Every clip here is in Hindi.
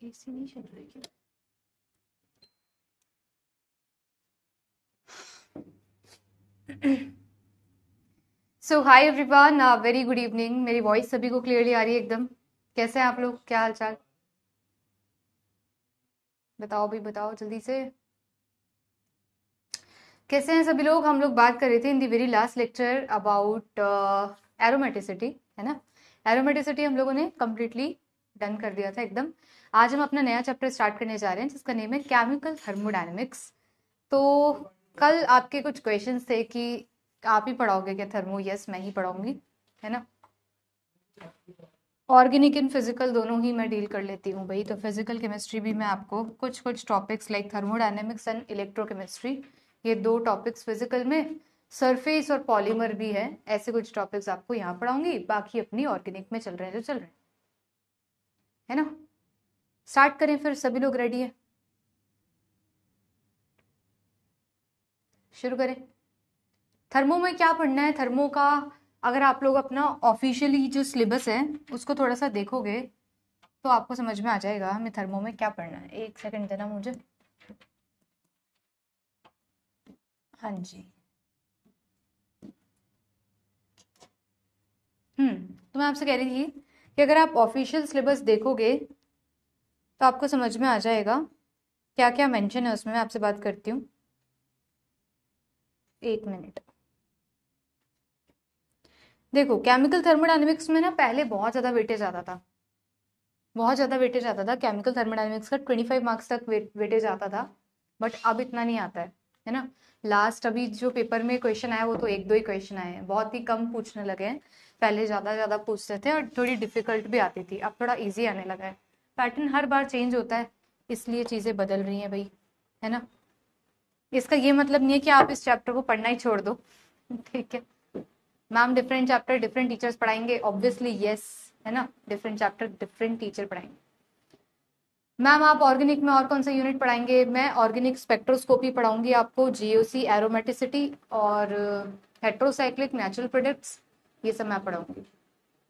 एसी नहीं चल रही क्या? So hi everyone, very good evening. मेरी वॉइस सभी को क्लियरली आ रही है एकदम? कैसे हैं आप लोग? क्या हाल चाल? बताओ भी, बताओ जल्दी से। कैसे हैं सभी लोग? हम लोग बात कर रहे थे in the very last lecture about aromaticity, है ना। एरोमेटिसिटी हम लोगों ने कम्प्लीटली डन कर दिया था एकदम। आज हम अपना नया चैप्टर स्टार्ट करने जा रहे हैं जिसका नेम है केमिकल थर्मोडायनेमिक्स। तो कल आपके कुछ क्वेश्चंस थे कि आप ही पढ़ाओगे क्या थर्मो? यस, मैं ही पढ़ाऊंगी, है ना। ऑर्गेनिक एंड फिजिकल दोनों ही मैं डील कर लेती हूँ भाई। तो फिजिकल केमिस्ट्री भी मैं आपको कुछ कुछ topics like thermodynamics and electrochemistry, ये दो टॉपिक्स फिजिकल में, सरफेस और पॉलीमर भी है, ऐसे कुछ टॉपिक्स आपको यहाँ पढ़ाऊंगी। बाकी अपनी ऑर्गेनिक में चल रहे हैं जो चल रहे हैं, है ना। स्टार्ट करें फिर? सभी लोग रेडी है? शुरू करें। थर्मो में क्या पढ़ना है? थर्मो का अगर आप लोग अपना ऑफिशियली जो सिलेबस है उसको थोड़ा सा देखोगे तो आपको समझ में आ जाएगा हमें थर्मो में क्या पढ़ना है। एक सेकंड देना मुझे। हाँ जी। तो मैं आपसे कह रही थी कि अगर आप ऑफिशियल सिलेबस देखोगे तो आपको समझ में आ जाएगा क्या क्या मेंशन है उसमें। मैं आपसे बात करती हूँ, एक मिनट। देखो, केमिकल थर्मोडायनेमिक्स में ना पहले बहुत ज़्यादा वेटेज आता था, बहुत ज़्यादा वेटेज आता था। केमिकल थर्मोडायनेमिक्स का 25 मार्क्स तक वेटेज आता था, बट अब इतना नहीं आता है ना। लास्ट अभी जो पेपर में क्वेश्चन आया वो तो एक दो ही क्वेश्चन आए हैं, बहुत ही कम पूछने लगे हैं। पहले ज़्यादा ज़्यादा पूछते थे और थोड़ी डिफिकल्ट भी आती थी, अब थोड़ा ईजी आने लगा है। पैटर्न हर बार चेंज होता है, इसलिए चीज़ें बदल रही हैं भाई, है ना। इसका ये मतलब नहीं है कि आप इस चैप्टर को पढ़ना ही छोड़ दो, ठीक है। Ma'am different chapter different teachers पढ़ाएंगे, ऑब्वियसली यस, है ना। डिफरेंट चैप्टर डिफरेंट टीचर पढ़ाएंगे। मैम आप ऑर्गेनिक में और कौन सा यूनिट पढ़ाएंगे? मैं ऑर्गेनिक स्पेक्ट्रोस्कोपी पढ़ाऊंगी आपको, जीओसी, एरोमेटिसिटी और हेट्रोसाइक्लिक नेचुरल प्रोडक्ट्स, ये सब मैं पढ़ाऊंगी।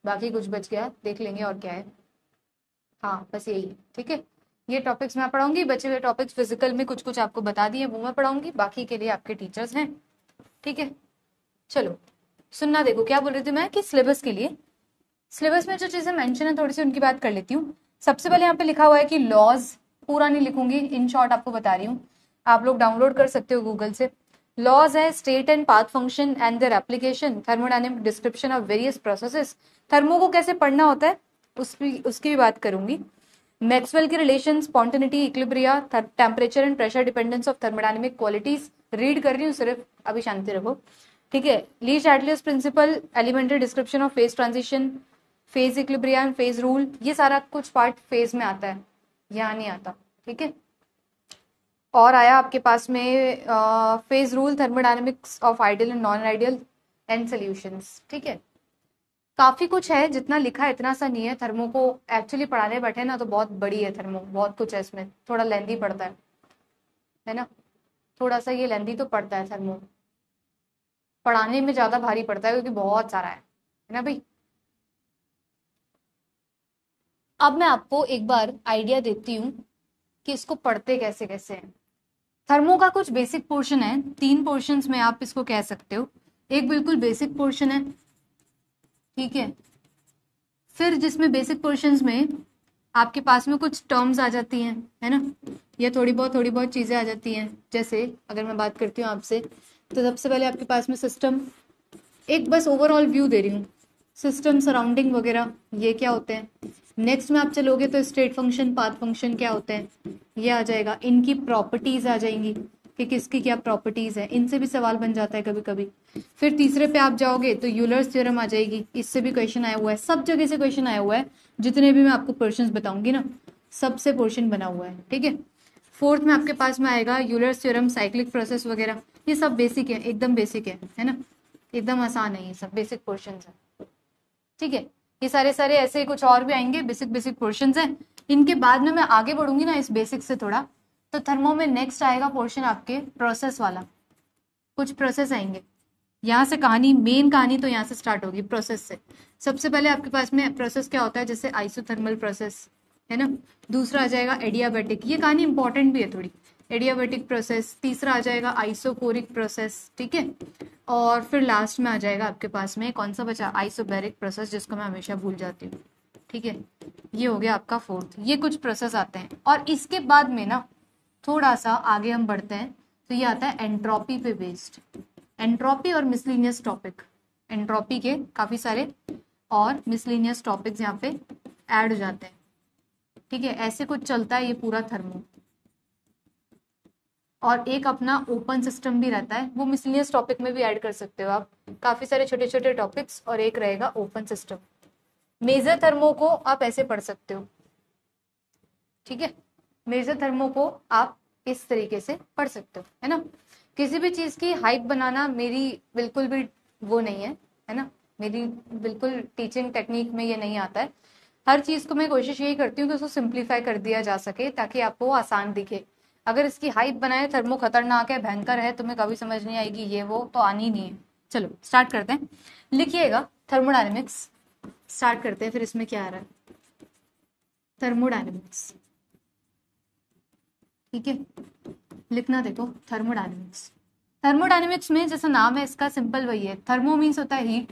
बाकी कुछ बच गया देख लेंगे और क्या है। हाँ बस यही है, ठीक है। ये टॉपिक्स मैं पढ़ाऊंगी, बचे हुए टॉपिक्स फिजिकल में कुछ कुछ आपको बता दिए वो मैं पढ़ाऊंगी, बाकी के लिए आपके टीचर्स हैं, ठीक है। चलो सुनना, देखो क्या बोल रही थी मैं कि सिलेबस के लिए, सिलेबस में जो चीजें मेंशन है थोड़ी सी उनकी बात कर लेती हूँ। सबसे पहले यहाँ पे लिखा हुआ है कि लॉज, पूरा नहीं लिखूंगी, इन शॉर्ट आपको बता रही हूँ, आप लोग डाउनलोड कर सकते हो गूगल से। लॉज है state and path function and their application, thermodynamic description of various processes. Thermo को कैसे पढ़ना होता है उसकी भी बात करूंगी। मैक्सवेल के relation, spontaneity, equilibria, temperature and pressure dependence of thermodynamic qualities, read कर रही हूँ सिर्फ, अभी शांति रखो, ठीक है। Le Chatelier's principle, elementary description of phase transition, phase equilibria and phase rule, ये सारा कुछ पार्ट फेज में आता है, यहाँ नहीं आता, ठीक है। और आया आपके पास में phase rule, thermodynamics of ideal and non ideal and solutions, ठीक है। काफी कुछ है, जितना लिखा है इतना सा नहीं है। थर्मो को एक्चुअली पढ़ाने बैठे ना तो बहुत बड़ी है थर्मो, बहुत कुछ है इसमें, थोड़ा लेंदी पड़ता है ना। थोड़ा सा ये लेंदी तो पड़ता है थर्मो, पढ़ाने में ज्यादा भारी पड़ता है क्योंकि बहुत सारा है ना भाई। अब मैं आपको एक बार आइडिया देती हूँ कि इसको पढ़ते कैसे कैसे हैं। थर्मो का कुछ बेसिक पोर्शन है, 3 पोर्शंस में आप इसको कह सकते हो। एक बिल्कुल बेसिक पोर्शन है, ठीक है। फिर जिसमें बेसिक पोर्शंस में आपके पास में कुछ टर्म्स आ जाती हैं, है ना, या थोड़ी बहुत चीजें आ जाती हैं। जैसे अगर मैं बात करती हूँ आपसे तो सबसे पहले आपके पास में सिस्टम, एक बस ओवरऑल व्यू दे रही हूँ, सिस्टम, सराउंडिंग वगैरह ये क्या होते हैं। नेक्स्ट में आप चलोगे तो स्टेट फंक्शन, पाथ फंक्शन क्या होते हैं ये आ जाएगा। इनकी प्रॉपर्टीज आ जाएंगी कि किसकी क्या प्रॉपर्टीज है, इनसे भी सवाल बन जाता है कभी कभी। फिर तीसरे पे आप जाओगे तो यूलर्स थ्योरम आ जाएगी, इससे भी क्वेश्चन आया हुआ है, सब जगह से क्वेश्चन आया हुआ है। जितने भी मैं आपको पोर्शन बताऊंगी ना सबसे पोर्शन बना हुआ है, ठीक है। फोर्थ में आपके पास में आएगा यूलर्स थ्योरम, साइक्लिक प्रोसेस वगैरह, ये सब बेसिक है, एकदम बेसिक है ना, एकदम आसान है, ये सब बेसिक पोर्शन है, ठीक है। ये सारे सारे ऐसे कुछ और भी आएंगे, बेसिक बेसिक पोर्शंस हैं। इनके बाद में मैं आगे बढ़ूंगी ना इस बेसिक से थोड़ा, तो थर्मो में नेक्स्ट आएगा पोर्शन आपके प्रोसेस वाला, कुछ प्रोसेस आएंगे, यहाँ से कहानी, मेन कहानी तो यहाँ से स्टार्ट होगी, प्रोसेस से। सबसे पहले आपके पास में प्रोसेस क्या होता है, जैसे आइसोथर्मल प्रोसेस है ना। दूसरा आ जाएगा एडियाबैटिक, ये कहानी इंपॉर्टेंट भी है थोड़ी, एडियाबैटिक प्रोसेस। तीसरा आ जाएगा आइसोकोरिक प्रोसेस, ठीक है। और फिर लास्ट में आ जाएगा आपके पास में कौन सा बचा, आइसोबैरिक प्रोसेस, जिसको मैं हमेशा भूल जाती हूँ, ठीक है। ये हो गया आपका फोर्थ। ये कुछ प्रोसेस आते हैं। और इसके बाद में ना थोड़ा सा आगे हम बढ़ते हैं तो ये आता है एंट्रोपी पे बेस्ड, एंट्रोपी और मिसलिनियस टॉपिक। एंट्रोपी के काफी सारे और मिसलिनियस टॉपिक्स यहाँ पे ऐड हो जाते हैं, ठीक है। ऐसे कुछ चलता है ये पूरा थर्मो। और एक अपना ओपन सिस्टम भी रहता है, वो मिसलिनियस टॉपिक में भी ऐड कर सकते हो आप, काफी सारे छोटे छोटे टॉपिक्स, और एक रहेगा ओपन सिस्टम। मेजर थर्मो को आप ऐसे पढ़ सकते हो, ठीक है। मेजर थर्मो को आप इस तरीके से पढ़ सकते हो, है ना। किसी भी चीज की हाइप बनाना मेरी बिल्कुल भी वो नहीं है ना। मेरी बिल्कुल टीचिंग टेक्निक में ये नहीं आता है। हर चीज को मैं कोशिश यही करती हूँ कि उसको सिंप्लीफाई कर दिया जा सके ताकि आपको वो आसान दिखे। अगर इसकी हाइप बनाए थर्मो खतरनाक है, भयंकर है, तुम्हें कभी समझ नहीं आएगी, ये वो तो आनी नहीं है। चलो स्टार्ट करते हैं, लिखिएगा थर्मोडायनेमिक्स। स्टार्ट करते हैं, फिर इसमें क्या आ रहा है, थर्मोडायनेमिक्स, ठीक है। लिखना देखो थर्मोडायनेमिक्स। थर्मोडायनेमिक्स में जैसा नाम है इसका सिंपल वही है, थर्मो मीन्स होता है हीट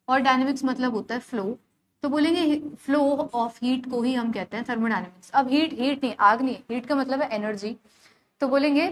और डायनेमिक्स मतलब होता है फ्लो। तो बोलेंगे फ्लो ऑफ हीट को ही हम कहते हैं थर्मोडायनेमिक्स। अब हीट नहीं, आग नहीं, हीट का मतलब है एनर्जी। तो बोलेंगे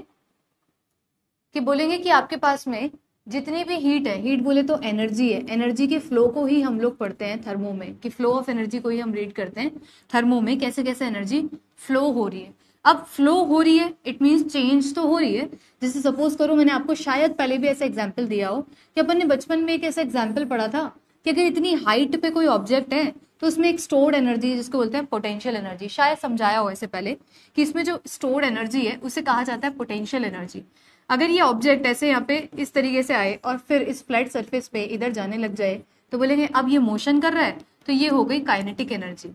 कि आपके पास में जितनी भी हीट है, हीट बोले तो एनर्जी है, एनर्जी के फ्लो को ही हम लोग पढ़ते हैं थर्मो में, कि फ्लो ऑफ एनर्जी को ही हम रीड करते हैं थर्मो में, कैसे कैसे एनर्जी फ्लो हो रही है। अब फ्लो हो रही है इट मीन्स चेंज तो हो रही है। जैसे सपोज करो, मैंने आपको शायद पहले भी ऐसा एग्जाम्पल दिया हो कि अपन ने बचपन में एक ऐसा एग्जाम्पल पढ़ा था कि अगर इतनी हाइट पे कोई ऑब्जेक्ट है तो उसमें एक स्टोर्ड एनर्जी जिसको बोलते हैं पोटेंशियल एनर्जी, शायद समझाया हो ऐसे पहले कि इसमें जो स्टोर्ड एनर्जी है उसे कहा जाता है पोटेंशियल एनर्जी। अगर ये ऑब्जेक्ट ऐसे यहाँ पे इस तरीके से आए और फिर इस फ्लैट सरफेस पे इधर जाने लग जाए तो बोलेंगे अब ये मोशन कर रहा है, तो ये हो गई काइनेटिक एनर्जी।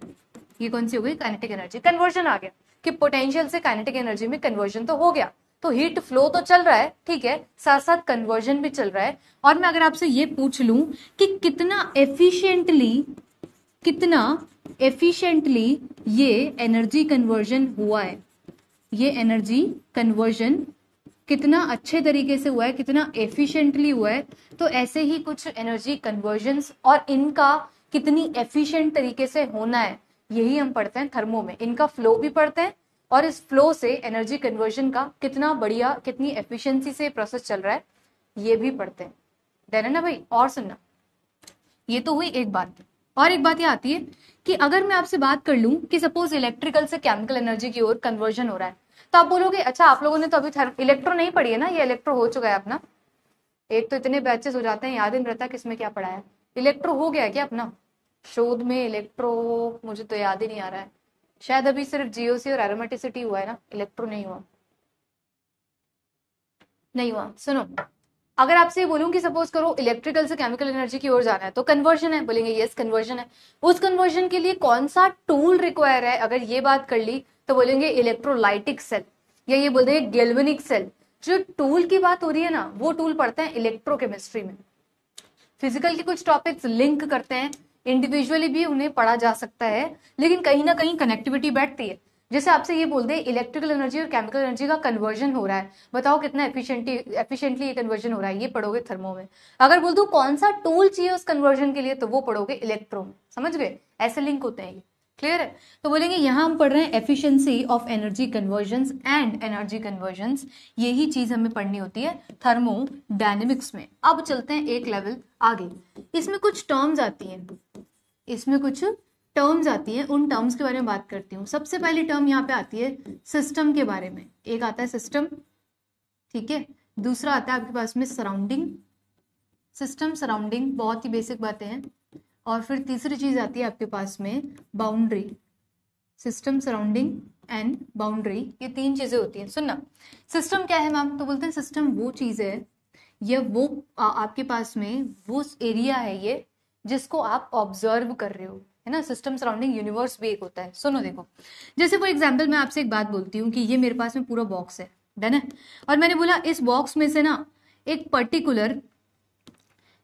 ये कौन सी हो गई, काइनेटिक एनर्जी। कन्वर्जन आ गया कि पोटेंशियल से काइनेटिक एनर्जी में कन्वर्जन तो हो गया। तो हीट फ्लो तो चल रहा है, ठीक है, साथ साथ कन्वर्जन भी चल रहा है। और मैं अगर आपसे ये पूछ लूं कि कितना एफिशिएंटली ये एनर्जी कन्वर्जन हुआ है, ये एनर्जी कन्वर्जन कितना अच्छे तरीके से हुआ है, कितना एफिशिएंटली हुआ है, तो ऐसे ही कुछ एनर्जी कन्वर्जन्स और इनका कितनी एफिशिएंट तरीके से होना है, यही हम पढ़ते हैं थर्मो में। इनका फ्लो भी पढ़ते हैं और इस फ्लो से एनर्जी कन्वर्जन का कितना बढ़िया, कितनी एफिशिएंसी से प्रोसेस चल रहा है, ये भी पढ़ते हैं। डन है ना भाई। और सुनना, ये तो हुई एक बात। और एक बात ये आती है कि अगर मैं आपसे बात कर लूं कि सपोज इलेक्ट्रिकल से केमिकल एनर्जी की ओर कन्वर्जन हो रहा है, तो आप बोलोगे अच्छा आप लोगों ने तो अभी इलेक्ट्रो नहीं पढ़ी है ना, ये इलेक्ट्रो हो चुका है अपना। एक तो इतने बैचेस हो जाते हैं, याद ही नहीं रहता किसमें क्या पढ़ा है। इलेक्ट्रो हो गया है क्या अपना शोध में इलेक्ट्रो, मुझे तो याद ही नहीं आ रहा है। शायद अभी सिर्फ जीओसी और एरोमेटिसिटी हुआ है ना, इलेक्ट्रो नहीं हुआ। नहीं हुआ। सुनो, अगर आपसे बोलूं कि सपोज करो इलेक्ट्रिकल से केमिकल एनर्जी की ओर जाना है तो कन्वर्जन है, बोलेंगे यस कन्वर्जन है। उस कन्वर्जन के लिए कौन सा टूल रिक्वायर है, अगर ये बात कर ली तो बोलेंगे इलेक्ट्रोलाइटिक सेल, या ये बोल देंगे गैल्वेनिक सेल। जो टूल की बात हो रही है ना, वो टूल पढ़ते हैं इलेक्ट्रोकेमिस्ट्री में। फिजिकल के कुछ टॉपिक्स लिंक करते हैं, इंडिविजुअली भी उन्हें पढ़ा जा सकता है, लेकिन कहीं ना कहीं कनेक्टिविटी बैठती है। जैसे आपसे ये बोल दे इलेक्ट्रिकल एनर्जी और केमिकल एनर्जी का कन्वर्जन हो रहा है, बताओ कितना एफिशिएंटली ये कन्वर्जन हो रहा है, ये पढ़ोगे थर्मो में। अगर बोल दो कौन सा टूल चाहिए उस कन्वर्जन के लिए, तो वो पढ़ोगे इलेक्ट्रो में। समझ गए, ऐसे लिंक होते हैं ये। क्लियर है। तो बोलेंगे यहां हम पढ़ रहे हैं efficiency of energy convergence and energy convergence, यही चीज हमें पढ़नी होती है थर्मोडायनेमिक्स में। अब चलते हैं एक लेवल आगे। इसमें कुछ टर्म्स आती हैं, उन टर्म्स के बारे में बात करती हूँ। सबसे पहली टर्म यहाँ पे आती है सिस्टम के बारे में। एक आता है सिस्टम, ठीक है। दूसरा आता है आपके पास में सराउंडिंग, सिस्टम सराउंडिंग, बहुत ही बेसिक बातें हैं। और फिर तीसरी चीज आती है आपके पास में boundary, system surrounding and boundary, ये तीन चीजें होती हैं। सुनना, सिस्टम क्या है मैम, तो बोलते हैं सिस्टम वो चीज है, ये वो आपके पास में वो एरिया है ये जिसको आप ऑब्जर्व कर रहे हो, है ना। सिस्टम सराउंडिंग यूनिवर्स भी एक होता है। सुनो देखो, जैसे फॉर एग्जांपल मैं आपसे एक बात बोलती हूँ कि ये मेरे पास में पूरा बॉक्स है, डन है। और मैंने बोला इस बॉक्स में से ना एक पर्टिकुलर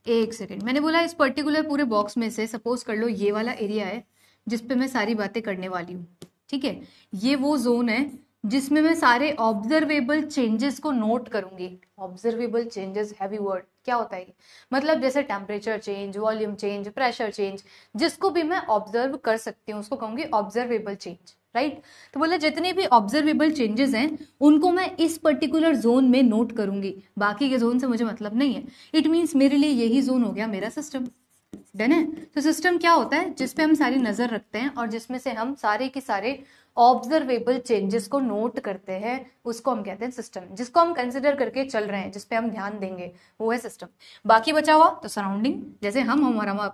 एक सेकेंड, मैंने बोला इस पर्टिकुलर पूरे बॉक्स में से सपोज कर लो ये वाला एरिया है जिसपे मैं सारी बातें करने वाली हूँ, ठीक है। ये वो जोन है जिसमें मैं सारे ऑब्जर्वेबल चेंजेस को नोट करूंगी। ऑब्जर्वेबल चेंजेस, हैवी वर्ड, क्या होता है ये? मतलब जैसे temperature change, volume change, pressure change, जिसको भी मैं ऑब्जर्व कर सकती हूँ उसको कहूंगी ऑब्जर्वेबल चेंज, राइट। तो बोला जितने भी ऑब्जर्वेबल चेंजेस हैं उनको मैं इस पर्टिकुलर जोन में नोट करूंगी, बाकी के जोन से मुझे मतलब नहीं है। इट मीन्स मेरे लिए यही जोन हो गया मेरा सिस्टम। डन है। तो सिस्टम क्या होता है? जिसपे हम सारी नजर रखते हैं और जिसमें से हम सारे के सारे ऑब्जर्वेबल चेंजेस को नोट करते हैं, उसको हम कहते हैं सिस्टम। जिसको हम कंसिडर करके चल रहे हैं, जिसपे हम ध्यान देंगे, वो है सिस्टम। बाकी बचा हुआ तो सराउंडिंग, जैसे हम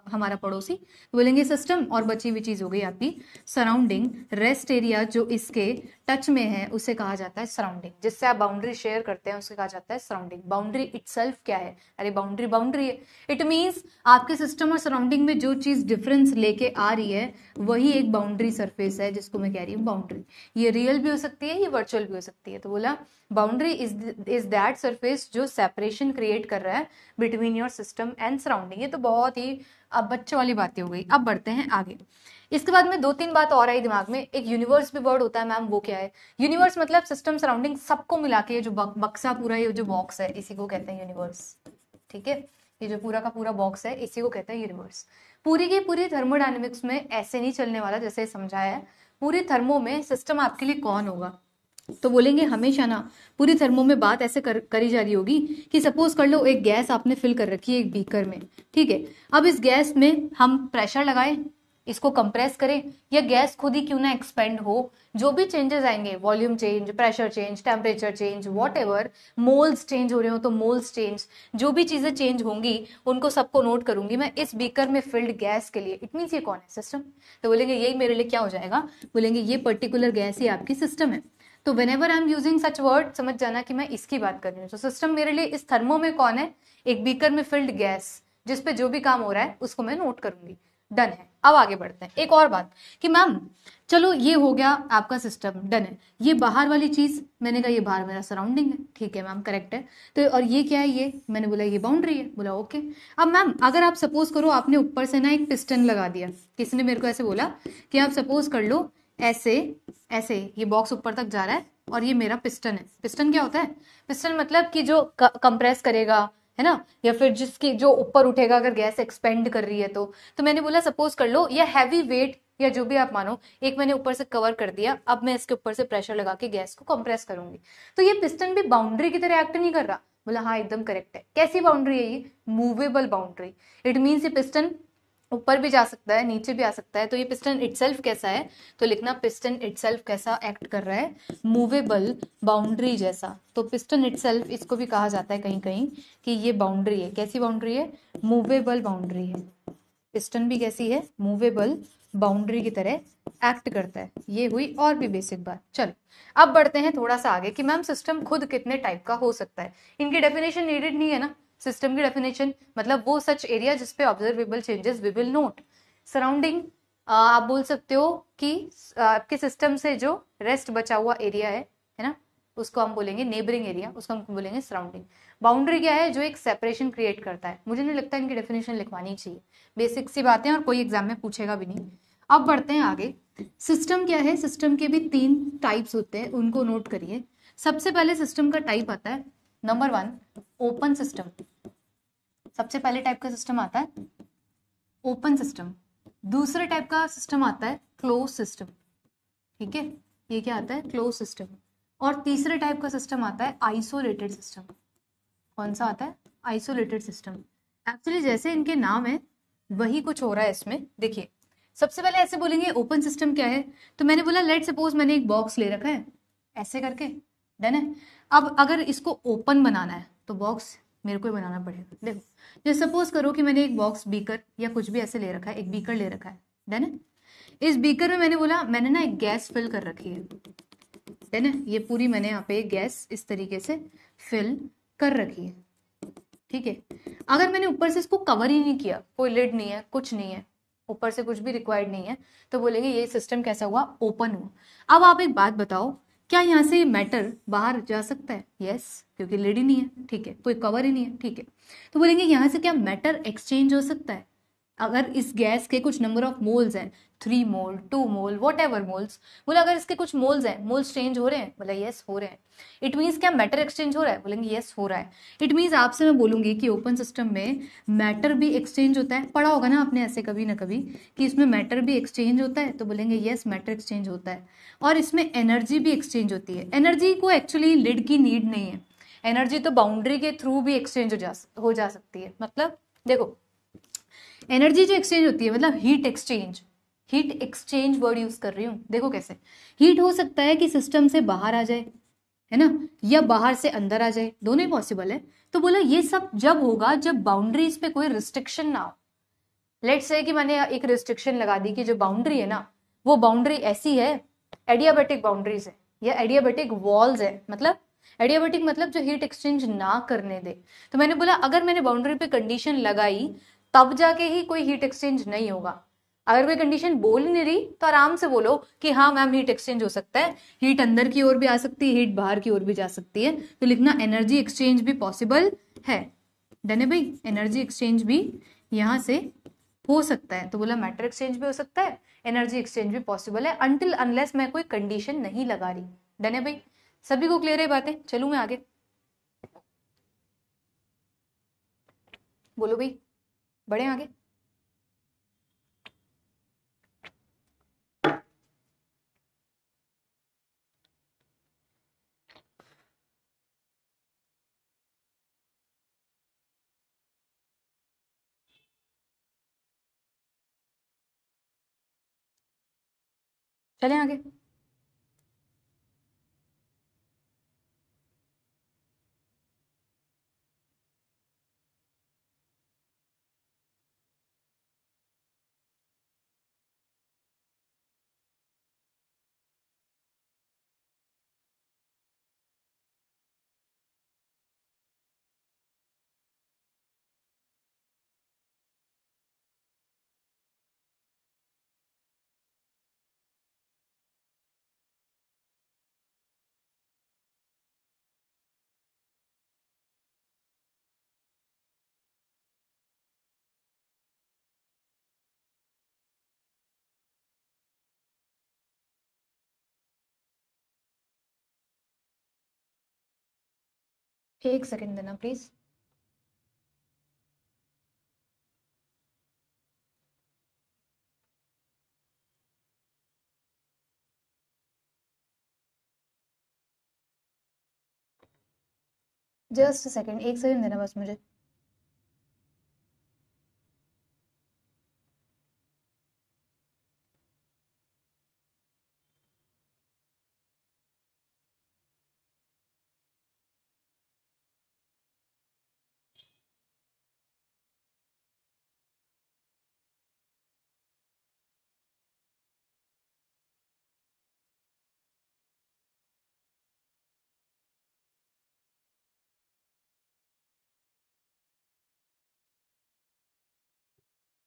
हमारा पड़ोसी तो बोलेंगे सिस्टम, और बची हुई चीज हो गई आपकी सराउंडिंग। रेस्ट एरिया जो इसके टच में है उसे कहा जाता है सराउंडिंग। जिससे आप बाउंड्री शेयर करते हैं उसे कहा जाता है सराउंडिंग। बाउंड्री इटसेल्फ क्या है? अरे बाउंड्री बाउंड्री है। इट मीन्स आपके सिस्टम और सराउंडिंग में जो चीज डिफरेंस लेके आ रही है वही एक बाउंड्री सरफेस है, जिसको मैं कह रही हूँ बाउंड्री। ये रियल भी हो सकती है, ये वर्चुअल भी हो सकती है। तो बोला बाउंड्री इज दैट सरफेस जो सेपरेशन क्रिएट कर रहा है between your system and surrounding. ये तो बहुत ही अब बच्चों वाली बातें हो गई। अब बढ़ते हैं आगे। इसके बाद में 2-3 बात और आई दिमाग में। एक यूनिवर्स भी वर्ड होता है मैम, वो क्या है? यूनिवर्स मतलब सिस्टम सराउंडिंग सबको मिला के जो बक्सा पूरा ये जो बॉक्स है इसी को कहते हैं यूनिवर्स, ठीक है। ये जो पूरा का पूरा बॉक्स है इसी को कहते हैं यूनिवर्स। पूरी की पूरी थर्मोडायनेमिक्स में ऐसे नहीं चलने वाला जैसे समझाया है। पूरी थर्मो में सिस्टम आपके लिए कौन होगा? तो बोलेंगे हमेशा ना पूरी थर्मो में बात ऐसे करी जा रही होगी कि सपोज कर लो एक गैस आपने फिल कर रखी है एक बीकर में, ठीक है। अब इस गैस में हम प्रेशर लगाएं, इसको कंप्रेस करें, या गैस खुद ही क्यों ना एक्सपेंड हो, जो भी चेंजेस आएंगे, volume change, pressure change, temperature change, whatever, moles change हो रहे हो तो मोल्स चेंज, जो भी चीजें चेंज होंगी उनको सबको नोट करूंगी मैं इस बीकर में फिल्ड गैस के लिए। इट मीन्स ये कौन है? सिस्टम। तो बोलेंगे यही मेरे लिए क्या हो जाएगा? बोलेंगे ये पर्टिकुलर गैस ही आपकी सिस्टम है। तो whenever I am using such word समझ जाना कि मैं इसकी बात कर रही हूँ। तो सिस्टम मेरे लिए इस थर्मो में कौन है? एक बीकर में फिल्ड गैस, जिसपे जो भी काम हो रहा है उसको मैं नोट करूंगी। डन है। अब आगे बढ़ते हैं। एक और बात कि मैम चलो ये हो गया आपका सिस्टम, डन है। ये बाहर वाली चीज, मैंने कहा ये बाहर मेरा सराउंडिंग है, ठीक है मैम करेक्ट है। तो और ये क्या है? ये मैंने बोला ये बाउंड्री है, बोला ओके। अब मैम अगर आप सपोज करो आपने ऊपर से ना एक पिस्टन लगा दिया, किसी ने मेरे को ऐसे बोला कि आप सपोज कर लो ऐसे ऐसे ये बॉक्स ऊपर तक जा रहा है और ये मेरा पिस्टन है। पिस्टन क्या होता है? पिस्टन मतलब कि जो कंप्रेस करेगा, है ना, या फिर जिसकी जो ऊपर उठेगा अगर गैस एक्सपेंड कर रही है तो मैंने बोला सपोज कर लो या हैवी वेट या जो भी आप मानो, एक मैंने ऊपर से कवर कर दिया, अब मैं इसके ऊपर से प्रेशर लगा के गैस को कंप्रेस करूंगी। तो ये पिस्टन भी बाउंड्री की तरह एक्ट नहीं कर रहा? बोला हाँ एकदम करेक्ट है। कैसी बाउंड्री है ये? Movable boundary. इट मीन्स ये पिस्टन ऊपर भी जा सकता है, नीचे भी आ सकता है। तो ये पिस्टन इटसेल्फ कैसा है? तो लिखना पिस्टन इटसेल्फ कैसा एक्ट कर रहा है? मूवेबल बाउंड्री जैसा। तो पिस्टन इटसेल्फ इसको भी कहा जाता है कहीं कहीं कि ये बाउंड्री है। कैसी बाउंड्री है? मूवेबल बाउंड्री है। पिस्टन भी कैसी है? मूवेबल बाउंड्री की तरह एक्ट करता है। ये हुई और भी बेसिक बात। चलो अब बढ़ते हैं थोड़ा सा आगे कि मैम सिस्टम खुद कितने टाइप का हो सकता है। इनकी डेफिनेशन नीडेड नहीं है ना। सिस्टम की डेफिनेशन मतलब वो सच एरिया जिसपे observable changes we will note. Surrounding आप बोल सकते हो कि आपके सिस्टम से जो रेस्ट बचा हुआ एरिया है ना, उसको हम बोलेंगे नेबरिंग एरिया, उसको हम बोलेंगे सराउंडिंग। बाउंड्री क्या है? जो एक सेपरेशन क्रिएट करता है। मुझे नहीं लगता इनकी डेफिनेशन लिखवानी चाहिए, बेसिक सी बातें और कोई एग्जाम में पूछेगा भी नहीं। अब बढ़ते हैं आगे। सिस्टम क्या है? सिस्टम के भी 3 टाइप्स होते हैं, उनको नोट करिए। सबसे पहले सिस्टम का टाइप आता है नंबर 1 ओपन सिस्टम। सबसे पहले टाइप का सिस्टम आता है ओपन सिस्टम। दूसरे टाइप का सिस्टम आता है क्लोज सिस्टम, ठीक है, ये क्या आता है? Close system. और तीसरे टाइप का सिस्टम आता है आइसोलेटेड सिस्टम। कौन सा आता है? Isolated system. एक्चुअली जैसे इनके नाम है वही कुछ हो रहा है इसमें। देखिए सबसे पहले ऐसे बोलेंगे ओपन सिस्टम क्या है? तो मैंने बोला लेट सपोज मैंने एक बॉक्स ले रखा है ऐसे करके, डन है। अब अगर इसको ओपन बनाना है तो बॉक्स मेरे को ही बनाना पड़ेगा। देखो जैसे सपोज करो कि मैंने एक बॉक्स बीकर या कुछ भी ऐसे ले रखा है, एक बीकर ले रखा है, डन है। इस बीकर में मैंने बोला मैंने ना एक गैस फिल कर रखी है, डन है। ये पूरी मैंने यहाँ पे गैस इस तरीके से फिल कर रखी है, ठीक है। अगर मैंने ऊपर से इसको कवर ही नहीं किया, कोई लिड नहीं है, कुछ नहीं है, ऊपर से कुछ भी रिक्वायर्ड नहीं है, तो बोलेंगे ये सिस्टम कैसा हुआ? ओपन हुआ। अब आप एक बात बताओ, क्या यहाँ से मैटर बाहर जा सकता है? यस, क्योंकि लिड ही नहीं है, ठीक है, कोई कवर ही नहीं है, ठीक है। तो बोलेंगे यहाँ से क्या मैटर एक्सचेंज हो सकता है? अगर इस गैस के कुछ नंबर ऑफ मोल्स हैं, 3 मोल, 2 मोल, वॉट एवर मोल्स, बोला अगर इसके कुछ मोल्स हैं, मोल्स चेंज हो रहे हैं, बोला यस हो रहे हैं। इट मीन्स क्या मैटर एक्सचेंज हो रहा है? बोलेंगे यस हो रहा है। इट मीन्स आपसे मैं बोलूंगी कि ओपन सिस्टम में मैटर भी एक्सचेंज होता है, पढ़ा होगा ना आपने ऐसे कभी ना कभी कि इसमें मैटर भी एक्सचेंज होता है, तो बोलेंगे यस मैटर एक्सचेंज होता है। और इसमें एनर्जी भी एक्सचेंज होती है। एनर्जी को एक्चुअली लिड की नीड नहीं है, एनर्जी तो बाउंड्री के थ्रू भी एक्सचेंज हो जा सकती है। मतलब देखो एनर्जी जो एक्सचेंज होती है, मतलब heat exchange, heat exchange word use कर रही हूँ, देखो कैसे। हीट हो सकता है कि सिस्टम से बाहर आ जाए, है ना, या बाहर से अंदर आ जाए, दोनों ही पॉसिबल है। तो बोला ये सब जब होगा जब बाउंड्रीज पे कोई रिस्ट्रिक्शन ना हो। लेट्स से कि मैंने एक रिस्ट्रिक्शन लगा दी कि जो बाउंड्री है ना, वो बाउंड्री ऐसी है, एडियाबेटिक बाउंड्रीज है या एडियाबेटिक वॉल्स है, मतलब एडियाबेटिक मतलब जो हीट एक्सचेंज ना करने दे। तो मैंने बोला अगर मैंने बाउंड्री पे कंडीशन लगाई तब जाके ही कोई हीट एक्सचेंज नहीं होगा। अगर कोई कंडीशन बोल नहीं रही तो आराम से बोलो कि हाँ मैम हीट एक्सचेंज हो सकता है, हीट अंदर की ओर भी आ सकती है, हीट बाहर की ओर भी जा सकती है। तो लिखना एनर्जी एक्सचेंज भी पॉसिबल है। डन है भाई, एनर्जी एक्सचेंज भी यहां से हो सकता है। तो बोला मैटर एक्सचेंज भी हो सकता है, एनर्जी एक्सचेंज भी पॉसिबल है, अनटिल अनलेस मैं कोई कंडीशन नहीं लगा रही। डन है भाई, सभी को क्लियर है बातें? चलूं मैं आगे, बोलो भाई, बढ़े आगे। चलें आगे। एक सेकंड देना प्लीज। जस्ट सेकंड, एक सेकंड देना बस मुझे।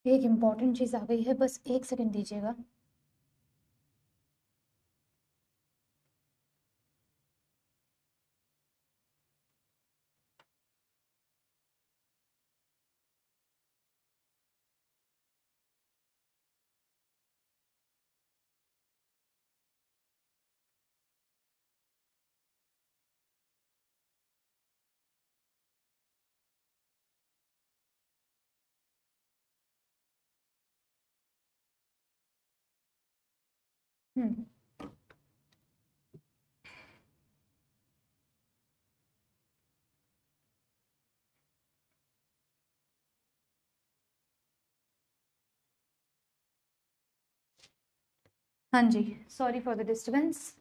एक इम्पॉर्टेंट चीज आ गई है, बस एक सेकंड दीजिएगा। हम्म, हाँ जी, सॉरी फॉर द डिस्टर्बेंस।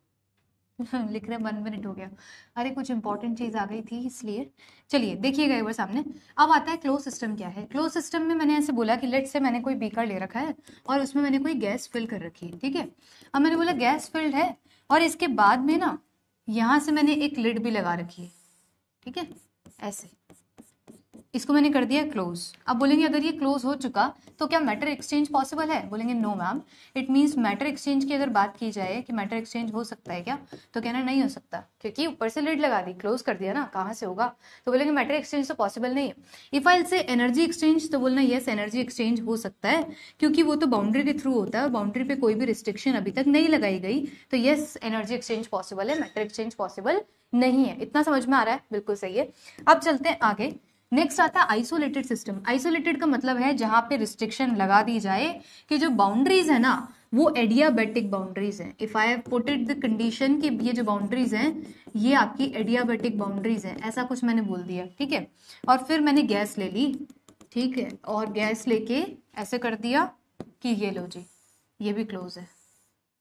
लिख रहे 1 मिनट हो गया। अरे कुछ इंपॉर्टेंट चीज आ गई थी इसलिए। चलिए देखिएगा एक बार सामने। अब आता है क्लोज सिस्टम क्या है। क्लोज सिस्टम में मैंने ऐसे बोला कि लेट से मैंने कोई बीकर ले रखा है और उसमें मैंने कोई गैस फिल कर रखी है, ठीक है। अब मैंने बोला गैस फिल्ड है और इसके बाद में ना यहाँ से मैंने एक लिड भी लगा रखी है, ठीक है, ऐसे। इसको मैंने कर दिया क्लोज। अब बोलेंगे अगर ये क्लोज हो चुका तो क्या मैटर एक्सचेंज पॉसिबल है? बोलेंगे no ma'am. It means matter exchange की अगर बात की जाए कि मैटर एक्सचेंज हो सकता है क्या, तो कहना नहीं हो सकता, क्योंकि ऊपर से लिड लगा दी, क्लोज कर दिया ना, कहाँ से होगा? तो बोलेंगे मैटर एक्सचेंज तो पॉसिबल नहीं है। इफ आई से एनर्जी एक्सचेंज, तो बोलना यस एनर्जी एक्सचेंज हो सकता है, क्योंकि वो तो बाउंड्री के थ्रू होता है, बाउंड्री पे कोई भी रिस्ट्रिक्शन अभी तक नहीं लगाई गई, तो यस एनर्जी एक्सचेंज पॉसिबल है, मैटर एक्सचेंज पॉसिबल नहीं है। इतना समझ में आ रहा है? बिल्कुल सही है। अब चलते हैं आगे। नेक्स्ट आता है आइसोलेटेड सिस्टम। आइसोलेटेड का मतलब है जहां पे रिस्ट्रिक्शन लगा दी जाए कि जो बाउंड्रीज है ना वो एडियाबेटिक बाउंड्रीज हैं। If I have put it the condition कि ये जो बाउंड्रीज हैं ये आपकी एडियाबेटिक बाउंड्रीज हैं, ऐसा कुछ मैंने बोल दिया, ठीक है। और फिर मैंने गैस ले ली, ठीक है, और गैस लेके ऐसे कर दिया कि ये लो जी, ये भी क्लोज है,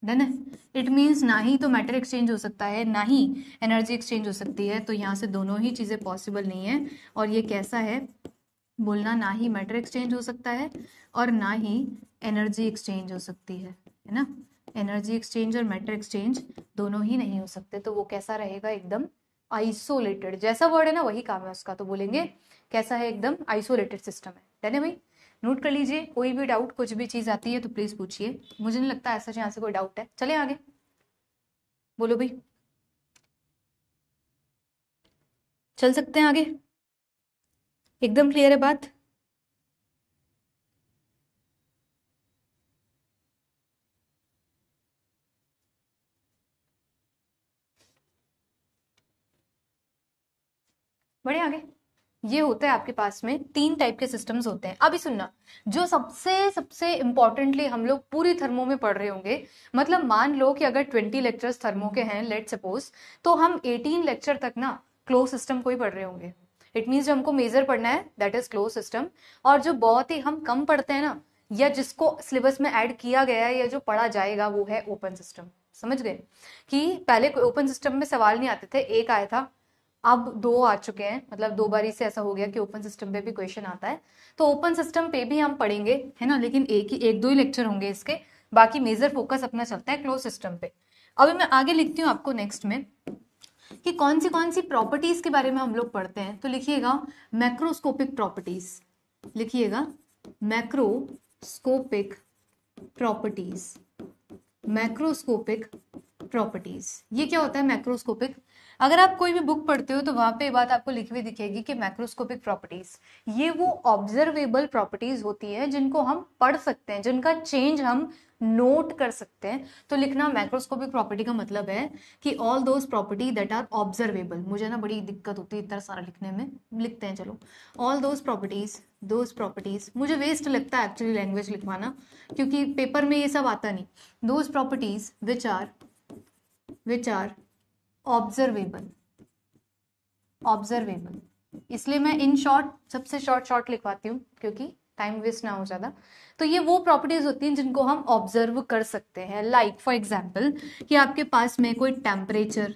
डन है। इट मीन्स ना ही तो मैटर एक्सचेंज हो सकता है ना ही एनर्जी एक्सचेंज हो सकती है, तो यहाँ से दोनों ही चीजें पॉसिबल नहीं है। और ये कैसा है? बोलना ना ही मैटर एक्सचेंज हो सकता है और ना ही एनर्जी एक्सचेंज हो सकती है ना। एनर्जी एक्सचेंज और मैटर एक्सचेंज दोनों ही नहीं हो सकते, तो वो कैसा रहेगा? एकदम आइसोलेटेड, जैसा वर्ड है ना वही काम है उसका, तो बोलेंगे कैसा है? एकदम आइसोलेटेड सिस्टम है, डन है भाई। नोट कर लीजिए, कोई भी डाउट कुछ भी चीज आती है तो प्लीज पूछिए, मुझे नहीं लगता ऐसा यहाँ से कोई डाउट है। चले आगे, बोलो भाई, चल सकते हैं आगे? एकदम क्लियर है बात? बढ़े आगे। ये होता है आपके पास में 3 टाइप के सिस्टम्स होते हैं। अभी सुनना, जो सबसे सबसे इंपॉर्टेंटली हम लोग पूरी थर्मो में पढ़ रहे होंगे, मतलब मान लो कि अगर 20 लेक्चर्स थर्मो के हैं लेट सपोज, तो हम 18 लेक्चर तक ना क्लोज सिस्टम को ही पढ़ रहे होंगे। इट मीन्स जो हमको मेजर पढ़ना है दैट इज क्लोज सिस्टम, और जो बहुत ही हम कम पढ़ते हैं ना, या जिसको सिलेबस में ऐड किया गया है या जो पढ़ा जाएगा, वो है ओपन सिस्टम। समझ गए कि पहले ओपन सिस्टम में सवाल नहीं आते थे, एक आया था, अब 2 आ चुके हैं, मतलब 2 बारी से ऐसा हो गया कि ओपन सिस्टम पे भी क्वेश्चन आता है। तो ओपन सिस्टम पे भी हम पढ़ेंगे, है ना, लेकिन एक दो ही लेक्चर होंगे इसके, बाकी मेजर फोकस अपना चलता है क्लोज सिस्टम पे। अभी मैं आगे लिखती हूँ आपको नेक्स्ट में कि कौन सी प्रॉपर्टीज के बारे में हम लोग पढ़ते हैं। तो लिखिएगा मैक्रोस्कोपिक प्रॉपर्टीज, लिखिएगा मैक्रोस्कोपिक प्रॉपर्टीज। मैक्रोस्कोपिक प्रॉपर्टीज, ये क्या होता है मैक्रोस्कोपिक? अगर आप कोई भी बुक पढ़ते हो तो वहां पे बात आपको लिखी हुई दिखेगी कि मैक्रोस्कोपिक प्रॉपर्टीज ये वो ऑब्जर्वेबल प्रॉपर्टीज होती है जिनको हम पढ़ सकते हैं, जिनका चेंज हम नोट कर सकते हैं। तो लिखना मैक्रोस्कोपिक प्रॉपर्टी का मतलब है कि all those property that are observable. मुझे ना बड़ी दिक्कत होती है इतना सारा लिखने में, लिखते हैं चलो। ऑल दोज प्रॉपर्टीज मुझे वेस्ट लगता है एक्चुअली लैंग्वेज लिखवाना, क्योंकि पेपर में ये सब आता नहीं। Those properties which are observable, इसलिए मैं इन शॉर्ट सबसे शॉर्ट लिखवाती हूँ क्योंकि टाइम वेस्ट ना हो ज्यादा। तो ये वो प्रॉपर्टीज होती हैं जिनको हम ऑब्जर्व कर सकते हैं, लाइक फॉर एग्जाम्पल कि आपके पास में कोई टेम्परेचर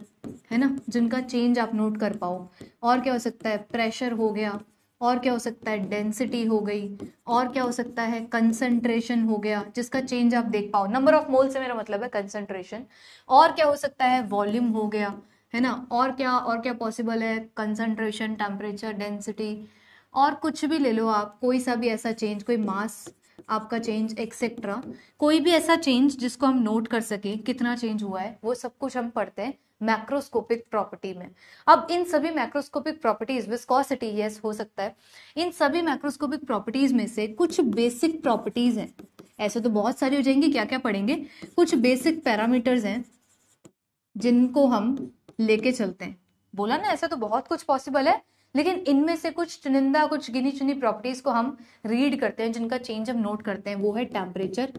है ना जिनका चेंज आप नोट कर पाओ, और क्या हो सकता है प्रेशर हो गया, और क्या हो सकता है डेंसिटी हो गई, और क्या हो सकता है कंसंट्रेशन हो गया जिसका चेंज आप देख पाओ, नंबर ऑफ मोल से मेरा मतलब है कंसंट्रेशन, और क्या हो सकता है वॉल्यूम हो गया, है ना, और क्या पॉसिबल है कंसंट्रेशन, टेम्परेचर, डेंसिटी, और कुछ भी ले लो आप, कोई सा भी ऐसा चेंज, कोई मास आपका चेंज एक्सेट्रा, कोई भी ऐसा चेंज जिसको हम नोट कर सके कितना चेंज हुआ है, वो सब कुछ हम पढ़ते हैं मैक्रोस्कोपिक प्रॉपर्टी में। अब इन सभी मैक्रोस्कोपिक प्रॉपर्टीज, विस्कोसिटी यस हो सकता है, इन सभी मैक्रोस्कोपिक प्रॉपर्टीज में से कुछ बेसिक प्रॉपर्टीज हैं, ऐसे तो बहुत सारी हो जाएंगी, क्या क्या पढ़ेंगे, कुछ बेसिक पैरामीटर्स हैं जिनको हम लेके चलते हैं। बोला ना ऐसा तो बहुत कुछ पॉसिबल है, लेकिन इनमें से कुछ चुनिंदा, कुछ गिनी चुनी प्रॉपर्टीज को हम रीड करते हैं, जिनका चेंज हम नोट करते हैं, वो है टेम्परेचर,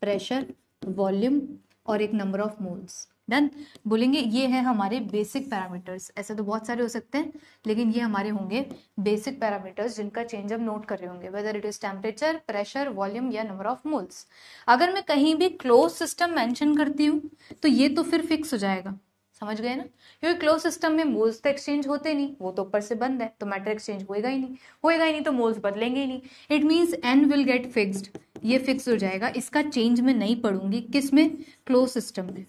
प्रेशर, वॉल्यूम और एक नंबर ऑफ मोल्स। डन। बोलेंगे ये है हमारे बेसिक पैरामीटर्स, ऐसे तो बहुत सारे हो सकते हैं लेकिन ये हमारे होंगे बेसिक पैरामीटर्स जिनका चेंज हम नोट कर रहे होंगे, weather it is temperature, pressure, volume या नंबर ऑफ मोल्स। अगर मैं कहीं भी क्लोज सिस्टम मेंशन करती हूँ तो ये तो फिर फिक्स हो जाएगा, समझ गए ना, क्योंकि क्लोज सिस्टम में मोल्स तो एक्सचेंज होते नहीं, वो तो ऊपर से बंद है, तो मैटर एक्सचेंज होएगा ही नहीं, तो मोल्स बदलेंगे ही नहीं। It means N will get fixed, ये फिक्स हो जाएगा, इसका चेंज मैं नहीं पढ़ूंगी, किस में, क्लोज सिस्टम में।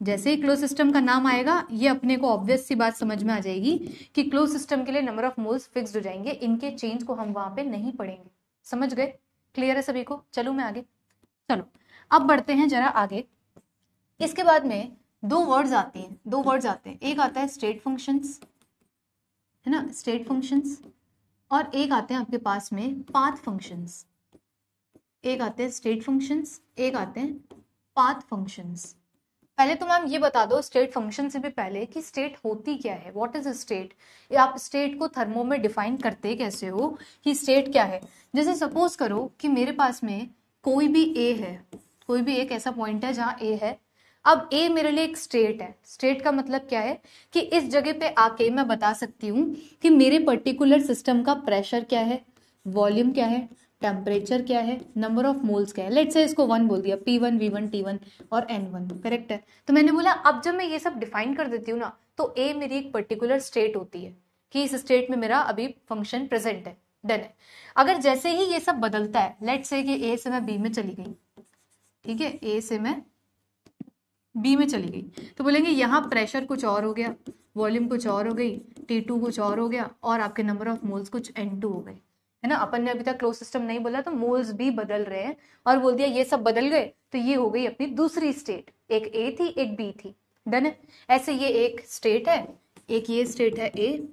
जैसे ही क्लोज सिस्टम का नाम आएगा ये अपने को ऑब्वियस सी बात समझ में आ जाएगी कि क्लोज सिस्टम के लिए नंबर ऑफ मोल्स फिक्स्ड हो जाएंगे, इनके चेंज को हम वहां पे नहीं पढ़ेंगे। समझ गए? क्लियर है सभी को? चलो मैं आगे, चलो अब बढ़ते हैं जरा आगे। इसके बाद में दो वर्ड्स आते हैं, एक आता है स्टेट फंक्शंस, है ना, स्टेट फंक्शंस, और एक आते हैं आपके पास में पाथ फंक्शंस। एक आते हैं स्टेट फंक्शंस, एक आते हैं पाथ फंक्शंस। पहले तो मैम ये बता दो स्टेट फंक्शन से भी पहले कि स्टेट होती क्या है, व्हाट इज स्टेट। आप स्टेट को थर्मो में डिफाइन करते कैसे हो कि स्टेट क्या है। जैसे सपोज करो कि मेरे पास में कोई भी ए है, कोई भी एक ऐसा पॉइंट है जहां ए है। अब ए मेरे लिए एक स्टेट है। स्टेट का मतलब क्या है कि इस जगह पे आके मैं बता सकती हूँ कि मेरे पर्टिकुलर सिस्टम का प्रेशर क्या है, वॉल्यूम क्या है, टेम्परेचर क्या है, नंबर ऑफ मोल्स क्या है। लेट्स से इसको 1 बोल दिया, P1, V1, T1 और N1, करेक्ट है। तो मैंने बोला अब जब मैं ये सब डिफाइन कर देती हूँ ना, तो ए मेरी एक पर्टिकुलर स्टेट होती है कि इस स्टेट में मेरा अभी फंक्शन प्रेजेंट है, डन है। अगर जैसे ही ये सब बदलता है, लेट्स से कि ए से मैं बी में चली गई, ठीक है, ए से मैं बी में चली गई, तो बोलेंगे यहाँ प्रेशर कुछ और हो गया, वॉल्यूम कुछ और हो गई, T2 कुछ और हो गया, और आपके नंबर ऑफ मोल्स कुछ N2 हो गए, है ना। अपन ने अभी तक क्लोज सिस्टम नहीं बोला, तो मोल्स भी बदल रहे हैं और बोल दिया ये सब बदल गए, तो ये हो गई अपनी दूसरी स्टेट। एक ए थी, एक बी थी, डन है। ऐसे ये एक स्टेट है, एक ये स्टेट है ए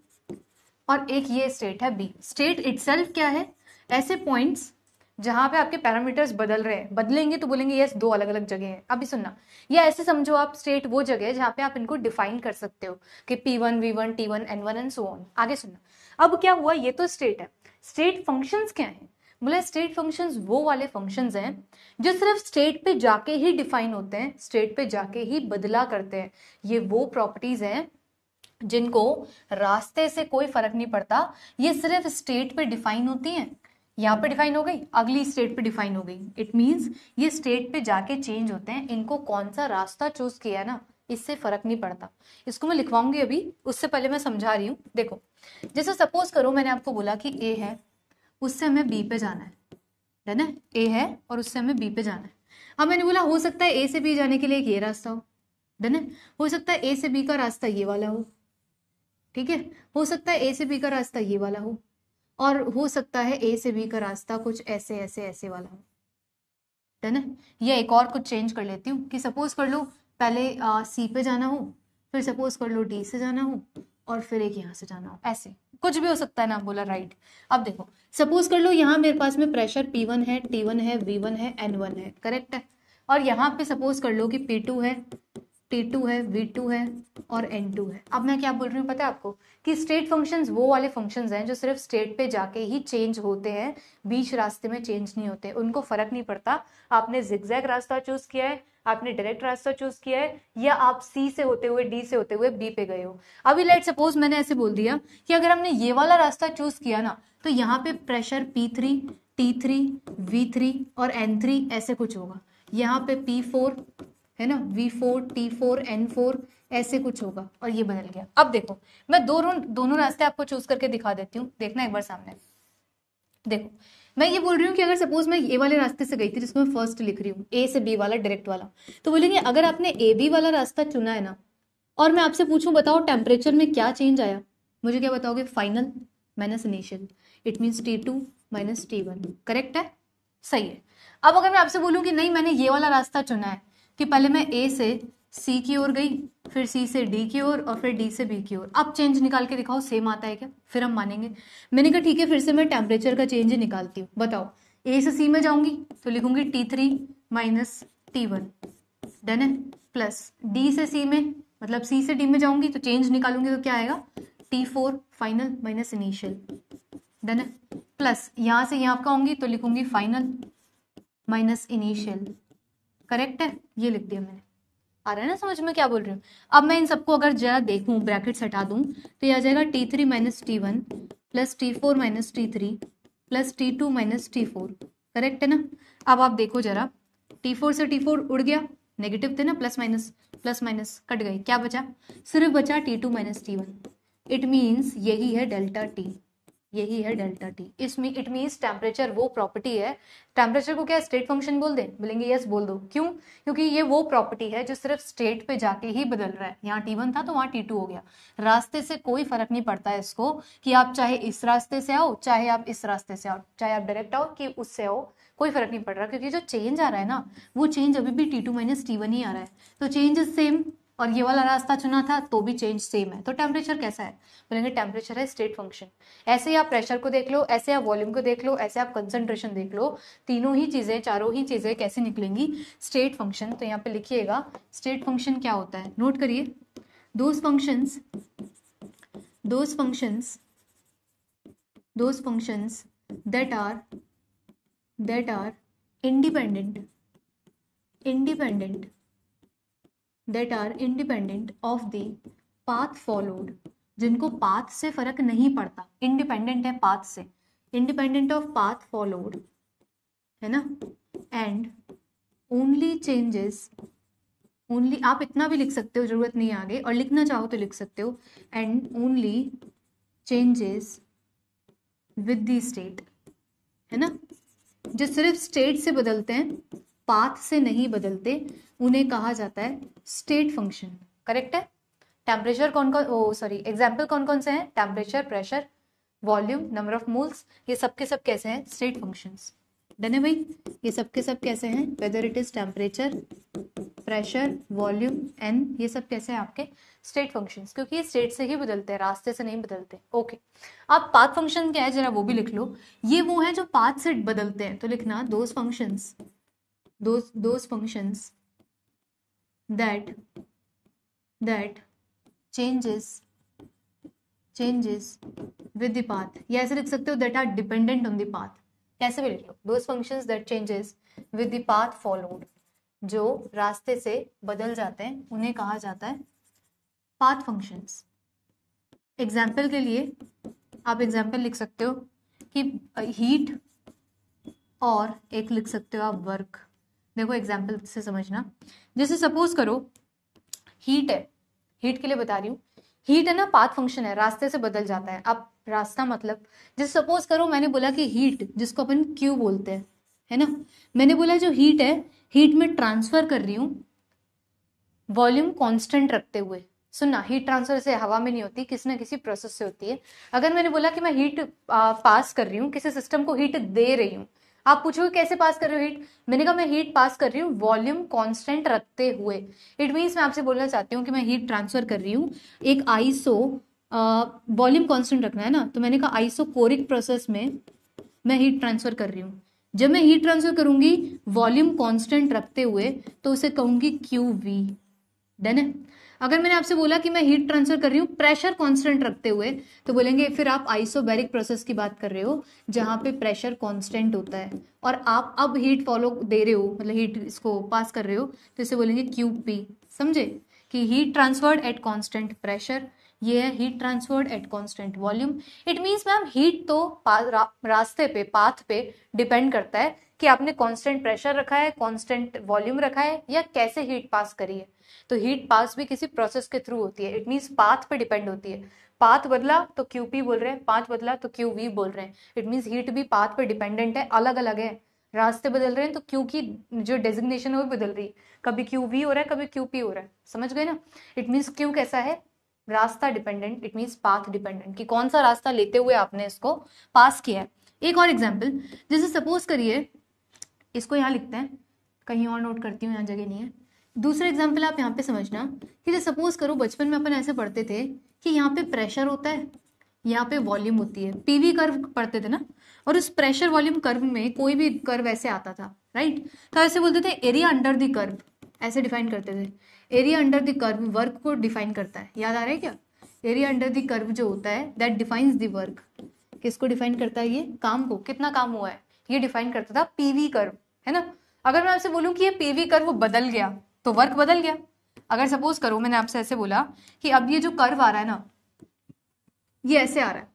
और एक ये स्टेट है बी। स्टेट इटसेल्फ क्या है? ऐसे पॉइंट्स जहां पे आपके पैरामीटर्स बदल रहे हैं, बदलेंगे तो बोलेंगे यस दो अलग अलग जगह हैं। अभी सुनना, या ऐसे समझो आप स्टेट वो जगह है जहां पे आप इनको डिफाइन कर सकते हो कि P1, V1, T1, N1 and so on. आगे सुनना, अब क्या हुआ, ये तो स्टेट है। स्टेट फंक्शंस क्या है? बोले स्टेट फंक्शंस वो वाले फंक्शंस हैं जो सिर्फ स्टेट पे जाके ही डिफाइन होते हैं, स्टेट पे जाके ही बदला करते हैं। ये वो प्रॉपर्टीज हैं जिनको रास्ते से कोई फर्क नहीं पड़ता, ये सिर्फ स्टेट पे डिफाइन होती हैं। यहाँ पे डिफाइन हो गई, अगली स्टेट पे डिफाइन हो गई, इट मींस ये स्टेट पे जाके चेंज होते हैं। इनको कौन सा रास्ता चूज किया ना, इससे फर्क नहीं पड़ता। इसको मैं लिखवाऊंगी अभी, उससे पहले मैं समझा रही हूँ। देखो, जैसे सपोज करो मैंने आपको बोला कि ए है, उससे हमें बी पे जाना है ना, ए है और उससे हमें बी पे जाना है। अब मैंने बोला हो सकता है ए से बी जाने के लिए एक ये रास्ता हो, डन है। हो सकता है ए से बी का रास्ता ये वाला हो, ठीक है। हो सकता है ए से बी का रास्ता ये वाला हो, और हो सकता है ए से बी का रास्ता कुछ ऐसे ऐसे ऐसे वाला हो, डन है। या एक और कुछ चेंज कर लेती हूँ कि सपोज कर लो पहले सी पे जाना हो, फिर सपोज कर लो डी से जाना हो, और फिर एक यहाँ से जाना हो, ऐसे कुछ भी हो सकता है ना। बोला राइट। अब देखो सपोज कर लो यहाँ मेरे पास में प्रेशर P1 है, T1 है, V1 है, N1 है, करेक्ट है। और यहाँ पे सपोज कर लो कि P2 है, T2 है, V2 है और N2 है। अब मैं क्या बोल रही हूँ पता है आपको कि स्टेट फंक्शंस वो वाले फंक्शंस हैं जो सिर्फ स्टेट पे जाके ही चेंज होते हैं, बीच रास्ते में चेंज नहीं होते। उनको फर्क नहीं पड़ता आपने जिगजैग रास्ता चूज किया है, आपने डायरेक्ट रास्ता चूज किया है, या आप सी से होते हुए डी से होते हुए बी पे गए हो। अभी लेट सपोज मैंने ऐसे बोल दिया कि अगर हमने ये वाला रास्ता चूज किया ना, तो यहाँ पे प्रेशर P3, T3, V3 और N3 ऐसे कुछ होगा। यहाँ पे P4 है ना, V4, T4, N4 ऐसे कुछ होगा, और ये बदल गया। अब देखो मैं दोनों रास्ते आपको चूज करके दिखा देती हूँ, देखना एक बार सामने। देखो मैं ये बोल रही हूँ कि अगर सपोज मैं ये वाले रास्ते से गई थी, जिसको मैं फर्स्ट लिख रही हूँ, ए से बी वाला डायरेक्ट वाला, तो बोलेंगे अगर आपने ए बी वाला रास्ता चुना है ना, और मैं आपसे पूछूं बताओ टेम्परेचर में क्या चेंज आया, मुझे क्या बताओगे? Final minus initial, it means T2 minus T1, correct है, सही है। अब अगर मैं आपसे बोलूं कि नहीं मैंने ये वाला रास्ता चुना है कि पहले मैं ए से सी की ओर गई, फिर सी से डी की ओर और फिर डी से बी की ओर, अब चेंज निकाल के दिखाओ सेम आता है क्या, फिर हम मानेंगे। मैंने कहा ठीक है, फिर से मैं टेम्परेचर का चेंज ही निकालती हूँ। बताओ ए से सी में जाऊंगी तो लिखूंगी T3 माइनस T1, डन है, प्लस डी से सी में मतलब सी से डी में जाऊंगी तो चेंज निकालूंगी तो क्या आएगा? T4 final minus initial, done है, प्लस यहां से यहां का होंगी तो लिखूंगी फाइनल माइनस इनिशियल, करेक्ट है। ये लिख दिया मैंने। आ रहा है ना समझ में क्या बोल रही हूँ? अब मैं इन सबको अगर जरा देखूं, ब्रैकेट्स हटा दूं, तो ये आ जाएगा T3 minus T1 plus T4 minus T3 plus T2 minus T4, correct है ना। अब आप देखो जरा, T4 से T4 उड़ गया, नेगेटिव थे ना, प्लस माइनस कट गई, क्या बचा? सिर्फ बचा T2 minus T1। It means यही है डेल्टा T, यही है डेल्टा टी। इसमें इट मीन्स टेम्परेचर वो प्रॉपर्टी है, टेम्परेचर को क्या स्टेट फंक्शन बोल दें, बोलेंगे यस बोल दो। क्यों? क्योंकि ये वो प्रॉपर्टी है जो सिर्फ स्टेट पे जाके ही बदल रहा है। यहाँ T1 था तो वहाँ T2 हो गया, रास्ते से कोई फर्क नहीं पड़ता है इसको कि आप चाहे इस रास्ते से आओ चाहे आप इस रास्ते से आओ, चाहे आप डायरेक्ट आओ कि उससे आओ, कोई फर्क नहीं पड़ रहा, क्योंकि जो चेंज आ रहा है ना वो चेंज अभी भी T2 माइनस T1 ही आ रहा है, तो चेंज इज सेम। और ये वाला रास्ता चुना था तो भी चेंज सेम है, तो टेम्परेचर कैसा है, बोलेंगे टेम्परेचर है स्टेट फंक्शन। ऐसे ही आप प्रेशर को देख लो, ऐसे आप वॉल्यूम को देख लो, ऐसे आप कंसंट्रेशन देख लो, तीनों ही चीजें, चारों ही चीजें कैसे निकलेंगी, स्टेट फंक्शन। तो यहाँ पे लिखिएगा स्टेट फंक्शन क्या होता है, नोट करिए, those functions that are independent of the path followed, जिनको पाथ से फर्क नहीं पड़ता, इंडिपेंडेंट है पाथ से, इंडिपेंडेंट ऑफ पाथ फॉलोड, है ना, एंड ओनली चेंजेस, ओनली आप इतना भी लिख सकते हो, जरूरत नहीं है आगे, और लिखना चाहो तो लिख सकते हो, and only changes with the state, है ना, जो सिर्फ स्टेट से बदलते हैं, पाथ से नहीं बदलते, उन्हें कहा जाता है स्टेट फंक्शन। करेक्ट है। टेम्परेचर कौन कौन, एग्जाम्पल कौन कौन से हैं, temperature, pressure, volume, number of moles, ये सब के सब कैसे हैं, स्टेट फंक्शंस। डन है भाई, ये सब के सब कैसे हैं, whether it is temperature, pressure, volume, N, ये सब कैसे हैं आपके स्टेट फंक्शंस, क्योंकि ये स्टेट से ही बदलते हैं, रास्ते से नहीं बदलते। ओके, आप पाथ फंक्शन क्या है जरा वो भी लिख लो, ये वो है जो पाथ से बदलते हैं, तो लिखना those functions that changes with the path, या ऐसे लिख सकते हो that are dependent on the path, कैसे भी लिख लो, those functions that changes with the path followed, जो रास्ते से बदल जाते हैं उन्हें कहा जाता है path functions। एग्जाम्पल के लिए आप एग्जाम्पल लिख सकते हो कि हीट, और एक लिख सकते हो आप वर्क। देखो एग्जाम्पल से समझना, जैसे सपोज करो हीट है, हीट के लिए बता रही हूँ, हीट है ना पाथ फंक्शन है, रास्ते से बदल जाता है। अब रास्ता मतलब, जैसे सपोज करो मैंने बोला कि हीट, जिसको अपन क्यू बोलते हैं, है ना, मैंने बोला जो हीट है, हीट में ट्रांसफर कर रही हूँ वॉल्यूम कांस्टेंट रखते हुए। सुनना, हीट ट्रांसफर से हवा में नहीं होती, किसी ना किसी प्रोसेस से होती है। अगर मैंने बोला कि मैं हीट पास कर रही हूँ, किसी सिस्टम को हीट दे रही हूँ, आप पूछोगे कैसे पास कर रही हो हीट, मैंने कहा मैं हीट पास कर रही हूँ वॉल्यूम कांस्टेंट रखते हुए। इट मीन्स मैं आपसे बोलना चाहती हूँ कि मैं हीट ट्रांसफर कर रही हूँ एक आइसो, वॉल्यूम कांस्टेंट रखना है ना, तो मैंने कहा आइसोकोरिक प्रोसेस में मैं हीट ट्रांसफर कर रही हूँ। जब मैं हीट ट्रांसफर करूंगी वॉल्यूम कांस्टेंट रखते हुए तो उसे कहूंगी QV। डन है। अगर मैंने आपसे बोला कि मैं हीट ट्रांसफर कर रही हूँ प्रेशर कांस्टेंट रखते हुए, तो बोलेंगे फिर आप आइसोबैरिक प्रोसेस की बात कर रहे हो जहां पे प्रेशर कांस्टेंट होता है और आप अब हीट फॉलो दे रहे हो, मतलब हीट इसको पास कर रहे हो, तो इसे बोलेंगे QP। समझे कि heat transferred eight constant pressure, ये है heat transferred at constant volume. It means ma'am heat तो रास्ते पे, पाथ पे डिपेंड करता है कि आपने कांस्टेंट प्रेशर रखा है, कांस्टेंट वॉल्यूम रखा है, या कैसे हीट पास करी है। तो हीट पास भी किसी प्रोसेस के थ्रू होती है। इट मीन्स पाथ पे डिपेंड होती है। पाथ बदला तो QP बोल रहे हैं, पाथ बदला तो QV बोल रहे हैं। इट मीन्स हीट भी पाथ पे डिपेंडेंट है, अलग अलग है। रास्ते बदल रहे हैं तो Q की जो डेजिग्नेशन है वो बदल रही है, कभी QV हो रहा है कभी QP हो रहा है। समझ गए ना। इट मीन्स Q कैसा है, रास्ता dependent, it means path dependent, कि कौन सा रास्ता लेते हुए आपने इसको पास किया है। एक और एग्जाम्पल, जैसे सपोज करिए, इसको यहाँ लिखते हैं, कहीं और नोट करती हूँ, यहाँ जगह नहीं है। दूसरा एग्जाम्पल आप यहाँ पे समझना कि जैसे सपोज करो बचपन में अपन ऐसे पढ़ते थे कि यहाँ पे प्रेशर होता है, यहाँ पे वॉल्यूम होती है, PV कर्व पढ़ते थे ना, और उस प्रेशर वॉल्यूम कर्व में कोई भी कर्व ऐसे आता था, राइट। तो ऐसे बोलते थे एरिया अंडर द कर्व, ऐसे डिफाइन करते थे। Area under the curve work को डिफाइन करता है, याद आ रहा है क्या। एरिया अंडर द कर्व जो होता है दैट डिफाइंस द वर्क, किसको डिफाइन करता है, ये काम को, कितना काम हुआ है, ये डिफाइन करता था PV कर्व, है ना। अगर मैं आपसे बोलूं कि ये PV कर्व बदल गया तो वर्क बदल गया। अगर सपोज करो मैंने आपसे ऐसे बोला कि अब ये जो कर्व आ रहा है ना, ये ऐसे आ रहा है,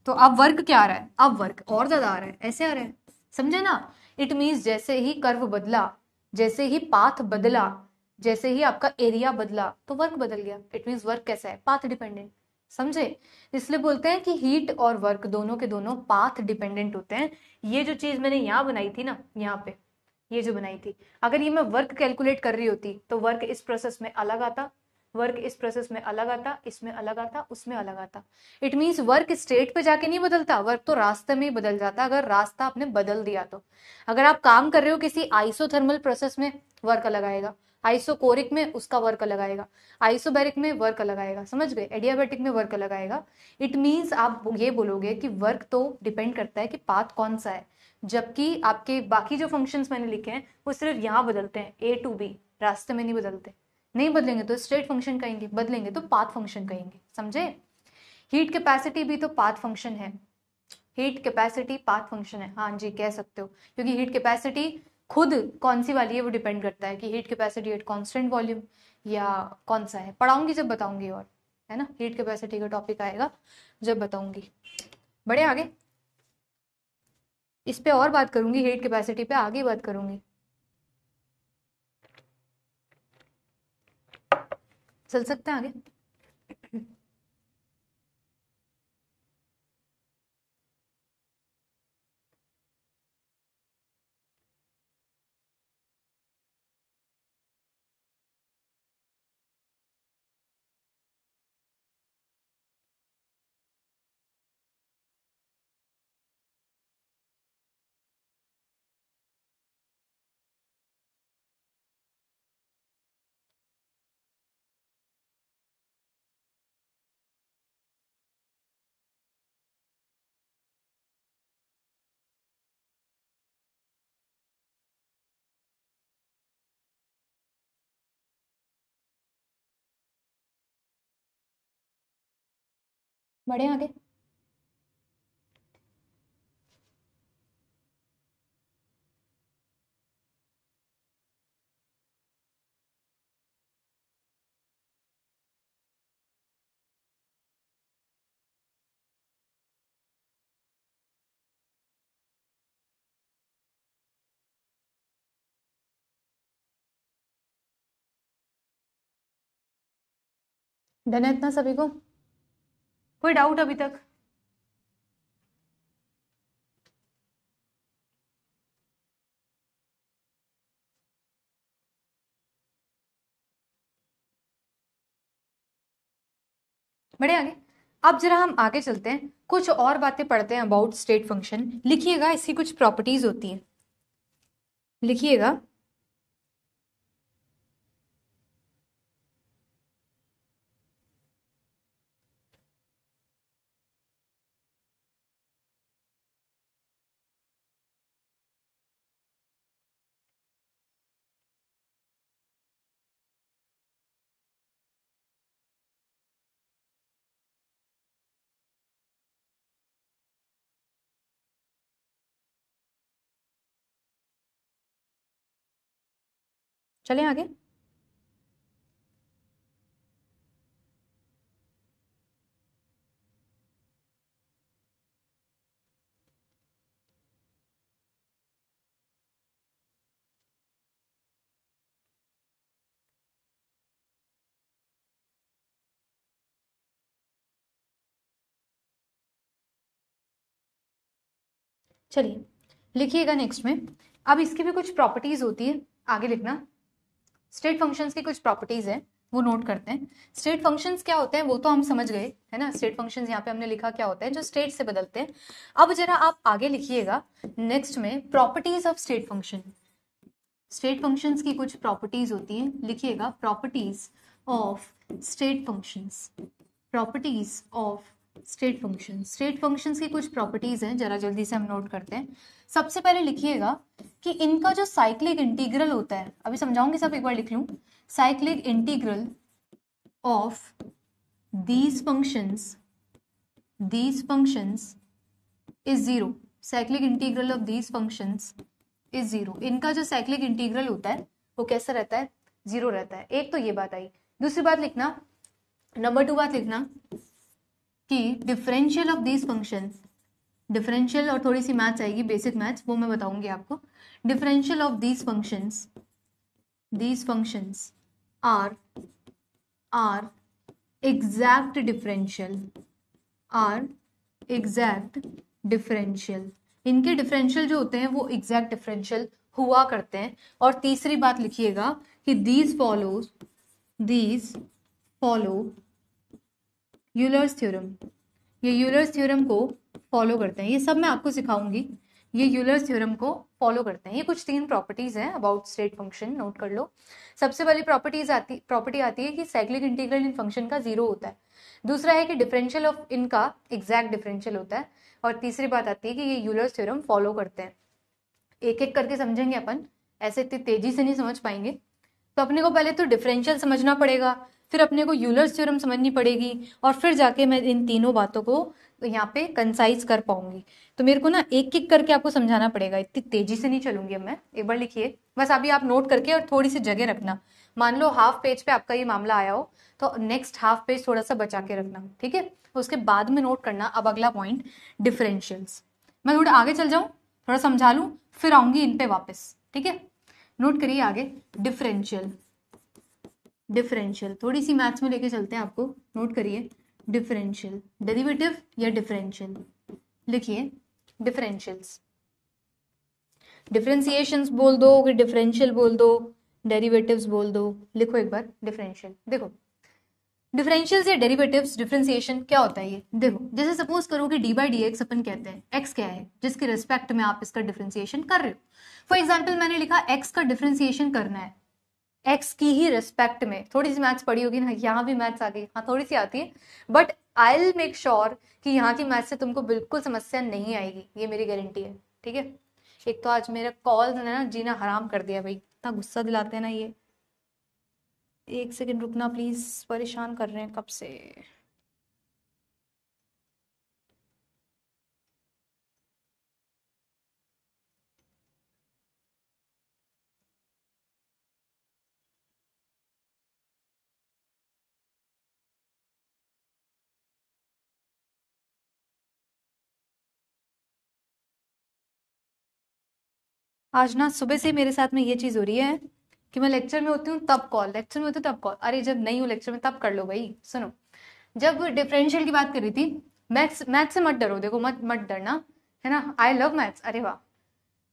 तो अब वर्क क्या आ रहा है, अब वर्क और ज्यादा आ रहा है, ऐसे आ रहा है। समझे ना। इट मीन्स जैसे ही कर्व बदला, जैसे ही पाथ बदला, जैसे ही आपका एरिया बदला तो वर्क बदल गया। इट मीन्स वर्क कैसा है, पाथ डिपेंडेंट। समझे? इसलिए बोलते हैं कि हीट और वर्क दोनों के दोनों पाथ डिपेंडेंट होते हैं। ये जो चीज मैंने यहाँ बनाई थी ना, यहाँ पे ये जो बनाई थी, अगर ये मैं वर्क कैलकुलेट कर रही होती तो वर्क इस प्रोसेस में अलग आता, वर्क इस प्रोसेस में अलग आता, इसमें अलग आता, उसमें अलग आता। इट मीन्स वर्क स्टेट पे जाके नहीं बदलता, वर्क तो रास्ते में ही बदल जाता अगर रास्ता आपने बदल दिया तो। अगर आप काम कर रहे हो किसी आइसोथर्मल प्रोसेस में, वर्क अलग आएगा, आइसोकोरिक में उसका वर्क अलग आएगा, आइसोबैरिक में वर्क अलग आएगा, समझ गए? एडियाबैटिक में वर्क अलग आएगा। इट मीन्स आप ये बोलोगे कि वर्क तो डिपेंड करता है कि पाथ कौन सा है, जबकि आपके बाकी जो फंक्शंस मैंने लिखे हैं वो सिर्फ यहाँ बदलते हैं, ए टू बी, रास्ते में नहीं बदलते। नहीं बदलेंगे तो स्टेट फंक्शन कहेंगे, बदलेंगे तो पाथ फंक्शन कहेंगे, समझे? हीट कैपेसिटी भी तो पाथ फंक्शन है, हीट कैपेसिटी पाथ फंक्शन है, हाँ जी कह सकते हो, क्योंकि हीट कैपेसिटी खुद कौन सी वाली है वो डिपेंड करता है कि heat capacity at constant volume या कौन सा है। पढ़ाऊंगी जब बताऊंगी, और है ना, हीट कैपेसिटी का टॉपिक आएगा जब बताऊंगी। बढ़े आगे, इस पे और बात करूंगी, हीट कैपेसिटी पे आगे बात करूंगी। चल सकते हैं आगे? बढ़े आगे। डन है इतना सभी को? कोई डाउट अभी तक? बढ़े आगे। अब जरा हम आगे चलते हैं, कुछ और बातें पढ़ते हैं अबाउट स्टेट फंक्शन। लिखिएगा, इसकी कुछ प्रॉपर्टीज होती हैं, लिखिएगा। चलें आगे। चलिए लिखिएगा नेक्स्ट में। अब इसकी भी कुछ प्रॉपर्टीज होती है, आगे लिखना। स्टेट फंक्शंस की कुछ प्रॉपर्टीज है, वो नोट करते हैं। स्टेट फंक्शंस क्या होते हैं वो तो हम समझ गए, है ना। स्टेट फंक्शंस यहाँ पे हमने लिखा क्या होता है, जो स्टेट से बदलते हैं। अब जरा आप आगे लिखिएगा नेक्स्ट में, properties of state function. State functions की कुछ प्रॉपर्टीज होती हैं, लिखिएगा properties of state functions. Properties of state function. State functions की कुछ प्रॉपर्टीज हैं, जरा जल्दी से हम नोट करते हैं। सबसे पहले लिखिएगा कि इनका जो साइक्लिक इंटीग्रल होता है, अभी समझाऊंगी सब, एक बार लिख लूं। Cyclic integral of these functions is zero. Cyclic integral of these functions is zero. इनका जो साइक्लिक इंटीग्रल होता है वो कैसा रहता है, जीरो रहता है। एक तो ये बात आई। दूसरी बात लिखना, नंबर 2 बात लिखना कि differential of these functions, differential और थोड़ी सी मैथ्स आएगी, बेसिक मैथ्स, वो मैं बताऊंगी आपको। Differential of these functions are exact differential are exact differential, इनके डिफरेंशियल जो होते हैं वो एग्जैक्ट डिफरेंशियल हुआ करते हैं। और तीसरी बात लिखिएगा कि दीज फॉलो यूलर्स थ्योरम, ये यूलर्स थ्योरम को फॉलो करते हैं। ये सब मैं आपको सिखाऊंगी, ये यूलर्स थ्योरम को फॉलो करते हैं। ये कुछ 3 प्रॉपर्टीज हैं अबाउट स्टेट फंक्शन, नोट कर लो। सबसे पहली प्रॉपर्टी आती है कि साइक्लिक इंटीग्रल इन फंक्शन का 0 होता है। दूसरा है कि डिफरेंशियल ऑफ इनका एग्जैक्ट डिफरेंशियल होता है। और तीसरी बात आती है कि ये यूलर्स थ्योरम फॉलो करते हैं। एक एक करके समझेंगे अपन, ऐसे इतनी तेजी से नहीं समझ पाएंगे। तो अपने को पहले तो डिफरेंशियल समझना पड़ेगा, फिर अपने को यूलर्स थ्योरम समझनी पड़ेगी, और फिर जाके मैं इन तीनों बातों को यहाँ पे कंसाइज कर पाऊंगी। तो मेरे को ना एक एक करके आपको समझाना पड़ेगा, इतनी तेजी से नहीं चलूंगी अब मैं। एक बार लिखिए बस, अभी आप नोट करके और थोड़ी सी जगह रखना। मान लो हाफ पेज पे आपका ये मामला आया हो, तो नेक्स्ट हाफ पेज थोड़ा सा बचा के रखना, ठीक है। उसके बाद में नोट करना अब अगला पॉइंट डिफरेंशियल्स। मैं थोड़ा आगे चल जाऊं, थोड़ा समझा लूं, फिर आऊंगी इन पे वापस, ठीक है। नोट करिए आगे, डिफरेंशियल थोड़ी सी मैथ्स में लेके चलते हैं आपको। नोट करिए डिफरेंशियल, डेरिवेटिव या डिफरेंशियल। लिखिए डिफरेंशियल्स, डिफरेंशिएशंस बोल दो कि डिफरेंशियल बोल दो, डेरिवेटिव्स बोल दो। लिखो एक बार डिफरेंशियल। देखो डिफरेंशियल्स या डेरिवेटिव्स, डिफरेंशिएशन क्या होता है ये देखो। जैसे सपोज करो कि D by D x upon कहते हैं, एक्स क्या है जिसके रिस्पेक्ट में आप इसका डिफरेंशिएशन कर रहे हो। फॉर एग्जाम्पल मैंने लिखा एक्स का डिफरेंशिएशन करना है एक्स की ही रिस्पेक्ट में। थोड़ी सी मैथ्स पढ़ी होगी ना, यहाँ भी मैथ्स आ गई, हाँ थोड़ी सी आती है, but I will make sure कि यहाँ की मैथ्स से तुमको बिल्कुल समस्या नहीं आएगी, ये मेरी गारंटी है, ठीक है। एक तो आज मेरा कॉल ने ना जीना हराम कर दिया भाई, इतना गुस्सा दिलाते हैं ना ये। एक सेकंड रुकना प्लीज, परेशान कर रहे हैं कब से। आज ना सुबह से मेरे साथ में ये चीज हो रही है कि मैं लेक्चर में होती हूँ तब कॉल, लेक्चर में होती हूँ तब कॉल। अरे जब नहीं हूँ लेक्चर में तब कर लो भाई। सुनो, जब डिफरेंशियल की बात कर रही थी, मैथ्स से मत डरो, देखो मत डरना, है ना। आई लव मैथ्स, अरे वाह,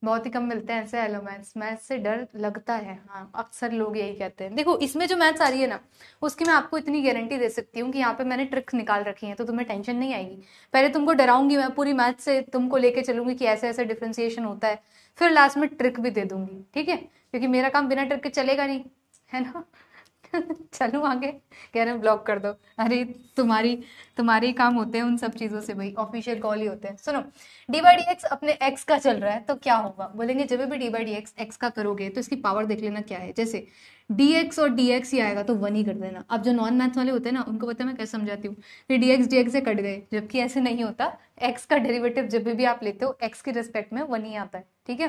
बहुत ही कम मिलते हैं ऐसे हेलो मैथ्स। मैथ्स से डर लगता है, हाँ अक्सर लोग यही कहते हैं। देखो इसमें जो मैथ्स आ रही है ना, उसकी मैं आपको इतनी गारंटी दे सकती हूँ कि यहाँ पे मैंने ट्रिक्स निकाल रखी हैं, तो तुम्हें टेंशन नहीं आएगी। पहले तुमको डराऊंगी मैं, पूरी मैथ्स से तुमको लेके चलूंगी कि ऐसे ऐसे डिफ्रेंसिएशन होता है, फिर लास्ट में ट्रिक भी दे दूंगी, ठीक है, क्योंकि मेरा काम बिना ट्रिक के चलेगा नहीं, है ना। चलो आगे, कह रहे हैं ब्लॉक कर दो। अरे तुम्हारे ही काम होते हैं उन सब चीजों से भाई, ऑफिशियल कॉल ही होते हैं। सुनो, डी बाई डी एक्स अपने एक्स का चल रहा है तो क्या होगा, बोलेंगे जब भी D by D X x का करोगे तो इसकी पावर देख लेना क्या है। जैसे डी एक्स और डी एक्स ही आएगा तो 1 ही कर देना। अब जो नॉन मैथ्स वाले होते हैं ना, उनको पता है मैं कैसे समझाती हूँ कि डी एक्स से कट गए, जबकि ऐसे नहीं होता। एक्स का डेरिवेटिव जब भी आप लेते हो एक्स के रिस्पेक्ट में 1 ही आता है, ठीक है।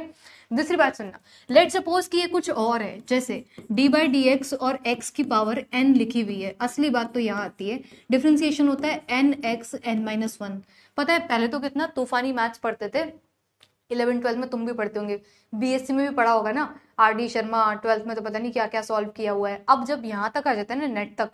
दूसरी बात सुनना, लेट सपोज कि ये कुछ और है, जैसे डी बाई डी एक्स और एक्स की पावर n लिखी हुई है। असली बात तो यहाँ आती है, डिफ्रेंसिएशन होता है एन एक्स एन माइनस 1। पता है पहले तो कितना तूफानी मैथ्स पढ़ते थे, 11th-12th में तुम भी पढ़ते होंगे, बीएससी में भी पढ़ा होगा ना, आर.डी. शर्मा। 12th में तो पता नहीं क्या क्या सॉल्व किया हुआ है। अब जब यहाँ तक आ जाता है ना नेट तक,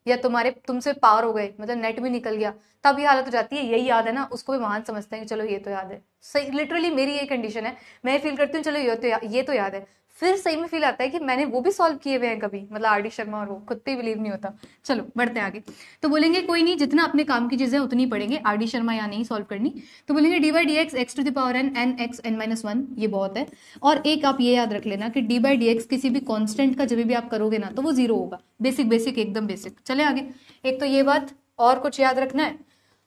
या तुमसे पार हो गए, मतलब नेट भी निकल गया, तब ये हालत हो जाती है, यही याद है ना, उसको भी महान समझते हैं कि चलो ये तो याद है। सही, लिटरली मेरी ये कंडीशन है, मैं फील करती हूँ चलो ये तो याद है, फिर सही में फील आता है कि मैंने वो भी सॉल्व किए हुए हैं कभी, मतलब आर.डी. शर्मा और वो, खुद पे बिलीव नहीं होता। चलो बढ़ते हैं आगे। तो बोलेंगे कोई नहीं, जितना अपने काम की चीजें उतनी पढ़ेंगे, आर.डी. शर्मा यहाँ नहीं सॉल्व करनी। तो बोलेंगे D by D X X to the power N N X N minus 1, ये बहुत है। और एक आप ये याद रख लेना कि डी बाई डी एक्स किसी भी कॉन्स्टेंट का जब भी आप करोगे ना तो वो 0 होगा। बेसिक एकदम बेसिक। चले आगे, एक तो ये बात, और कुछ याद रखना है,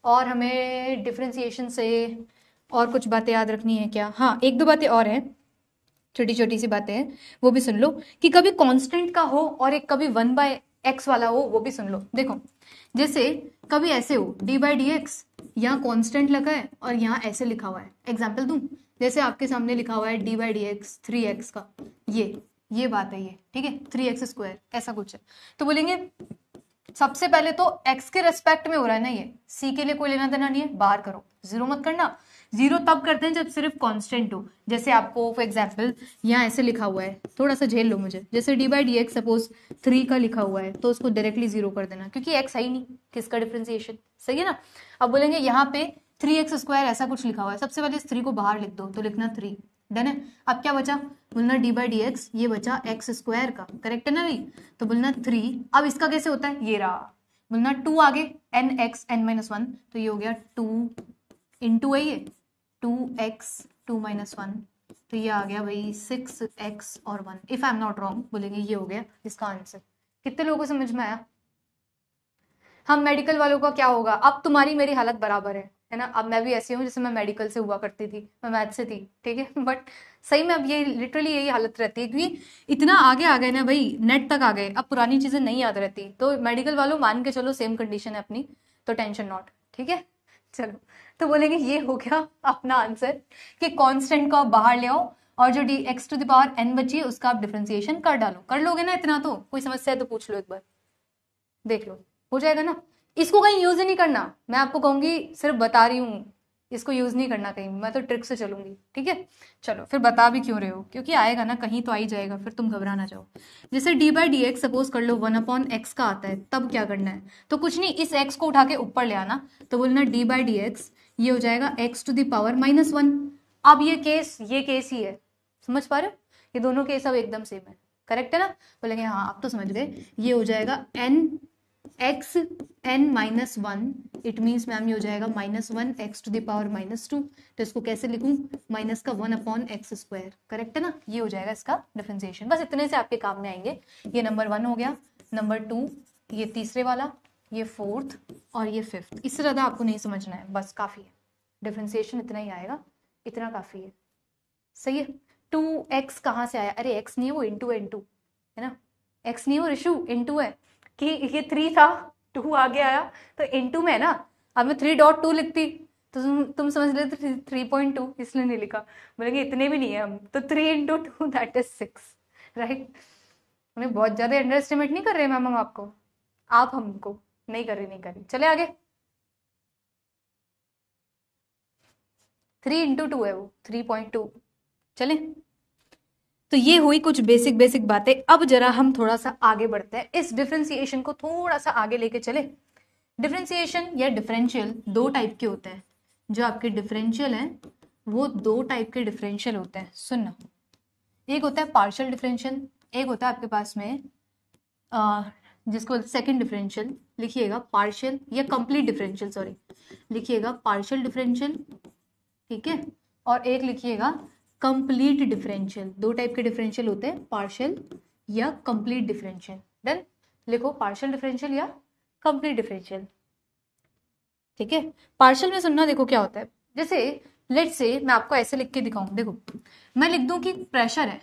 और हमें डिफ्रेंसिएशन से और कुछ बातें याद रखनी है क्या। हाँ, 1-2 बातें और हैं, छोटी छोटी सी बातें हैं, वो भी सुन लो। कि कभी कांस्टेंट का हो और एक कभी 1/x वाला हो, वो भी सुन लो। देखो जैसे कभी ऐसे हो डी बाई डी एक्स, यहाँ कॉन्स्टेंट लगा है और यहाँ ऐसे लिखा हुआ है। एग्जाम्पल दूं, जैसे आपके सामने लिखा हुआ है D by D x 3x का, ये बात है ये, ठीक है, 3x स्क्वायर ऐसा कुछ है। तो बोलेंगे सबसे पहले तो x के रेस्पेक्ट में हो रहा है ना, ये c के लिए कोई लेना देना नहीं है, बाहर करो, जीरो मत करना। जीरो तब करते हैं जब सिर्फ कांस्टेंट हो। जैसे आपको फॉर एग्जांपल यहाँ ऐसे लिखा हुआ है, थोड़ा सा झेल लो मुझे, जैसे D by D x suppose 3 का लिखा हुआ है तो उसको डायरेक्टली जीरो कर देना, क्योंकि x है ही नहीं, किसका डिफरेंशिएशन, सही है ना। अब बोलेंगे यहाँ पे 3x² ऐसा कुछ लिखा हुआ है, सबसे पहले इस 3 को बाहर लिख दो, तो लिखना 3, डन है। अब क्या बचा, बोलना डी बाई डी एक्स, ये बचा x² का, करेक्ट है ना भाई, तो बोलना 3। अब इसका कैसे होता है, ये रहा, बोलना 2 आगे nx n-1, तो ये हो गया 2 इंटू है ये 2x 2-1, तो ये आ गया भाई 6x और 1, if I am not wrong, बोलेंगे ये हो गया इसका आंसर। कितने लोगों को समझ में आया। हम मेडिकल वालों का क्या होगा, अब तुम्हारी मेरी हालत बराबर है ना। अब मैं भी ऐसी हूँ जैसे मैं मेडिकल से हुआ करती थी, मैं मैथ से थी, ठीक है, बट सही में अब ये लिटरली यही हालत रहती है, क्योंकि इतना आगे आ गए ना भाई, नेट तक आ गए, अब पुरानी चीजें नहीं याद रहती। तो मेडिकल वालों मान के चलो सेम कंडीशन है अपनी, तो टेंशन नॉट, ठीक है। चलो, तो बोलेंगे ये हो गया अपना आंसर कि कांस्टेंट को आप बाहर ले आओ और जो x⁴n बची है उसका आप डिफरेंशिएशन कर डालो। कर लोगे ना इतना, तो कोई समस्या है तो पूछ लो एक बार, देख लो हो जाएगा ना। इसको कहीं यूज ही नहीं करना, मैं आपको कहूंगी, सिर्फ बता रही हूँ, इसको यूज नहीं करना कहीं, मैं तो ट्रिक से चलूंगी, ठीक है। चलो फिर बता भी क्यों रहे हो, क्योंकि आएगा ना कहीं तो आ ही जाएगा, फिर तुम घबरा ना जाओ। जैसे D by D x suppose कर लो 1/x का आता है, तब क्या करना है, तो कुछ नहीं, इस x को उठा के ऊपर ले आना, तो बोलना डी बाई डी एक्स, ये हो जाएगा x⁻⁻1। अब ये केस ही है, समझ पा रहे हो, ये दोनों केस अब एकदम सेम है, करेक्ट है ना। बोलेंगे हाँ अब तो समझ गए, ये हो जाएगा x n-1, it means ma'am ये हो जाएगा -1 x⁻⁻2, तो इसको कैसे लिखूं, माइनस का 1/x², करेक्ट है ना। ये हो जाएगा इसका डिफरेंशिएशन, बस इतने से आपके काम में आएंगे। ये नंबर 1 हो गया, नंबर 2 ये तीसरे वाला, ये 4th और ये 5th, इससे ज्यादा आपको नहीं समझना है, बस काफी है, डिफरेंशिएशन इतना ही आएगा, इतना काफी है, सही है। 2x कहाँ से आया, अरे x नहीं है वो, इंटू है ना, x नहीं है वो ऋषु, इंटू है, कि ये 3 था 2 आगे आया तो इंटू में है ना। अब मैं 3.2 लिखती तो तुम समझ लेते 3.2, इसलिए नहीं लिखा। बोलेंगे इतने भी नहीं है हम, तो 3 × 2 दैट इज 6, राइट। उन्हें बहुत ज्यादा अंडर एस्टिमेट नहीं कर रहे मैम हम आपको, आप हमको नहीं कर रही। चले आगे, 3 × 2 है वो, 3.2। चले, तो ये हुई कुछ बेसिक बातें। अब जरा हम थोड़ा सा आगे बढ़ते हैं, इस डिफरेंशिएशन को थोड़ा सा आगे लेके चले। डिफरेंशिएशन या डिफरेंशियल 2 टाइप के होते हैं, जो आपके डिफरेंशियल हैं वो 2 टाइप के डिफरेंशियल होते हैं, सुनना। एक होता है पार्शियल डिफरेंशियल, एक होता है आपके पास में जिसको सेकंड डिफरेंशियल लिखिएगा, पार्शियल या कंप्लीट डिफरेंशियल, सॉरी लिखिएगा पार्शियल डिफरेंशियल, ठीक है, और एक लिखिएगा कंप्लीट डिफरेंशियल। 2 टाइप के डिफरेंशियल होते हैं, पार्शियल या कंप्लीट डिफरेंशियल। डन, लिखो पार्शियल डिफरेंशियल या कंप्लीट डिफरेंशियल, ठीक है। पार्शियल में सुनना, देखो क्या होता है, जैसे लेट्स से मैं आपको ऐसे लिख के दिखाऊं, देखो मैं लिख दूं कि प्रेशर है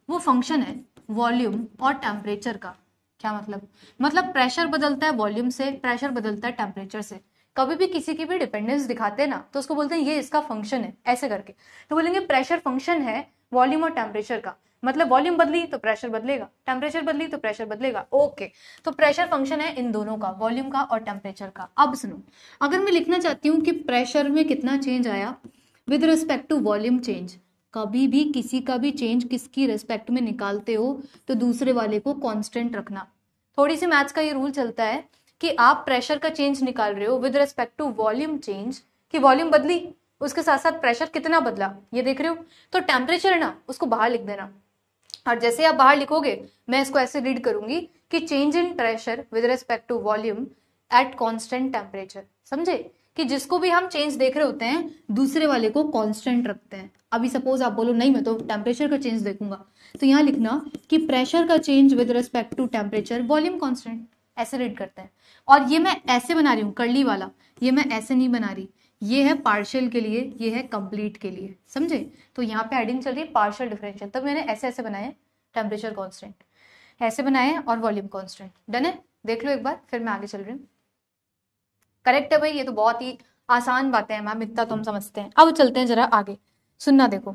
वो फंक्शन है वॉल्यूम और टेम्परेचर का। क्या मतलब प्रेशर बदलता है वॉल्यूम से, प्रेशर बदलता है टेम्परेचर से। कभी भी किसी की भी डिपेंडेंस दिखाते हैं ना, तो उसको बोलते हैं ये इसका फंक्शन है, ऐसे करके। तो बोलेंगे प्रेशर फंक्शन है वॉल्यूम और टेम्परेचर का, मतलब वॉल्यूम बदली तो प्रेशर बदलेगा, टेम्परेचर बदली तो प्रेशर बदलेगा, ओके। तो प्रेशर फंक्शन है इन दोनों का, वॉल्यूम का और टेम्परेचर का। अब सुनो, अगर मैं लिखना चाहती हूँ कि प्रेशर में कितना चेंज आया with respect to volume change, कभी भी किसी का भी चेंज किसकी रिस्पेक्ट में निकालते हो तो दूसरे वाले को कांस्टेंट रखना। थोड़ी सी मैथ्स का ये रूल चलता है कि आप प्रेशर का चेंज निकाल रहे हो with respect to volume change, कि वॉल्यूम बदली उसके साथ साथ प्रेशर कितना बदला, ये देख रहे हो। तो टेम्परेचर है ना, उसको बाहर लिख देना, और जैसे आप बाहर लिखोगे मैं इसको ऐसे रीड करूंगी कि change in pressure with respect to volume at constant temperature. समझे कि जिसको भी हम चेंज देख रहे होते हैं दूसरे वाले को कांस्टेंट रखते हैं। अभी सपोज आप बोलो नहीं मैं तो टेम्परेचर का चेंज देखूंगा, तो यहाँ लिखना कि प्रेशर का change with respect to temperature volume constant, ऐसे रीड करते हैं। और ये मैं ऐसे बना रही हूँ कर्ली वाला, ये मैं ऐसे नहीं बना रही, ये है पार्शियल के लिए, ये है कंप्लीट के लिए, समझे। तो यहाँ पे हेडिंग चल रही है पार्शियल डिफरेंशियल, तब मैंने ऐसे ऐसे बनाए, टेम्परेचर कांस्टेंट ऐसे बनाए और वॉल्यूम कांस्टेंट। डन है, देख लो एक बार, फिर मैं आगे चल रही हूँ। करेक्ट है भाई, ये तो बहुत ही आसान बातें हैं मैम, इतना तो हम समझते हैं। अब चलते हैं जरा आगे, सुनना देखो।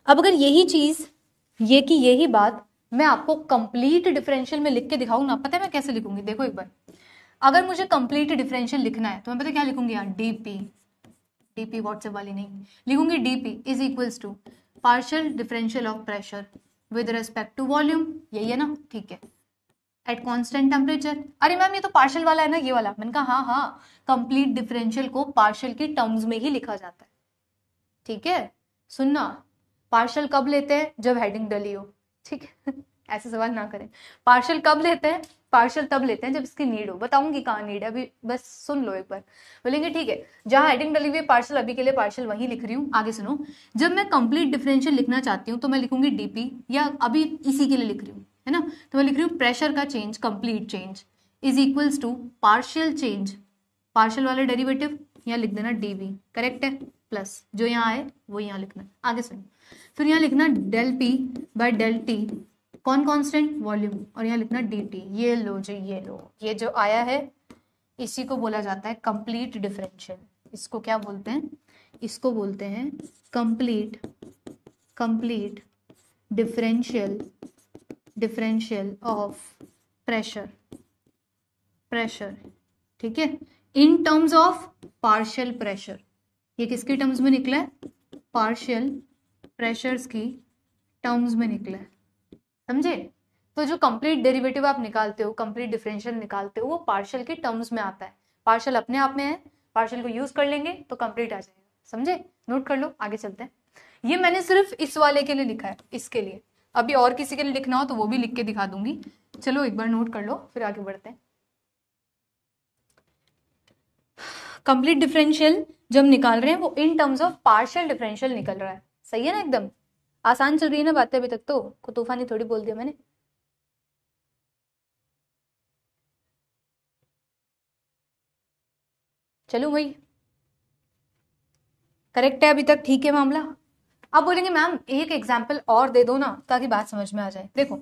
अब अगर यही चीज ये की यही बात मैं आपको कंप्लीट डिफरेंशियल में लिख के दिखाऊं ना, पता है मैं कैसे लिखूंगी, देखो एक बार। अगर मुझे कंप्लीट डिफरेंशियल लिखना है तो मैं पता क्या लिखूंगी यार, डीपी, डीपी व्हाट्सएप वाली नहीं लिखूंगी, DP is equals to partial differential of pressure with respect to volume, यही है ना, ठीक है, एट कांस्टेंट टेम्परेचर। अरे मैम ये तो पार्शियल वाला है ना, ये वाला। मैंने कहा हाँ हाँ, कंप्लीट डिफरेंशियल को पार्शियल की टर्म्स में ही लिखा जाता है, ठीक है। सुनना, पार्शियल कब लेते हैं, जब हेडिंग डली हो, ठीक है। ऐसे सवाल ना करें। पार्शियल कब लेते हैं, पार्शियल तब लेते हैं जब इसकी नीड हो। बताऊंगी कहाँ नीड है, अभी बस सुन लो एक बार। बोलेंगे ठीक है, जहां हेडिंग डली हुई है पार्शियल, अभी के लिए पार्शियल वहीं लिख रही हूँ। आगे सुनो, जब मैं कंप्लीट डिफरेंशियल लिखना चाहती हूँ तो मैं लिखूंगी डीपी, या अभी इसी के लिए लिख रही हूँ, है ना, तो मैं लिख रही हूँ प्रेशर का change, complete change is equals to partial change, partial वाला डेरिवेटिव यहाँ लिख देना डीवी, करेक्ट है, प्लस जो यहाँ है वो यहाँ लिखना है। आगे सुनो, फिर यहाँ लिखना del P by del T, कौन कांस्टेंट, वॉल्यूम, और यहाँ लिखना डी टी। ये लो जी, ये लो, ये जो आया है इसी को बोला जाता है कंप्लीट डिफरेंशियल। इसको क्या बोलते हैं, इसको बोलते हैं complete, complete differential, differential of pressure, pressure, ठीक है, in terms of partial pressure. ये किसकी टर्म्स में निकला है, पार्शियल प्रेशर्स की टर्म्स में निकला है, समझे। तो जो कंप्लीट डेरिवेटिव आप निकालते हो, कंप्लीट डिफरेंशियल निकालते हो, वो पार्शियल के टर्म्स में आता है। पार्शियल अपने आप में है, पार्शियल को यूज कर लेंगे तो कंप्लीट आ जाएगा, समझे, नोट कर लो। आगे चलते हैं, ये मैंने सिर्फ इस वाले के लिए लिखा है, इसके लिए। अभी और किसी के लिए लिखना हो तो वो भी लिख के दिखा दूंगी। चलो एक बार नोट कर लो, फिर आगे बढ़ते हैं। कंप्लीट डिफरेंशियल जब निकाल रहे हैं वो in terms of partial differential निकल रहा है, सही है ना, एकदम आसान चल रही है ना बातें अभी तक, तो को तूफानी थोड़ी बोल दिया मैंने। चलो भाई, करेक्ट है अभी तक, ठीक है मामला। अब बोलेंगे मैम एक एग्जाम्पल और दे दो ना ताकि बात समझ में आ जाए। देखो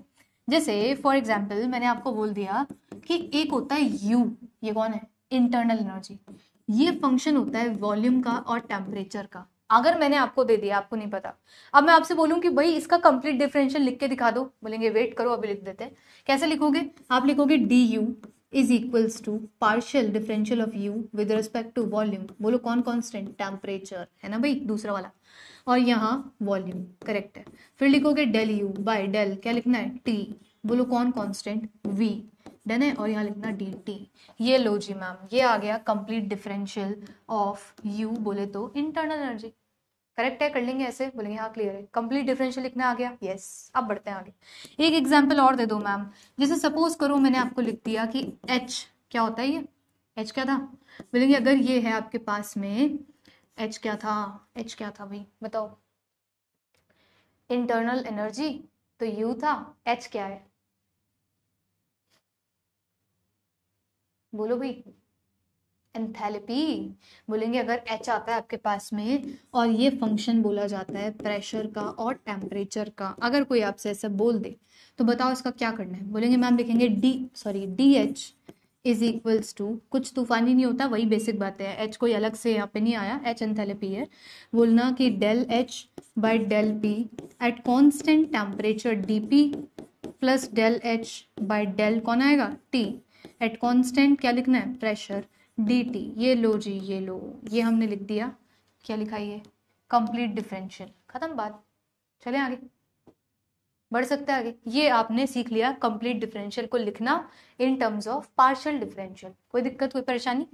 जैसे फॉर एग्जाम्पल मैंने आपको बोल दिया कि एक होता है यू, ये कौन है, इंटरनल एनर्जी, ये फंक्शन होता है वॉल्यूम का और टेम्परेचर का। अगर मैंने आपको दे दिया, आपको नहीं पता, अब मैं आपसे बोलूं कि भाई इसका कंप्लीट डिफरेंशियल लिख के दिखा दो, बोलेंगे वेट करो अभी लिख देते हैं। कैसे लिखोगे, आप लिखोगे D U is equals to partial differential of U with respect to volume, बोलो कौन कांस्टेंट, टेम्परेचर, है ना भाई दूसरा वाला, और यहाँ वॉल्यूम, करेक्ट है। फिर लिखोगे डेल यू बाय डेल, क्या लिखना है, टी, बोलो कौन कांस्टेंट, वी, डन है, और यहाँ लिखना डी टी। ये लो जी मैम, ये आ गया कंप्लीट डिफरेंशियल ऑफ यू, बोले तो इंटरनल एनर्जी, करेक्ट है, कर लेंगे ऐसे, बोलेंगे हाँ क्लियर है, कंप्लीट डिफरेंशियल लिखना आ गया, यस। अब बढ़ते हैं आगे, एक एग्जांपल और दे दो मैम। जैसे सपोज करो मैंने आपको लिख दिया कि एच क्या होता है, ये एच क्या था, बोलेंगे अगर ये है आपके पास में, एच क्या था, एच क्या था भाई बताओ, इंटरनल एनर्जी तो यू था, एच क्या है, बोलो भाई, एंथैल्पी। बोलेंगे अगर एच आता है आपके पास में और ये फंक्शन बोला जाता है प्रेशर का और टेम्परेचर का, अगर कोई आपसे ऐसा बोल दे तो बताओ इसका क्या करना है। बोलेंगे मैम लिखेंगे D H is equals to, कुछ तूफानी नहीं होता, वही बेसिक बातें हैं, एच कोई अलग से यहाँ पे नहीं आया, एच एंथैल्पी है। बोलना कि del H by del P at constant temperature D P plus del H by del कौन आएगा, टी, एट कॉन्स्टेंट क्या लिखना है, प्रेशर, डी टी। ये लो जी, ये लो, ये हमने लिख दिया, क्या लिखा है ये, कंप्लीट डिफरेंशियल, खत्म बात। चले आगे, बढ़ सकते हैं आगे। ये आपने सीख लिया कंप्लीट डिफरेंशियल को लिखना in terms of partial differential, कोई दिक्कत कोई परेशानी,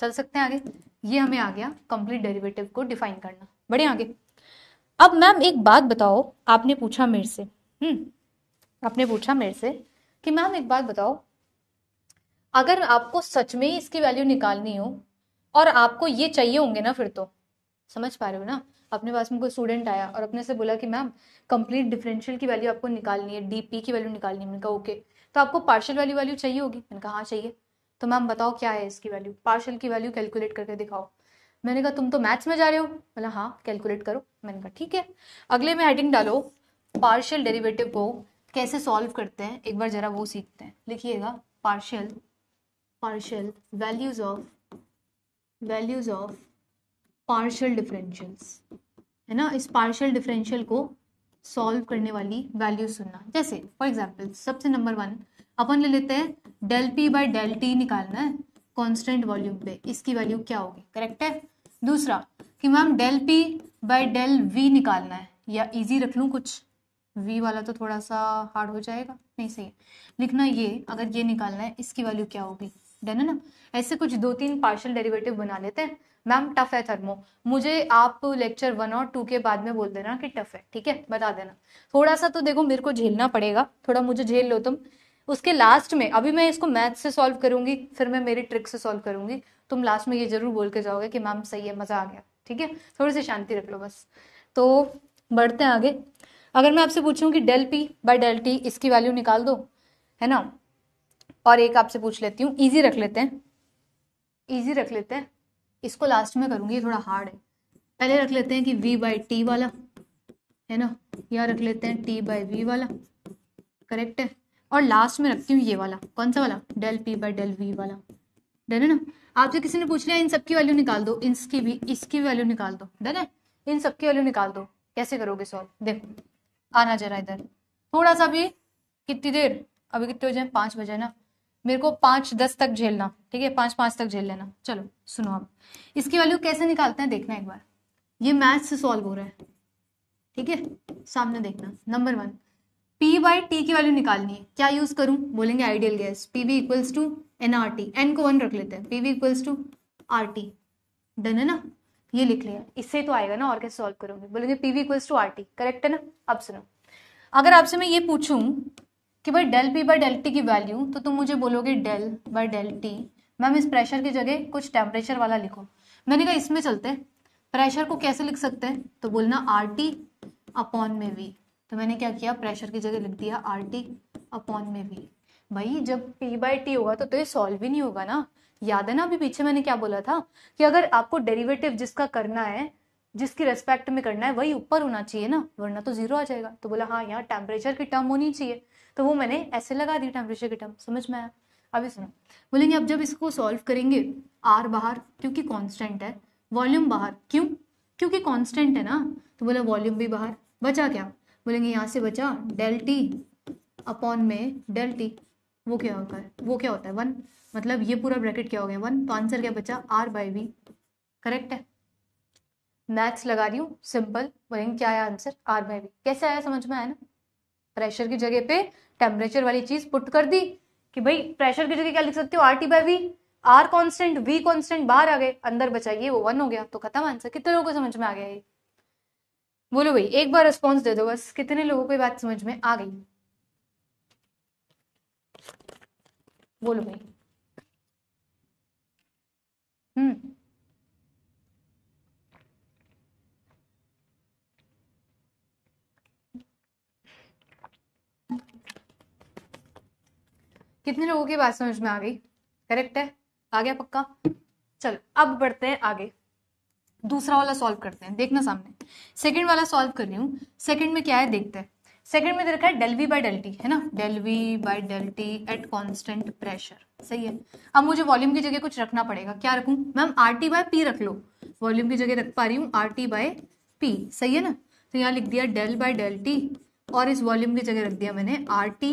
चल सकते हैं आगे। ये हमें आ गया कंप्लीट डेरिवेटिव को डिफाइन करना, बढ़े आगे। अब मैम एक बात बताओ, आपने पूछा मेरे से, आपने पूछा मेरे से कि मैम एक बात बताओ, अगर आपको सच में ही इसकी वैल्यू निकालनी हो और आपको ये चाहिए होंगे ना, फिर तो समझ पा रहे हो ना, अपने पास में कोई स्टूडेंट आया और अपने से बोला कि मैम कंप्लीट डिफरेंशियल की वैल्यू आपको निकालनी है, डीपी की वैल्यू निकालनी है, मैंने कहा ओके, तो आपको पार्शियल वैल्यू चाहिए होगी, मैंने कहा हाँ चाहिए, तो मैम बताओ क्या है इसकी वैल्यू, पार्शियल की वैल्यू कैलकुलेट करके दिखाओ। मैंने कहा तुम तो मैथ्स में जा रहे हो, बोला हाँ कैलकुलेट करो, मैंने कहा ठीक है। अगले में हेडिंग डालो पार्शियल डेरिवेटिव को कैसे सॉल्व करते हैं, एक बार जरा वो सीखते हैं। लिखिएगा partial values of partial differentials, है ना। इस पार्शियल डिफरेंशियल को सॉल्व करने वाली वैल्यू सुनना। जैसे फॉर एग्जाम्पल सबसे नंबर 1 अपन ले लेते हैं del P by del T निकालना है कांस्टेंट वॉल्यूम पे, इसकी वैल्यू क्या होगी, करेक्ट है। दूसरा कि ma'am del P by del V निकालना है, या इजी रख लूँ कुछ, वी वाला तो थोड़ा सा हार्ड हो जाएगा, नहीं सही है लिखना ये, अगर ये निकालना है इसकी वैल्यू क्या होगी, डन है ना। ऐसे कुछ 2-3 पार्शियल डेरिवेटिव बना लेते हैं। मैम टफ है थर्मो, मुझे आप लेक्चर 1 और 2 के बाद में बोल देना कि टफ है, ठीक है, बता देना। थोड़ा सा तो देखो मेरे को झेलना पड़ेगा, थोड़ा मुझे झेल लो तुम। उसके लास्ट में अभी मैं इसको मैथ से सॉल्व करूंगी, फिर मैं मेरी ट्रिक से सॉल्व करूंगी, तुम लास्ट में ये जरूर बोल के जाओगे कि मैम सही है, मजा आ गया, ठीक है। थोड़ी सी शांति रख लो बस। तो बढ़ते हैं आगे। अगर मैं आपसे पूछूं कि del P by del T इसकी वैल्यू निकाल दो, है ना। और एक आपसे पूछ लेती हूँ, इजी रख लेते हैं, इजी रख लेते हैं, इसको लास्ट में करूंगी, ये थोड़ा हार्ड है। पहले रख लेते हैं कि v बाई टी वाला, है ना, या रख लेते हैं t बाई वी वाला, करेक्ट है। और लास्ट में रखती हूँ ये वाला, कौन सा वाला, del p by del v वाला, डन है ना। आपसे किसी ने पूछ लिया इन सबकी वैल्यू निकाल दो, इसकी भी, इसकी वैल्यू निकाल दो, डन है, इन सबकी वैल्यू निकाल दो। कैसे करोगे सॉल्व, देखो आना जरा इधर, थोड़ा सा भी, कितनी देर, अभी कितने बजे, 5 बजे ना, मेरे को 5-10 तक झेलना, ठीक है, 5-5 तक झेल लेना। चलो सुनो, अब इसकी वैल्यू कैसे निकालते हैं देखना एक बार, ये मैथ से सॉल्व हो रहा है, ठीक है, सामने देखना। नंबर 1 p बाई टी की वैल्यू निकालनी है, क्या यूज करूं, बोलेंगे ideal gas, PV equals to N R T, N को 1 रख लेते हैं, PV equals to R T, done है ना, ये लिख लिया, इससे तो आएगा ना, और कैसे सॉल्व करोगे, बोलेंगे PV equals to R T, correct है ना। अब सुनो, अगर आपसे मैं ये पूछूं कि भाई del P by del T की वैल्यू, तो तुम मुझे बोलोगे del by del T, ma'am इस प्रेशर की जगह कुछ टेम्परेचर वाला लिखो। मैंने कहा इसमें चलते हैं, प्रेशर को कैसे लिख सकते हैं, तो बोलना आर टी अपॉन में वी, तो मैंने क्या किया, प्रेशर की जगह लिख दिया आर टी अपॉन में वी। भाई जब पी बाई टी होगा तो ये सॉल्व ही नहीं होगा ना, याद है ना अभी पीछे मैंने क्या बोला था कि अगर आपको डेरिवेटिव जिसका करना है, जिसकी रेस्पेक्ट में करना है, वही ऊपर होना चाहिए ना, वरना तो जीरो आ जाएगा। तो बोला हाँ यहाँ टेम्परेचर की टर्म होनी चाहिए, तो वो मैंने ऐसे लगा दी, टेम्परेचर की टर्म, समझ में आया। अभी सुनो, बोलेंगे अब जब इसको सॉल्व करेंगे, आर बाहर क्योंकि कांस्टेंट है, वॉल्यूम बाहर क्यों, क्योंकि कांस्टेंट है ना, तो बोला वॉल्यूम भी बाहर, बचा क्या, बोलेंगे यहाँ से बचा डेल टी अपॉन में डेल टी, वो क्या होता है, वो क्या होता है 1, मतलब ये पूरा ब्रैकेट क्या हो गया 1, तो आंसर क्या बचा, आर बाई वी, करेक्ट है। मैथ्स लगा रही हूँ सिंपल, बोलेंगे क्या आया आंसर, आर बाई वी। कैसे आया, समझ में आया ना, प्रेशर की जगह पे टेम्परेचर वाली चीज पुट कर दी कि भाई प्रेशर की जगह क्या लिख सकते हो, R T by V, R constant V constant बाहर आ गए, अंदर बचा ये वो 1 हो गया, तो खत्म आंसर। कितने लोगों को समझ में आ गया ये, बोलो भाई एक बार रिस्पॉन्स दे दो बस, कितने लोगों को बात समझ में आ गई, बोलो भाई। कितने लोगों की बात समझ में आ गई, करेक्ट है, आ गया पक्का। चलो अब बढ़ते हैं आगे, दूसरा वाला सॉल्व करते हैं, देखना सामने, सेकंड वाला सॉल्व कर रही हूँ। सेकंड में क्या है देखते हैं, सेकंड में दे रखा है del V by del T, है ना, del V by del T at constant pressure, सही है। अब मुझे वॉल्यूम की जगह कुछ रखना पड़ेगा, क्या रखूं ma'am, are T by P रख लो, वॉल्यूम की जगह रख पा रही हूँ आर टी बाई पी, सही है ना। तो यहाँ लिख दिया डेल बाई डेल टी, और इस वॉल्यूम की जगह रख दिया मैंने are T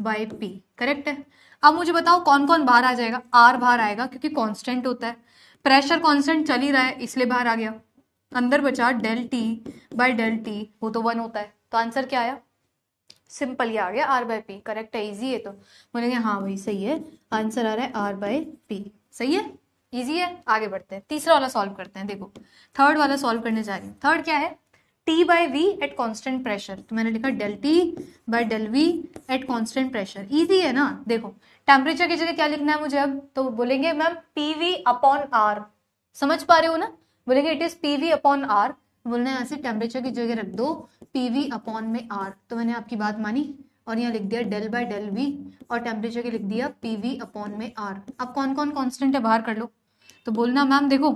by P, correct है। अब मुझे बताओ कौन कौन बाहर आ जाएगा, आर बाहर आएगा क्योंकि कांस्टेंट होता है, प्रेशर कांस्टेंट चल ही रहा है इसलिए बाहर आ गया, अंदर बचा del T by del T, वो तो 1 होता है, तो आंसर क्या आया, सिंपल ही आ गया आर बाई पी, करेक्ट है, इजी है। तो बोलेंगे हाँ भाई सही है, आंसर आ रहा है आर बाई पी, सही है, इजी है। आगे बढ़ते हैं, तीसरा वाला सॉल्व करते हैं, देखो थर्ड वाला सॉल्व करने जा रही हूँ। थर्ड क्या है, T by V at constant pressure, तो मैंने लिखा del T by del V at constant pressure, easy है ना। देखो टेम्परेचर की जगह क्या लिखना है मुझे अब, तो बोलेंगे मैम पीवी अपॉन आर, समझ पा रहे हो ना, बोलेंगे it is PV upon R, बोलना है यहाँ से टेम्परेचर की जगह रख दो पीवी अपॉन में आर, तो मैंने आपकी बात मानी और यहाँ लिख दिया डेल बाय डेल वी और टेम्परेचर के लिख दिया पीवी अपॉन में आर। अब कौन कौन कांस्टेंट है बाहर कर लो, तो बोलना मैम देखो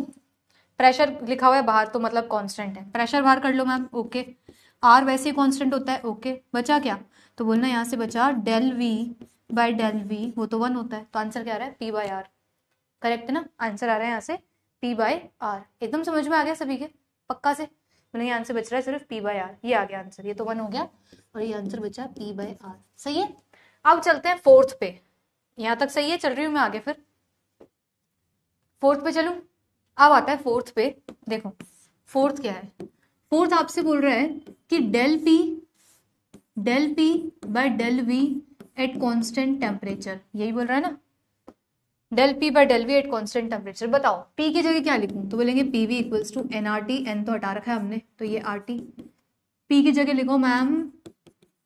प्रेशर लिखा हुआ है बाहर तो मतलब कांस्टेंट है, प्रेशर बाहर कर लो मैम, ओके, आर वैसे ही कांस्टेंट होता है, ओके, बचा क्या, तो बोलना यहाँ से बचा del V by del V, वो तो 1 होता है, तो आंसर क्या आ रहा है पी बाय आर, करेक्ट है ना, आंसर आ रहा है यहाँ से पी बाय आर। एकदम समझ में आ गया सभी के, पक्का से, बोलेंगे आंसर बच रहा है सिर्फ p/r। ये आ गया आंसर, ये तो 1 हो गया और ये आंसर बचा p/r। सही है। अब चलते हैं फोर्थ पे। यहां तक सही है, चल रही हूं मैं आगे, फिर फोर्थ पे चलूं। अब आता है फोर्थ पे। देखो फोर्थ क्या है, फोर्थ आपसे बोल रहा है कि del P by del V at constant temperature, यही बोल रहा है ना, del P by del V at constant temperature. बताओ पी की जगह क्या लिखूं, तो बोलेंगे P V equals to N R T, N तो हटा रखा है हमने तो ये आर टी। पी की जगह लिखो मैम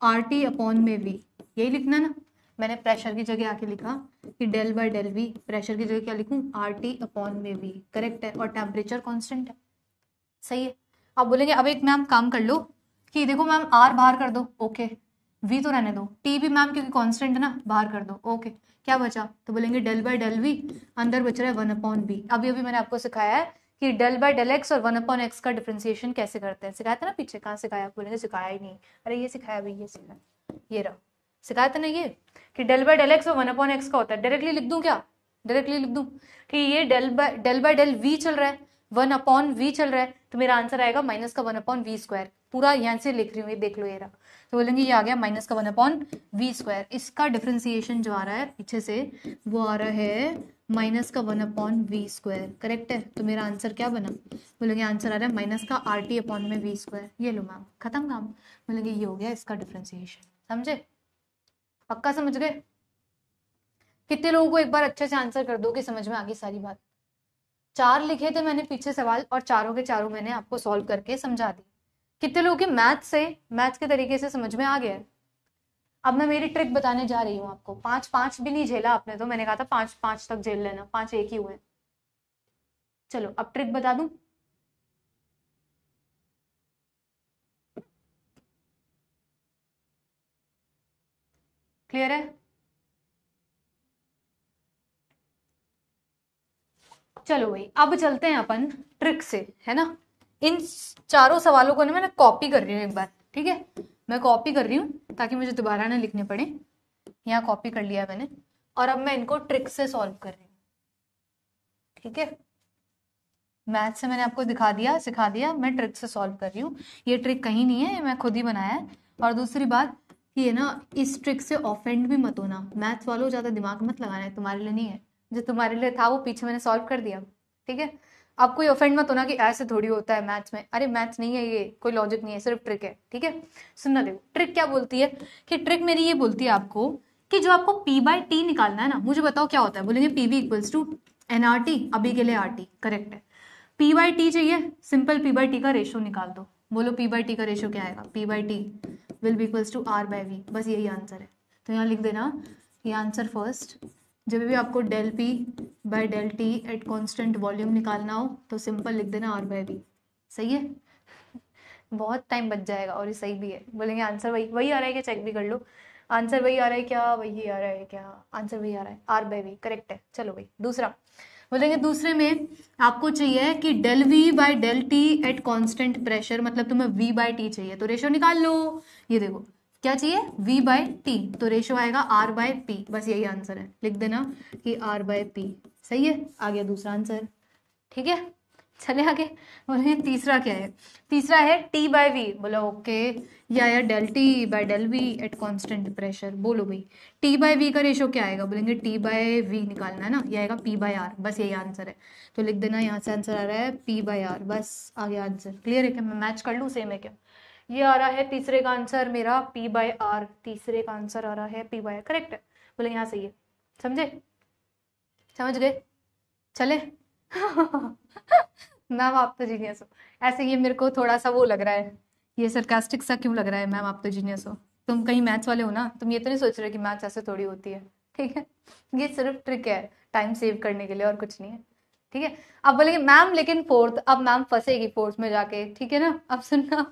आर टी अपॉन में वी, यही लिखना ना। मैंने प्रेशर की जगह आके लिखा कि del by del V, pressure की जगह क्या लिखूं, आर टी अपॉन में वी, करेक्ट है, और टेम्परेचर कांस्टेंट है। सही है। अब बोलेंगे अब एक मैम काम कर लो कि देखो मैम आर बाहर कर दो, ओके, वी तो रहने दो, टी भी मैम क्योंकि कांस्टेंट है ना बाहर कर दो, ओके, क्या बचा, तो बोलेंगे डेल बाय डेल वी, अंदर बच रहा है 1 अपॉन वी। अभी अभी मैंने आपको सिखाया है कि डेल बाय डेल एक्स और 1 अपॉन एक्स का डिफरेंशिएशन कैसे करते हैं, सिखाया था ना पीछे, कहाँ सिखाया, बोलेंगे सिखाया ही नहीं, अरे ये सिखाया भाई, ये सिखाया, ये रहा, सिखाया था ना ये कि डेल बाय डेल एक्स और 1 अपॉन एक्स का होता है। डायरेक्टली लिख दूं क्या, डायरेक्टली लिख दूं कि ये डेल बाय डेल वी चल रहा है, 1 अपॉन वी चल रहा है, तो मेरा आंसर आएगा माइनस का 1 अपॉन वी स्क्वायर। पूरा यहाँ से लिख रही हूँ, ये देख लो ये रहा, तो बोलेंगे ये आ गया माइनस का 1 अपॉन वी स्क्वायर। इसका डिफरेंशिएशन जो आ रहा है पीछे से वो आ रहा है माइनस का 1 अपॉन वी स्क्वायर, करेक्ट है। तो मेरा आंसर क्या बना, बोलेंगे आंसर आ रहा है माइनस का आर टी अपॉन में वी स्क्वायर। ये लो मैम, खत्म काम। बोलेंगे ये हो गया इसका डिफरेंशिएशन। समझे, पक्का समझ गए। कितने लोगों को एक बार अच्छे से आंसर कर दो कि समझ में आ गई सारी बात। 4 लिखे थे मैंने पीछे सवाल और चारों के चारों मैंने आपको सॉल्व करके समझा दी। कितने लोगों के मैथ्स के तरीके से समझ में आ गया है। अब मैं मेरी ट्रिक बताने जा रही हूँ आपको। 5 भी नहीं झेला आपने, तो मैंने कहा था 5 तक झेल लेना, 5 एक ही हुए। चलो अब ट्रिक बता दूं। क्लियर है, चलो भाई अब चलते हैं अपन ट्रिक से, है ना। इन चारों सवालों को ना मैं कॉपी कर रही हूँ एक बार, ठीक है, मैं कॉपी कर रही हूँ ताकि मुझे दोबारा ना लिखने पड़े। यहाँ कॉपी कर लिया मैंने और अब मैं इनको ट्रिक से सॉल्व कर रही हूँ, ठीक है। मैथ से मैंने आपको दिखा दिया, सिखा दिया, मैं ट्रिक से सॉल्व कर रही हूँ। ये ट्रिक कहीं नहीं है, मैं खुद ही बनाया है। और दूसरी बात ये ना, इस ट्रिक से ऑफेंड भी मत होना। मैथ्स वालों ज्यादा दिमाग मत लगाना है, तुम्हारे लिए नहीं है। जो तुम्हारे लिए था वो पीछे मैंने सॉल्व कर दिया, ठीक है। अब कोई ऑफेंड मत होना कि ऐसे थोड़ी होता है मैथ्स में, अरे मैथ्स नहीं है ये, कोई लॉजिक नहीं है, सिर्फ ट्रिक है, ठीक है। सुनना, देखो ट्रिक क्या बोलती है कि ट्रिक मेरी ये बोलती है आपको कि जो आपको पी बाई टी निकालना है ना, मुझे बताओ क्या होता है। बोलेंगे P V equals to N R T, अभी के लिए आर टी, करेक्ट है। पी बाई टी चाहिए, सिंपल पी बाई टी का रेशो निकाल दो। बोलो पी बाई टी का रेशो क्या आएगा, P by T will be equals to R by V, बस यही आंसर है। तो यहाँ लिख देना ये आंसर फर्स्ट। जब भी आपको del P by del T at constant volume निकालना हो तो सिंपल लिख देना आर बाई वी। सही है, बहुत टाइम बच जाएगा और ये सही भी है। बोलेंगे आंसर वही वही आ रहा है क्या, चेक भी कर लो। आंसर वही आ रहा है क्या, वही आ रहा है क्या, आंसर वही आ रहा है, आर बाई वी करेक्ट है। चलो भाई दूसरा, बोलेंगे दूसरे में आपको चाहिए कि del V by del T at constant pressure, मतलब तुम्हें वी बाई टी चाहिए, तो रेशो निकाल लो। ये देखो क्या चाहिए, v बाई टी, तो रेशो आएगा r बाय पी, बस यही आंसर है, लिख देना कि r बाय पी। सही है, आ गया दूसरा आंसर, ठीक है। चले आगे, बोले तीसरा क्या है, तीसरा है t बाय वी। बोलो ओके, ये आया del T by del V at constant pressure. बोलो भाई t बाय वी का रेशो क्या आएगा, बोलेंगे t बाय वी निकालना है ना, ये आएगा p बाय r, बस यही आंसर है। तो लिख देना यहाँ से आंसर आ रहा है p बाय r, बस आ गया आंसर। क्लियर है क्या, मैं मैच कर लूँ, सेम है क्या। ये आ रहा है तीसरे का आंसर मेरा p बाय आर, तीसरे का आंसर आ रहा है p बाय, करेक्ट है। बोले यहाँ सही है, समझे, समझ गए, चले। मैम आप तो जीनियस हो। ऐसे ये मेरे को थोड़ा सा वो लग रहा है, ये सरकास्टिक सा क्यों लग रहा है, मैम आप तो जीनियस हो। तुम कहीं मैथ्स वाले हो ना, तुम ये तो नहीं सोच रहे कि मैथ्स ऐसे थोड़ी होती है, ठीक है। ये सिर्फ ट्रिक है टाइम सेव करने के लिए और कुछ नहीं है, ठीक है। अब बोलेंगे मैम लेकिन फोर्थ, अब मैम फंसेगी फोर्थ में जाके, ठीक है ना। अब सुनना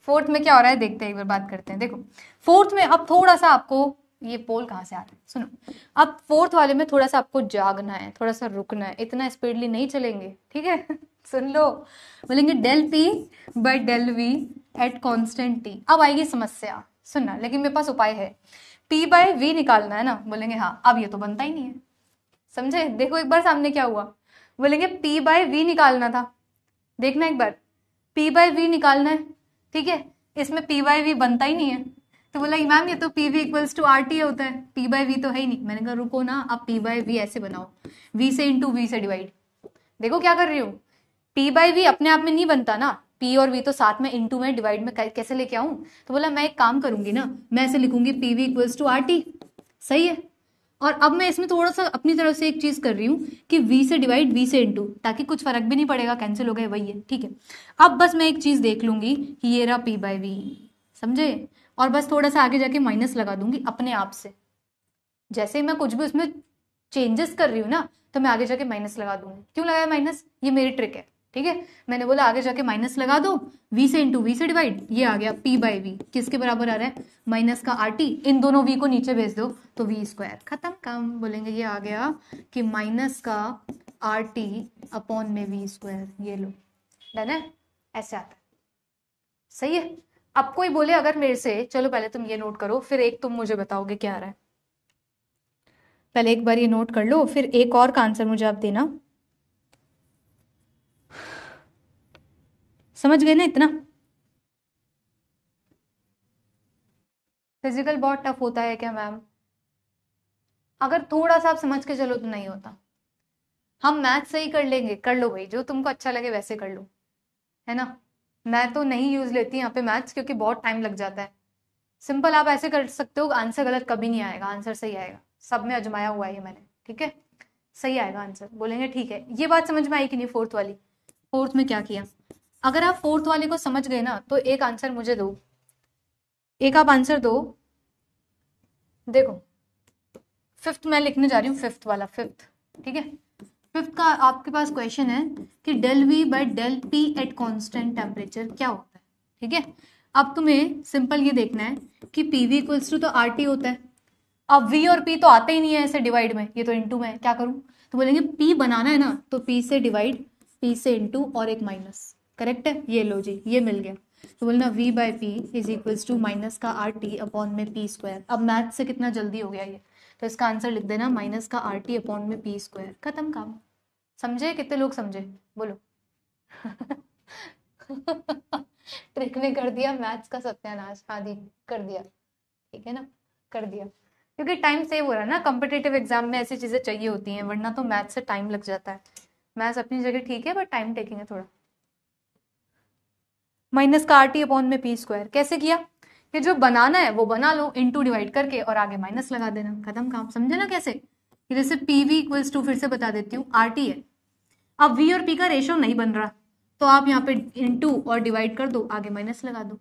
फोर्थ में क्या हो रहा है देखते हैं, एक बार बात करते हैं। देखो फोर्थ में अब थोड़ा सा आपको, ये पोल कहाँ से आ रहा है, सुनो। अब फोर्थ वाले में थोड़ा सा आपको जागना है, थोड़ा सा रुकना है, इतना स्पीडली नहीं चलेंगे, ठीक है। सुन लो, बोलेंगे del P by del V at constant T. अब आएगी समस्या, सुनना, लेकिन मेरे पास उपाय है। पी बाय वी निकालना है ना, बोलेंगे हाँ, अब ये तो बनता ही नहीं है, समझे। देखो एक बार सामने क्या हुआ, बोलेंगे पी बाय वी निकालना था, देखना एक बार, p/v निकालना है, ठीक है। इसमें p/v बनता ही नहीं है, तो बोला मैम ये तो pv इक्वल्स टू RT होता है, p/v तो है ही नहीं। मैंने कहा रुको ना, अब p/v ऐसे बनाओ, v से इंटू v से डिवाइड। देखो क्या कर रही हूँ, p/v अपने आप में नहीं बनता ना, p और v तो साथ में इंटू में डिवाइड में कैसे लेके आऊं। तो बोला मैं एक काम करूंगी ना, मैं ऐसे लिखूंगी pv इक्वल्स टू RT, सही है। और अब मैं इसमें थोड़ा सा अपनी तरफ से एक चीज कर रही हूँ कि v से डिवाइड v से इंटू, ताकि कुछ फर्क भी नहीं पड़ेगा, कैंसिल हो गए, वही है, ठीक है। अब बस मैं एक चीज देख लूंगी कि ये रहा p/v, समझे, और बस थोड़ा सा आगे जाके माइनस लगा दूंगी अपने आप से। जैसे ही मैं कुछ भी उसमें चेंजेस कर रही हूँ ना, तो मैं आगे जाके माइनस लगा दूंगी। क्यों लगाया माइनस, ये मेरी ट्रिक है, ठीक है। मैंने बोला आगे जाके माइनस लगा दो, v से इंटू v से डिवाइड, ये आ गया p/v, किसके बराबर आ रहा है, माइनस का RT, इन दोनों v को नीचे भेज दो तो v², खत्म काम। बोलेंगे ये आ गया कि माइनस का RT अपॉन में v², ये लो, डन है, ऐसे आता है, सही है। अब कोई बोले अगर मेरे से, चलो पहले तुम ये नोट करो, फिर एक तुम मुझे बताओगे क्या आ रहा है। पहले एक बार ये नोट कर लो, फिर एक और का आंसर मुझे आप देना। समझ गए ना इतना? फिजिकल बहुत टफ होता है क्या मैम? अगर थोड़ा सा आप समझ के चलो तो नहीं होता। हम मैथ सही कर लेंगे, कर लो भाई, जो तुमको अच्छा लगे वैसे कर लो, है ना। मैं तो नहीं यूज लेती यहाँ पे मैथ्स, क्योंकि बहुत टाइम लग जाता है। सिंपल आप ऐसे कर सकते हो, आंसर गलत कभी नहीं आएगा, आंसर सही आएगा, सब में अजमाया हुआ है ये मैंने, ठीक है, सही आएगा आंसर। बोलेंगे ठीक है, ये बात समझ में आई कि नहीं फोर्थ वाली। फोर्थ में क्या किया, अगर आप फोर्थ वाले को समझ गए ना, तो एक आंसर मुझे दो, एक आप आंसर दो। देखो फिफ्थ मैं लिखने जा रही हूँ, फिफ्थ वाला, फिफ्थ, ठीक है। फिफ्थ का आपके पास क्वेश्चन है कि del V by del P at constant temperature क्या होता है, ठीक है। अब तुम्हें सिंपल ये देखना है कि पीवी इक्वल्स टू तो RT होता है। अब v और p तो आते ही नहीं है ऐसे डिवाइड में, ये तो इंटू में है, क्या करूं, तो बोलेंगे p बनाना है ना, तो p से डिवाइड, p से इंटू और एक माइनस, करेक्ट है, ये लो जी, ये मिल गया। तो बोलना v by P is equals to minus का RT अपॉन में p²। अब मैथ से कितना जल्दी हो गया ये, तो इसका आंसर लिख देना माइनस का RT अपॉन में p², खत्म काम। समझे, कितने लोग समझे, बोलो। ट्रिक ने कर दिया मैथ्स का सत्यानाश, हाँ दी कर दिया, ठीक है ना, कर दिया। क्योंकि टाइम सेव हो रहा है ना, कॉम्पिटिटिव एग्जाम में ऐसी चीजें चाहिए होती हैं, वरना तो मैथ्स से टाइम लग जाता है। मैथ्स अपनी जगह ठीक है, बट टाइम टेकिंग है थोड़ा। माइनस का RT अपॉन में p², कैसे किया, कि जो बनाना है वो बना लो, इंटू डिवाइड करके और आगे माइनस लगा देना, खत्म काम। समझे ना कैसे, कि जैसे पीवी इक्वल्स टू, फिर से बता देती हूँ, RT है। अब v और p का रेशो नहीं बन रहा, तो आप यहाँ पे इंटू और डिवाइड कर दो, आगे माइनस लगा दो।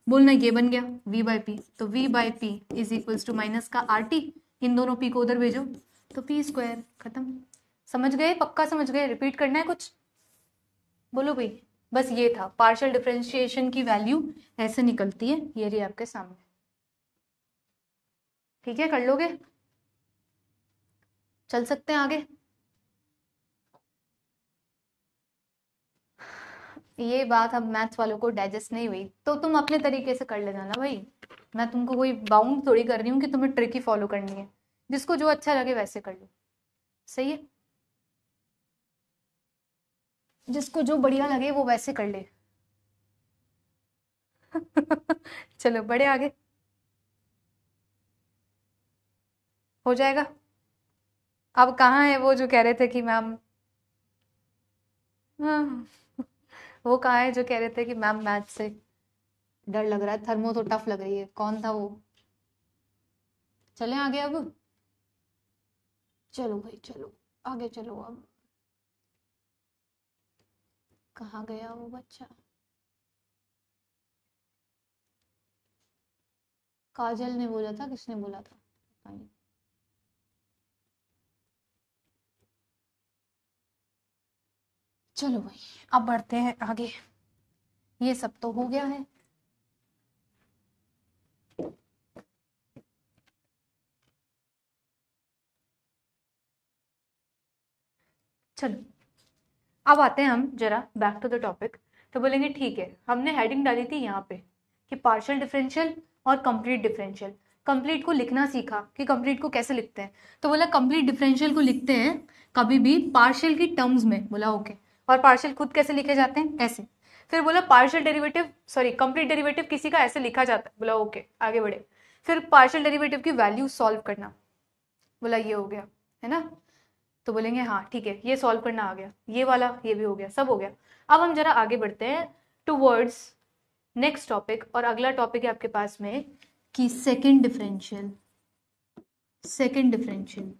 बोलना ये बन गया v बाई पी, तो v by P is equals to minus का RT, इन दोनों p को उधर भेजो तो p², खत्म। समझ गए, पक्का समझ गए, रिपीट करना है कुछ, बोलो भाई। बस ये था, पार्शियल डिफरेंशिएशन की वैल्यू ऐसे निकलती है, ये रही आपके सामने, ठीक है, कर लोगे, चल सकते हैं आगे। ये बात अब मैथ्स वालों को डाइजेस्ट नहीं हुई, तो तुम अपने तरीके से कर लेना ना भाई, मैं तुमको कोई बाउंड थोड़ी कर रही हूँ कि तुम्हें ट्रिक ही फॉलो करनी है, जिसको जो अच्छा लगे वैसे कर लो, सही है, जिसको जो बढ़िया लगे वो वैसे कर ले। चलो बड़े आगे हो जाएगा। अब कहाँ है वो जो कह रहे थे कि मैम, हाँ, वो कहाँ है जो कह रहे थे कि मैम मैथ से डर लग रहा है, थर्मो तो टफ लग रही है, कौन था वो, चले आगे अब, चलो भाई चलो आगे चलो। अब कहाँ गया वो बच्चा, काजल ने बोला था, किसने बोला था, पता नहीं। चलो भाई अब बढ़ते हैं आगे, ये सब तो हो गया है। चलो अब आते हैं हम जरा बैक टू द टॉपिक। तो बोलेंगे ठीक है, हमने हेडिंग डाली थी यहाँ पे कि पार्शियल डिफरेंशियल और कंप्लीट डिफरेंशियल। कंप्लीट को लिखना सीखा कि कंप्लीट को कैसे लिखते हैं, तो बोला कंप्लीट डिफरेंशियल को लिखते हैं कभी भी पार्शियल की टर्म्स में, बोला ओके। और पार्शियल खुद कैसे लिखे जाते हैं, ऐसे, फिर बोला partial derivative sorry complete derivative किसी का ऐसे लिखा जाता है, बोला ओके आगे बढ़े। फिर पार्शियल डेरिवेटिव की वैल्यू सॉल्व करना, बोला ये हो गया है ना, तो बोलेंगे हाँ ठीक है ये सॉल्व करना आ गया, ये वाला ये भी हो गया, सब हो गया। अब हम जरा आगे बढ़ते हैं टूवर्ड्स नेक्स्ट टॉपिक, और अगला टॉपिक है आपके पास में कि second differential. Second differential,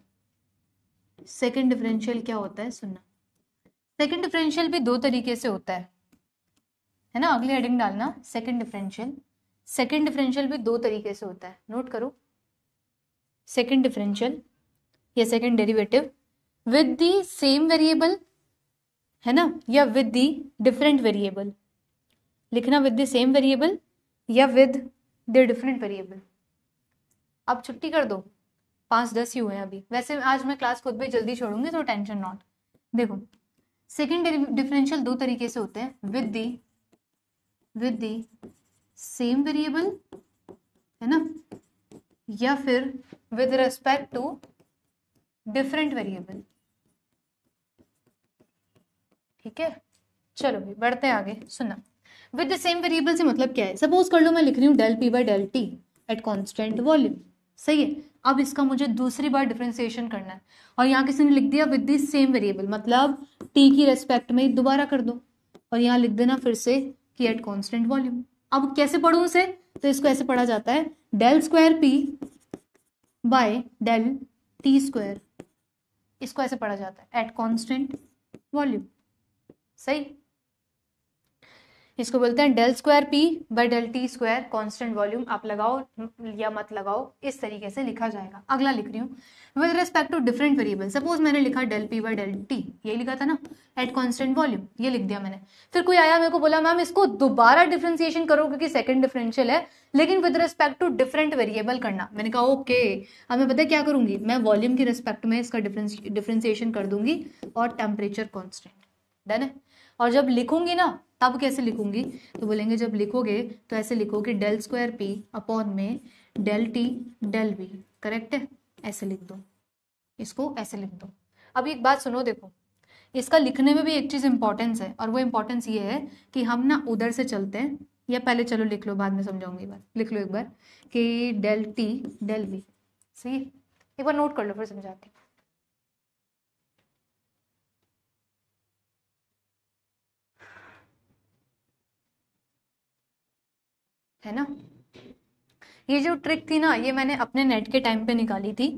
second differential क्या होता है सुनना। सेकंड डिफरेंशियल भी दो तरीके से होता है ना, अगली हेडिंग डालना सेकंड डिफरेंशियल। सेकंड डिफरेंशियल भी दो तरीके से होता है, नोट करो। सेकंड डिफरेंशियल या second derivative with the same variable है ना, या विद द डिफरेंट वेरिएबल, लिखना विद द सेम वेरिएबल या विद द डिफरेंट वेरिएबल। अब छुट्टी कर दो, 5-10 ही हुए हैं अभी, वैसे आज मैं क्लास खुद भी जल्दी छोड़ूंगी तो टेंशन नॉट। देखो सेकंड डिफरेंशियल दो तरीके से होते हैं, विद द सेम वेरिएबल है ना, या फिर with respect to different variable. ठीक है चलो भाई बढ़ते हैं आगे, सुनना। विद द सेम वेरिएबल से मतलब क्या है, सपोज कर लो मैं लिख रही हूँ del P by del T at constant volume, सही है। अब इसका मुझे दूसरी बार डिफरेंशिएशन करना है, और यहाँ किसी ने लिख दिया विद द सेम वेरिएबल, मतलब टी की रेस्पेक्ट में दोबारा कर दो, और यहाँ लिख देना फिर से कि एट कॉन्स्टेंट वॉल्यूम। अब कैसे पढ़ूं उसे, तो इसको ऐसे पढ़ा जाता है del square P by del T square, इसको ऐसे पढ़ा जाता है एट कॉन्स्टेंट वॉल्यूम, सही। इसको बोलते हैं del square P by del T square constant volume. आप लगाओ या मत लगाओ, इस तरीके से लिखा जाएगा। अगला लिख रही हूँ with respect to different variable, suppose मैंने लिखा del P by del T, यही लिखा था ना, एट कांस्टेंट वॉल्यूम, ये लिख दिया मैंने। फिर कोई आया मेरे को बोला मैम इसको दोबारा डिफरेंशिएशन करो क्योंकि सेकंड डिफरेंशियल है, लेकिन with respect to different variable करना। मैंने कहा ओके, अब मैं पता क्या करूंगी, मैं वॉल्यूम की रिस्पेक्ट में इसका डिफरेंशिएशन कर दूंगी और टेम्परेचर कॉन्स्टेंट, डन है। और जब लिखूंगी ना तब कैसे लिखूंगी, तो बोलेंगे जब लिखोगे तो ऐसे लिखोगे डेल स्क्वायर पी अपॉन में del T del V, correct है, ऐसे लिख दो, इसको ऐसे लिख दो। अब एक बात सुनो, देखो इसका लिखने में भी एक चीज इंपॉर्टेंस है, और वो इंपॉर्टेंस ये है कि हम ना उधर से चलते हैं, या पहले चलो लिख लो बाद में समझाऊंगी बात, लिख लो एक बार कि डेल टी डेल वी, सही, एक बार नोट कर लो फिर समझाती हूँ। है ना, ये जो ट्रिक थी ना ये मैंने अपने नेट के टाइम पे निकाली थी,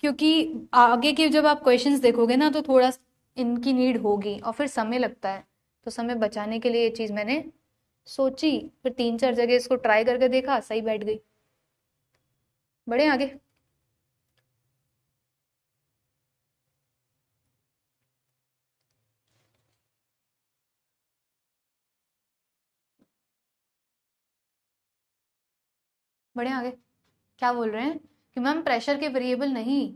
क्योंकि आगे के जब आप क्वेश्चंस देखोगे ना तो थोड़ा इनकी नीड होगी और फिर समय लगता है, तो समय बचाने के लिए ये चीज मैंने सोची, फिर 3-4 जगह इसको ट्राई करके देखा, सही बैठ गई। बढ़े आगे। बढ़े आगे। क्या बोल रहे हैं कि मैम प्रेशर के वेरिएबल नहीं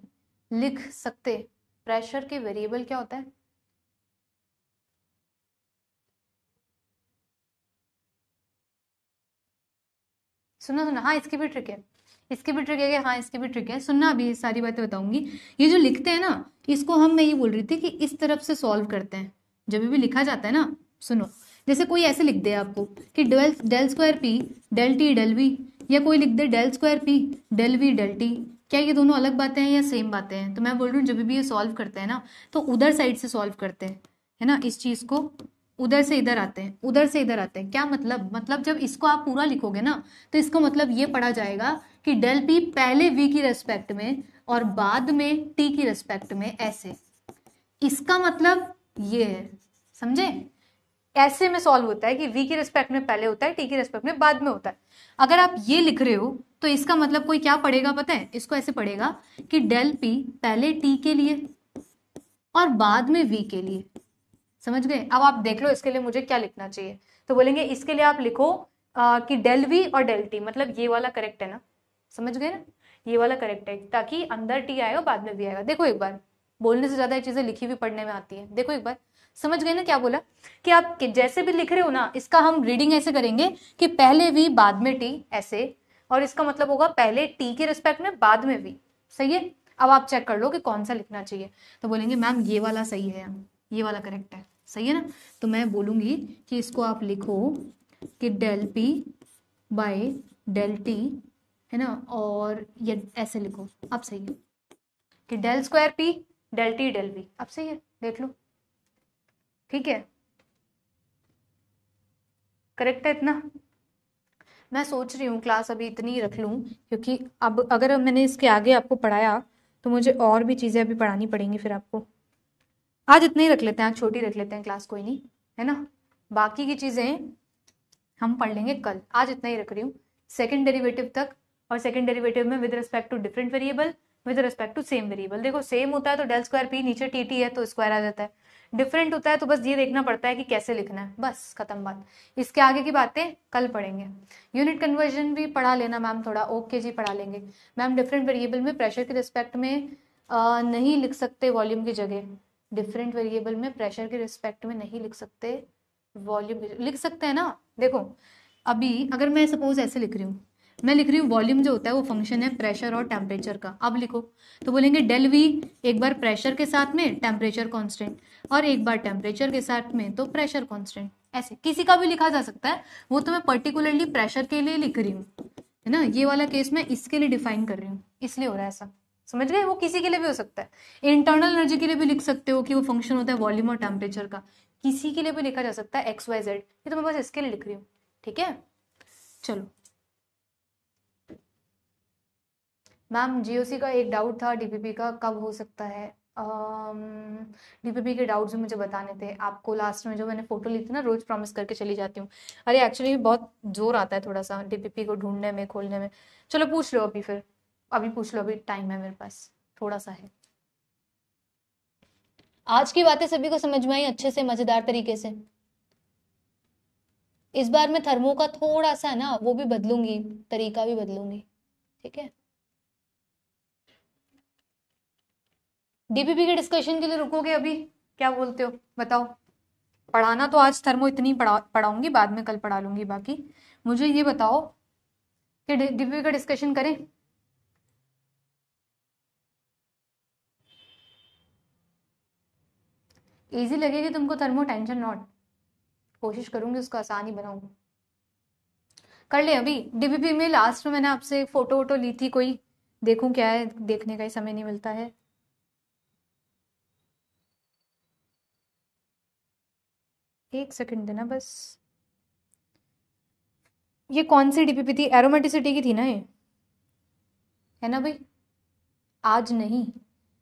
लिख सकते, प्रेशर के वेरिएबल क्या होता है, सुना सुना, हाँ इसकी भी ट्रिक है, इसकी भी ट्रिक है, हाँ इसकी भी ट्रिक है, सुनना अभी सारी बातें बताऊंगी। ये जो लिखते हैं ना इसको हम, मैं ये बोल रही थी कि इस तरफ से सॉल्व करते हैं, जब भी लिखा जाता है ना, सुनो जैसे कोई ऐसे लिख दे आपको कि del square P del T del V, या कोई लिख दे del square P del V del T, क्या ये दोनों अलग बातें हैं या सेम बातें हैं, तो मैं बोल रही हूँ जब भी ये सॉल्व करते हैं ना तो उधर साइड से सॉल्व करते हैं, है ना, इस चीज को उधर से इधर आते हैं, उधर से इधर आते हैं। क्या मतलब जब इसको आप पूरा लिखोगे ना तो इसका मतलब ये पढ़ा जाएगा कि डेल पी पहले वी की रेस्पेक्ट में और बाद में टी की रेस्पेक्ट में, ऐसे, इसका मतलब ये है, समझे, ऐसे में सॉल्व होता है कि वी की रेस्पेक्ट में पहले होता है, टी की रेस्पेक्ट में बाद में होता है। अगर आप ये लिख रहे हो तो इसका मतलब कोई क्या पढ़ेगा पता है, इसको ऐसे पढ़ेगा कि डेल पी पहले टी के लिए और बाद में वी के लिए, समझ गए। अब आप देख लो इसके लिए मुझे क्या लिखना चाहिए, तो बोलेंगे इसके लिए आप लिखो कि डेल वी और डेल टी, मतलब ये वाला करेक्ट है ना, समझ गए ना, ये वाला करेक्ट है, ताकि अंदर टी आएगा बाद में वी आएगा। देखो एक बार, बोलने से ज्यादा ये चीजें लिखी हुई पढ़ने में आती है, देखो एक बार, समझ गए ना क्या बोला, कि आप जैसे भी लिख रहे हो ना इसका हम रीडिंग ऐसे करेंगे कि पहले वी बाद में टी, ऐसे, और इसका मतलब होगा पहले टी के रिस्पेक्ट में बाद में वी, सही है। अब आप चेक कर लो कि कौन सा लिखना चाहिए, तो बोलेंगे मैम ये वाला सही है, ये वाला करेक्ट है, सही है ना। तो मैं बोलूँगी कि इसको आप लिखो कि del P by del T, है ना, और ये ऐसे लिखो, अब सही है कि del square P del T del V, अब सही है, देख लो, ठीक है, करेक्ट है इतना। मैं सोच रही हूँ क्लास अभी इतनी ही रख लूँ, क्योंकि अब अगर मैंने इसके आगे आपको पढ़ाया तो मुझे और भी चीज़ें अभी पढ़ानी पड़ेंगी फिर आपको। आज इतना ही रख लेते हैं, आज छोटी रख लेते हैं क्लास, कोई नहीं, है ना, बाकी की चीज़ें हम पढ़ लेंगे कल, आज इतना ही रख रही हूँ, सेकंड डेरिवेटिव तक। और सेकंड डेरिवेटिव में with respect to different variable, with respect to same variable, देखो सेम होता है तो डेल स्क्वायर पी, नीचे टी टी है तो स्क्वायर आ जाता है, डिफरेंट होता है तो बस ये देखना पड़ता है कि कैसे लिखना है, बस खत्म बात। इसके आगे की बातें कल पढ़ेंगे। यूनिट कन्वर्जन भी पढ़ा लेना मैम थोड़ा, ओके जी पढ़ा लेंगे मैम। डिफरेंट वेरिएबल में प्रेशर के रिस्पेक्ट में नहीं लिख सकते वॉल्यूम की जगह, डिफरेंट वेरिएबल में प्रेशर के रिस्पेक्ट में नहीं लिख सकते वॉल्यूम, लिख सकते हैं ना। देखो अभी अगर मैं सपोज ऐसे लिख रही हूँ, मैं लिख रही हूँ वॉल्यूम जो होता है वो फंक्शन है प्रेशर और टेम्परेचर का, अब लिखो तो बोलेंगे डेल वी, एक बार प्रेशर के साथ में टेम्परेचर कांस्टेंट, और एक बार टेम्परेचर के साथ में तो प्रेशर कांस्टेंट, ऐसे किसी का भी लिखा जा सकता है, वो तो मैं पर्टिकुलरली प्रेशर के लिए लिख रही हूँ, है ना, ये वाला केस मैं इसके लिए डिफाइन कर रही हूँ, इसलिए हो रहा है ऐसा, समझ गए। वो किसी के लिए भी हो सकता है, इंटरनल एनर्जी के लिए भी लिख सकते हो कि वो फंक्शन होता है वॉल्यूम और टेम्परेचर का, किसी के लिए भी लिखा जा सकता है एक्स वाई जेड, ये तो मैं बस इसके लिए लिख रही हूँ, ठीक है। चलो मैम जीओसी का एक डाउट था, डीपीपी का कब हो सकता है। डीपीपी के डाउट्स भी मुझे बताने थे आपको, लास्ट में जो मैंने फोटो ली थी ना, रोज प्रॉमिस करके चली जाती हूँ, अरे एक्चुअली बहुत जोर आता है थोड़ा सा डीपीपी को ढूंढने में खोलने में। चलो पूछ लो अभी, फिर अभी पूछ लो, अभी टाइम है मेरे पास, थोड़ा सा है। आज की बातें सभी को समझ में आई अच्छे से, मजेदार तरीके से। इस बार मैं थर्मो का थोड़ा सा है ना वो भी बदलूंगी, तरीका भी बदलूंगी, ठीक है। डीपीपी के डिस्कशन के लिए रुकोगे अभी, क्या बोलते हो बताओ। पढ़ाना तो आज थर्मो इतनी पढ़ाऊंगी, बाद में कल पढ़ा लूंगी बाकी। मुझे ये बताओ कि डीपीपी का डिस्कशन करें। इजी लगेगी तुमको थर्मो, टेंशन नॉट, कोशिश करूंगी उसको आसान ही बनाऊं। कर ले अभी, डीपीपी में लास्ट में मैंने आपसे फोटो वोटो ली थी कोई, देखूं क्या है, देखने का ही समय नहीं मिलता है। एक सेकंड देना बस। ये कौन सी डीपीपी थी, एरोमेटिसिटी की थी ना ये, है ना भाई। आज नहीं,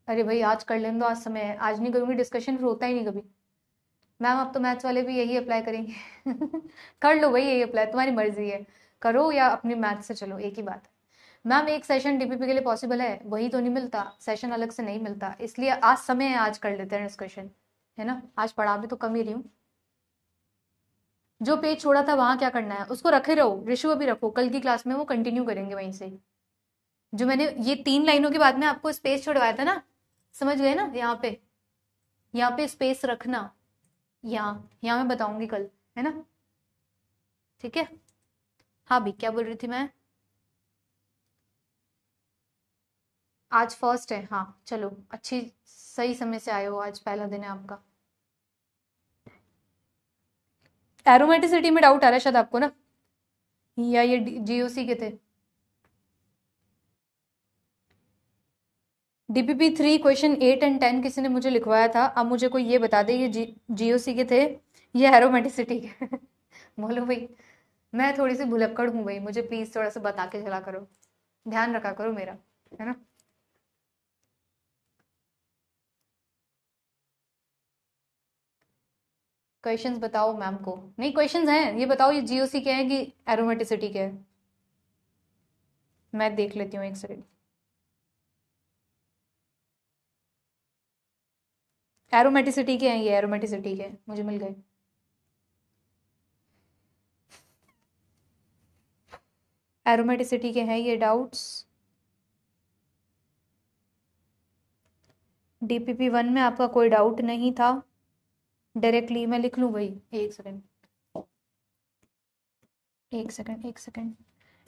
अरे भाई आज कर लेने दो, आज समय है, आज नहीं करूंगी डिस्कशन, फिर होता ही नहीं कभी। मैम अब तो मैथ्स वाले भी यही अप्लाई करेंगे कर लो भाई, यही अप्लाई, तुम्हारी मर्जी है, करो या अपनी मैथ से चलो, एक ही बात है। मैम एक सेशन डीपीपी के लिए पॉसिबल है, वही तो नहीं मिलता, सेशन अलग से नहीं मिलता, इसलिए आज समय है, आज कर लेते हैं डिस्कशन, है ना, आज पढ़ा भी तो कम ही रही हूँ। जो पेज छोड़ा था वहां क्या करना है, उसको रखे रहो, ऋषु अभी रखो, कल की क्लास में वो कंटिन्यू करेंगे वहीं से। जो मैंने ये 3 लाइनों के बाद में आपको स्पेस छोड़वाया था ना, समझ गए ना, यहाँ पे स्पेस रखना, यहाँ मैं बताऊंगी कल, है ना, ठीक है। हाँ भी क्या बोल रही थी मैं, आज फर्स्ट है, हाँ चलो अच्छी, सही समय से आए हो, आज पहला दिन है आपका। एरोमेटिसिटी में डाउट आ रहा है शायद आपको ना, या ये जीओसी के थे। डीपीपी 3 क्वेश्चन 8 एंड 10 किसी ने मुझे लिखवाया था, अब मुझे कोई ये बता दे ये जीओसी के थे ये एरोमेटिसिटी के बोलो भाई, मैं थोड़ी सी भुलक्कड़ हूँ भाई, मुझे प्लीज थोड़ा सा बता के चला करो, ध्यान रखा करो मेरा, है ना। क्वेश्चंस बताओ मैम को, नहीं क्वेश्चंस हैं, ये बताओ ये जीओसी क्या है कि एरोमेटिसिटी क्या है, मैं देख लेती हूँ एक सेकंड। एरोमेटिसिटी के हैं ये, एरोमेटिसिटी के मुझे मिल गए। एरोमेटिसिटी के हैं ये डाउट्स। डीपीपी 1 में आपका कोई डाउट नहीं था, डायरेक्टली मैं लिख लूँ भाई, एक सेकंड एक सेकंड।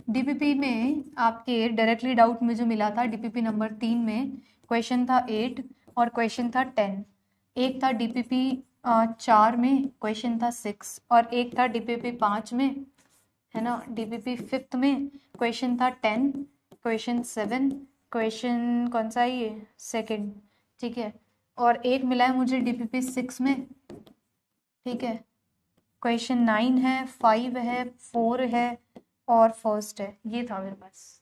डीपीपी में आपके डायरेक्टली डाउट में जो मिला था डीपीपी नंबर 3 में, क्वेश्चन था 8 और क्वेश्चन था 10। एक था डीपीपी 4 में क्वेश्चन था 6 और एक था डीपीपी 5 में, है ना। डीपीपी 5th में क्वेश्चन था 10, क्वेश्चन 7, क्वेश्चन कौन सा है ये, सेकंड, ठीक है। और एक मिला है मुझे डीपीपी 6 में, ठीक है। क्वेश्चन 9 है, 5 है, 4 है और फर्स्ट है, ये था मेरे पास,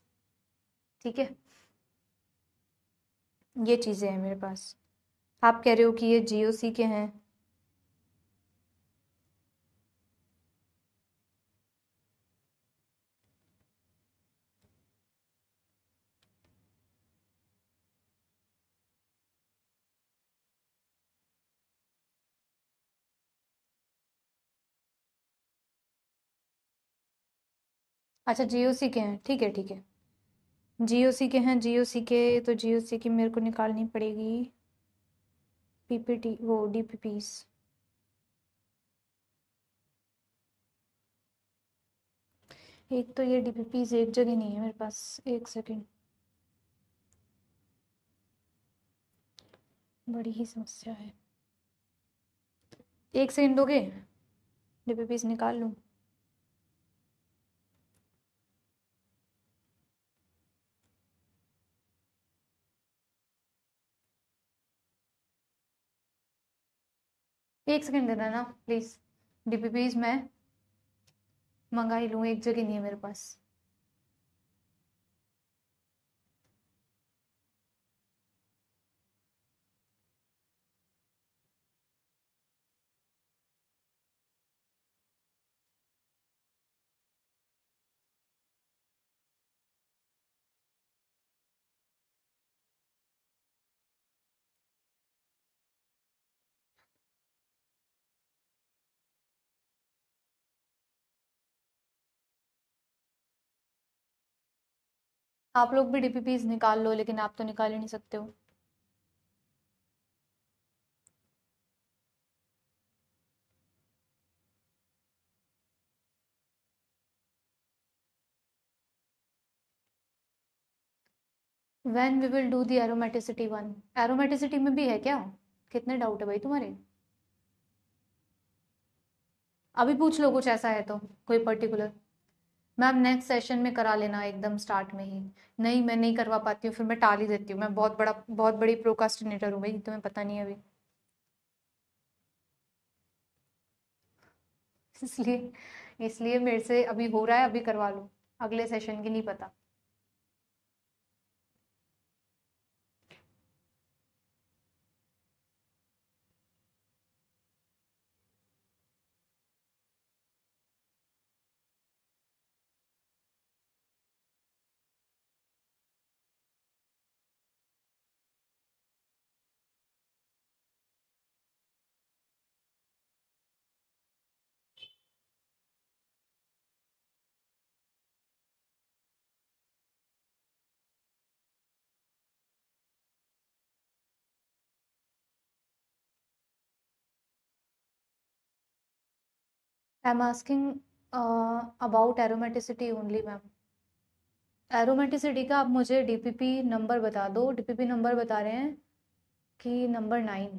ठीक है। ये चीज़ें हैं मेरे पास। आप कह रहे हो कि ये जीओसी के हैं। अच्छा जीओसी के हैं, ठीक है ठीक है। जीओसी के हैं, जीओसी के, तो जीओसी की मेरे को निकालनी पड़ेगी पीपीटी, वो डीपीपीस। एक तो ये डीपीपीस एक जगह नहीं है मेरे पास, एक सेकेंड, बड़ी ही समस्या है। एक सेकेंड दोगे, डीपीपीस निकाल लूँ। एक सेकेंड देना ना प्लीज, डीपीपीस मैं मंगा ही लूँ, एक जगह नहीं है मेरे पास। आप लोग भी डीपीपीस निकाल लो, लेकिन आप तो निकाल ही नहीं सकते हो। When we will do the aromaticity 1, aromaticity में भी है क्या? कितने डाउट है भाई तुम्हारे? अभी पूछ लो कुछ ऐसा है तो, कोई पर्टिकुलर। मैम नेक्स्ट सेशन में करा लेना एकदम स्टार्ट में ही। नहीं मैं नहीं करवा पाती हूँ, फिर मैं टाल ही देती हूँ। मैं बहुत बड़ी प्रोकास्टिनेटर हूँ भाई, तुम्हें पता नहीं है अभी। इसलिए इसलिए मेरे से अभी हो रहा है, अभी करवा लो, अगले सेशन की नहीं पता। I am asking about aromaticity only ma'am. Aromaticity का आप मुझे डीपीपी नंबर बता दो। डीपीपी नंबर बता रहे हैं कि number 9।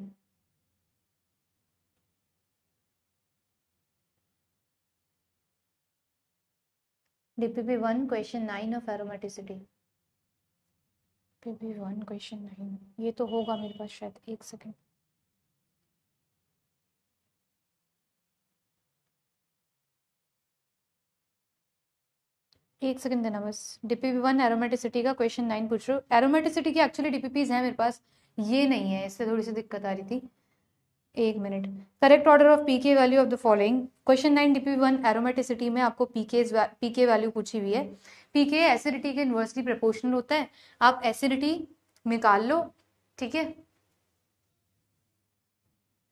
DPP 1 question 9 of aromaticity. DPP 1 question 9, ये तो होगा मेरे पास शायद, एक सेकेंड। एक सेकंड देना बस। डीपीपी 1 एरोमेटिसिटी का क्वेश्चन 9 पूछ रहे हो। एरोमेटिसिटी की एक्चुअली डीपीपीज हैं मेरे पास, ये नहीं है, इससे थोड़ी सी दिक्कत आ रही थी। एक minute. Correct order of PK value of the following. Question 9 DPP 1 aromaticity में आपको पीके वैल्यू पूछी हुई है। पीके एसिडिटी के इन्वर्सली प्रोपोर्शनल होता है। आप एसिडिटी निकाल लो, ठीक है।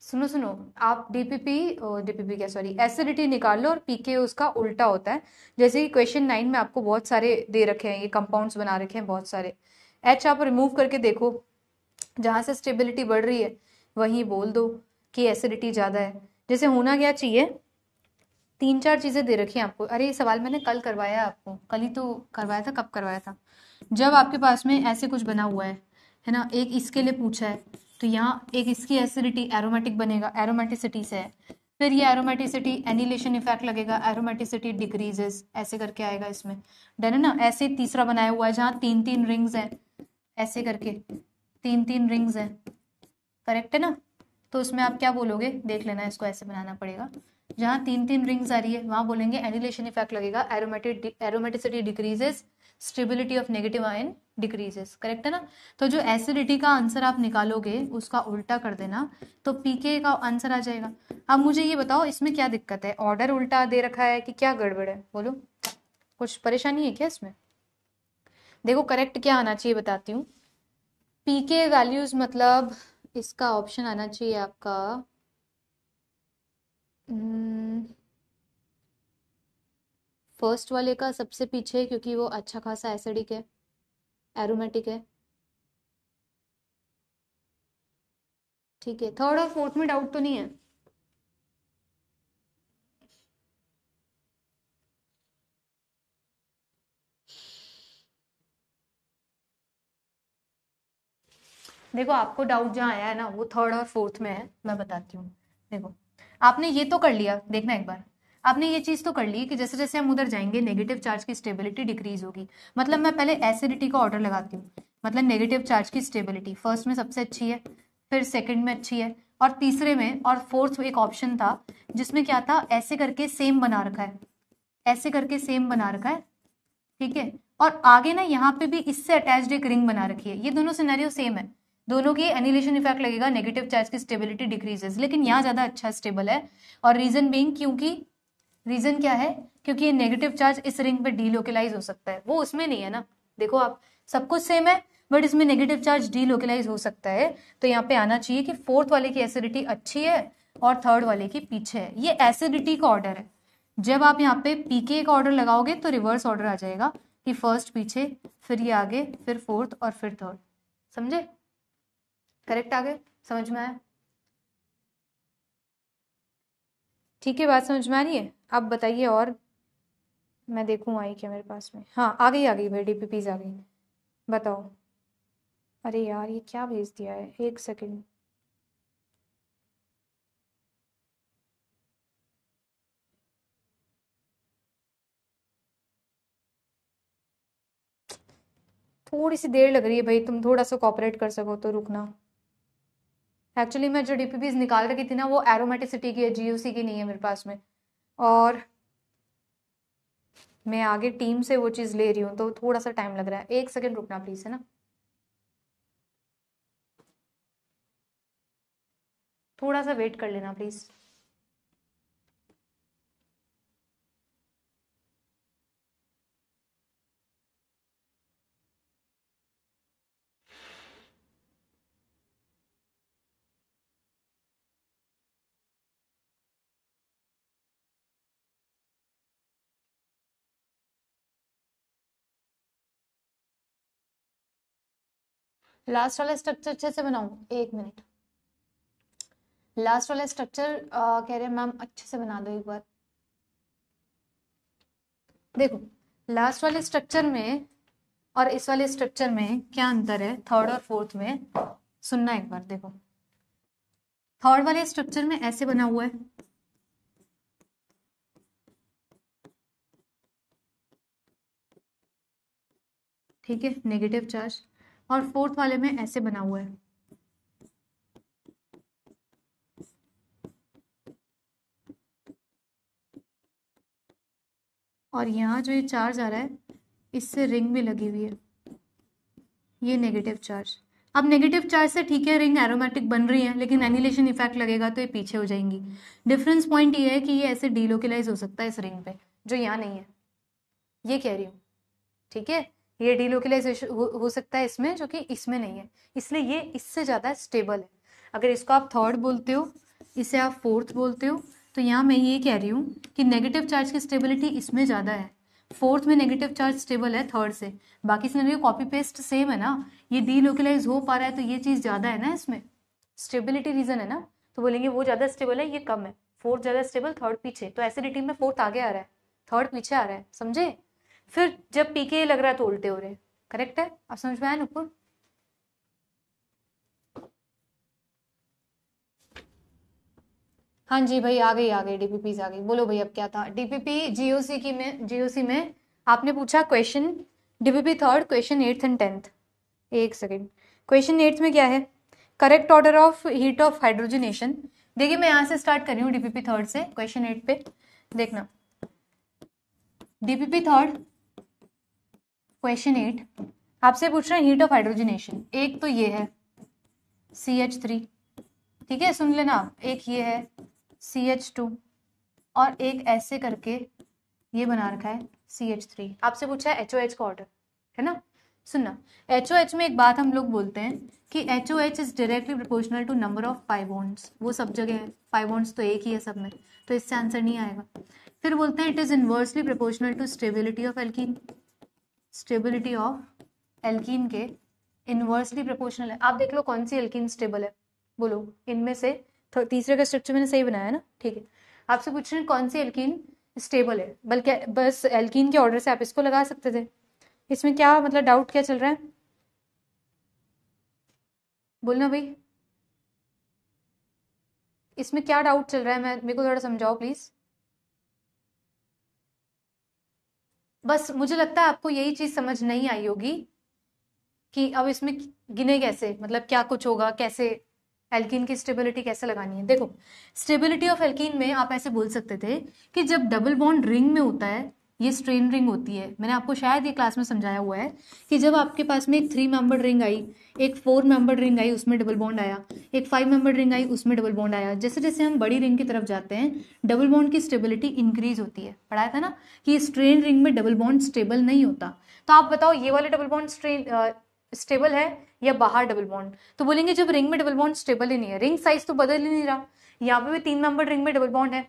सुनो सुनो, आप डीपीपी डीपीपी क्या, सॉरी, एसिडिटी निकाल लो और पीके उसका उल्टा होता है। जैसे कि क्वेश्चन 9 में आपको बहुत सारे दे रखे हैं, ये कंपाउंड्स बना रखे हैं बहुत सारे। एच आप रिमूव करके देखो, जहां से स्टेबिलिटी बढ़ रही है वहीं बोल दो कि एसिडिटी ज्यादा है। जैसे होना क्या चाहिए, 3-4 चीजें दे रखी हैं आपको। अरे ये सवाल मैंने कल करवाया, आपको कल ही तो करवाया था। कब करवाया था? जब आपके पास में ऐसे कुछ बना हुआ है ना, एक इसके लिए पूछा है, तो यहाँ एक इसकी एसिडिटी एरोमेटिक बनेगा, एरोमेटिसिटी से है, फिर ये एरोमेटिसिटी एनिलेशन इफेक्ट लगेगा, एरोमेटिसिटी डिक्रीजेस, ऐसे करके आएगा इसमें। डन है ना। ऐसे तीसरा बनाया हुआ है जहाँ 3-3 रिंग्स हैं, ऐसे करके 3-3 रिंग्स हैं, करेक्ट है ना। तो उसमें आप क्या बोलोगे, देख लेना, इसको ऐसे बनाना पड़ेगा। जहाँ 3-3 रिंग्स आ रही है वहां बोलेंगे एनिलेशन इफेक्ट लगेगा, aromaticity decreases, stability of negative ion decreases, correct है ना। तो जो एसिडिटी का आंसर आप निकालोगे उसका उल्टा कर देना, तो पीके का आंसर आ जाएगा। अब मुझे ये बताओ इसमें क्या दिक्कत है, ऑर्डर उल्टा दे रखा है कि क्या गड़बड़ है, बोलो, कुछ परेशानी है क्या इसमें। देखो करेक्ट क्या आना चाहिए बताती हूँ। पीके वैल्यूज मतलब इसका ऑप्शन आना चाहिए आपका फर्स्ट वाले का सबसे पीछे, क्योंकि वो अच्छा खासा एसिडिक है, एरोमेटिक है। ठीक है, थर्ड और फोर्थ में डाउट तो नहीं है। देखो आपको डाउट जहाँ आया है ना वो थर्ड और फोर्थ में है, मैं बताती हूँ। देखो आपने ये तो कर लिया, देखना एक बार, आपने ये चीज तो कर ली कि जैसे जैसे हम उधर जाएंगे नेगेटिव चार्ज की स्टेबिलिटी डिक्रीज होगी। मतलब मैं पहले एसिडिटी का ऑर्डर लगाती हूँ, मतलब नेगेटिव चार्ज की स्टेबिलिटी फर्स्ट में सबसे अच्छी है, फिर सेकंड में अच्छी है, और तीसरे में, और फोर्थ एक ऑप्शन था जिसमें क्या था, ऐसे करके सेम बना रखा है, ऐसे करके सेम बना रखा है, ठीक है। और आगे ना यहाँ पे भी इससे अटैच्ड एक रिंग बना रखी है, ये दोनों सिनेरियो सेम है, दोनों की एनिलेशन इफेक्ट लगेगा, नेगेटिव चार्ज की स्टेबिलिटी डिक्रीजेस, लेकिन यहाँ ज्यादा अच्छा स्टेबल है। और रीजन बीइंग, क्योंकि रीजन क्या है, क्योंकि ये नेगेटिव चार्ज इस रिंग पे डीलोकलाइज हो सकता है, वो उसमें नहीं है ना। देखो आप, सब कुछ सेम है बट इसमें नेगेटिव चार्ज डीलोकलाइज हो सकता है, तो यहाँ पे आना चाहिए कि फोर्थ वाले की एसिडिटी अच्छी है और थर्ड वाले की पीछे है। ये एसिडिटी का ऑर्डर है। जब आप यहाँ पे पीके का ऑर्डर लगाओगे तो रिवर्स ऑर्डर आ जाएगा कि फर्स्ट पीछे, फिर ये आगे, फिर फोर्थ और फिर थर्ड। समझे, करेक्ट आ गए, समझ में आया। ठीक है, बात समझ में आ रही है। अब बताइए, और मैं देखूं आई क्या मेरे पास में। हाँ आ गई भाई, डीपीपीज आ गई, बताओ। अरे यार ये क्या भेज दिया है, एक सेकंड। थोड़ी सी देर लग रही है भाई, तुम थोड़ा सा कॉपरेट कर सको तो रुकना। एक्चुअली मैं जो डीपीपीज निकाल रही थी ना वो एरोमेटिसिटी की है, जीओसी की नहीं है मेरे पास में, और मैं आगे टीम से वो चीज़ ले रही हूँ तो थोड़ा सा टाइम लग रहा है। एक सेकंड रुकना प्लीज, है ना, थोड़ा सा वेट कर लेना प्लीज। लास्ट वाला स्ट्रक्चर अच्छे से बनाऊं, एक मिनट। लास्ट वाला स्ट्रक्चर कह रहे हैं मैम अच्छे से बना दो एक बार। देखो लास्ट वाले स्ट्रक्चर में और इस वाले स्ट्रक्चर में क्या अंतर है, थर्ड और फोर्थ में, सुनना एक बार। देखो थर्ड वाले स्ट्रक्चर में ऐसे बना हुआ है, ठीक है, नेगेटिव चार्ज, और फोर्थ वाले में ऐसे बना हुआ है। और यहाँ जो ये चार्ज आ रहा है इससे रिंग भी लगी हुई है, ये नेगेटिव चार्ज। अब नेगेटिव चार्ज से ठीक है रिंग एरोमेटिक बन रही है, लेकिन एनिलेशन इफेक्ट लगेगा तो ये पीछे हो जाएंगी। डिफरेंस पॉइंट ये है कि ये ऐसे डीलोकलाइज हो सकता है इस रिंग पे, जो यहाँ नहीं है, ये कह रही हूँ, ठीक है। ये डीलोकलाइजेशन हो सकता है इसमें, जो कि इसमें नहीं है, इसलिए ये इससे ज्यादा स्टेबल है। अगर इसको आप थर्ड बोलते हो, इसे आप फोर्थ बोलते हो, तो यहाँ मैं ये कह रही हूँ कि नेगेटिव चार्ज की स्टेबिलिटी इसमें ज्यादा है, फोर्थ में नेगेटिव चार्ज स्टेबल है थर्ड से। बाकी सिनेरियो कॉपी पेस्ट सेम है ना, ये डीलोकलाइज हो पा रहा है तो ये चीज ज्यादा है ना, इसमें स्टेबिलिटी रीजन है ना, तो बोलेंगे वो ज्यादा स्टेबल है, ये कम है, फोर्थ ज्यादा स्टेबल, थर्ड पीछे, तो एसिडिटी में फोर्थ आगे आ रहा है, थर्ड पीछे आ रहा है, समझे। फिर जब पीके लग रहा है तो उल्टे हो रहे हैं, करेक्ट है। अब समझ में आया नुपुर। हाँ जी भाई, आ गई डीपीपी आ गई। बोलो भाई, अब क्या था डीपीपी जीओसी की में, जीओसी में आपने पूछा question DPP third, question eighth and tenth. एक सेकेंड, क्वेश्चन एट्थ में क्या है? Correct order of heat of hydrogenation. देखिए मैं यहाँ से स्टार्ट कर रही हूँ डीपीपी थर्ड से क्वेश्चन एट पे। देखना डीपीपी थर्ड क्वेश्चन एट आपसे पूछ रहे हैं हीट ऑफ हाइड्रोजनेशन। एक तो ये है CH3, ठीक है सुन लेना आप, एक ये है CH2 और एक ऐसे करके ये बना रखा है CH3। आपसे पूछा है HOH का ऑर्डर, है ना? सुनना, HOH में एक बात हम लोग बोलते हैं कि HOH is directly proportional to number of pi bonds. वो सब जगह है, पाई बॉन्ड्स तो एक ही है सब में, तो इससे आंसर नहीं आएगा। फिर बोलते हैं it is inversely proportional to stability of alkene. Stability of alkene के इनवर्सली प्रोपोर्शनल है। आप देख लो कौन सी एल्कीन स्टेबल है, बोलो इनमें से। तीसरे का स्ट्रक्चर मैंने सही बनाया है ना? ठीक है, आपसे पूछ रहे हैं कौन सी एल्कीन स्टेबल है, बल्कि बस एल्कीन के ऑर्डर से आप इसको लगा सकते थे। इसमें क्या मतलब डाउट क्या चल रहा है, बोलना भाई। इसमें क्या डाउट चल रहा है, मैं मेरे को थोड़ा समझाओ प्लीज। बस मुझे लगता है आपको यही चीज समझ नहीं आई होगी कि अब इसमें गिने कैसे, मतलब क्या कुछ होगा, कैसे एल्कीन की स्टेबिलिटी कैसे लगानी है। देखो स्टेबिलिटी ऑफ एल्कीन में आप ऐसे बोल सकते थे कि जब डबल बॉन्ड रिंग में होता है, ये स्ट्रेन रिंग होती है, मैंने आपको शायद ये क्लास में समझाया हुआ है कि जब आपके पास में एक 3 मेंबर्ड रिंग आई, एक 4 मेंबर्ड रिंग आई, उसमें डबल बॉन्ड आया, एक 5 मेंबर्ड रिंग आई, उसमें डबल बॉन्ड आया, जैसे जैसे हम बड़ी रिंग की तरफ जाते हैं डबल बॉन्ड की स्टेबिलिटी इंक्रीज होती है। पढ़ाया था ना कि स्ट्रेन रिंग में डबल बॉन्ड स्टेबल नहीं होता। तो आप बताओ ये वाले डबल बॉन्ड स्टेबल है या बाहर डबल बॉन्ड? तो बोलेंगे जब रिंग में डबल बॉन्ड स्टेबल ही नहीं है, रिंग साइज तो बदल ही नहीं रहा। यहाँ पे भी 3 मेंबर रिंग में डबल बॉन्ड है,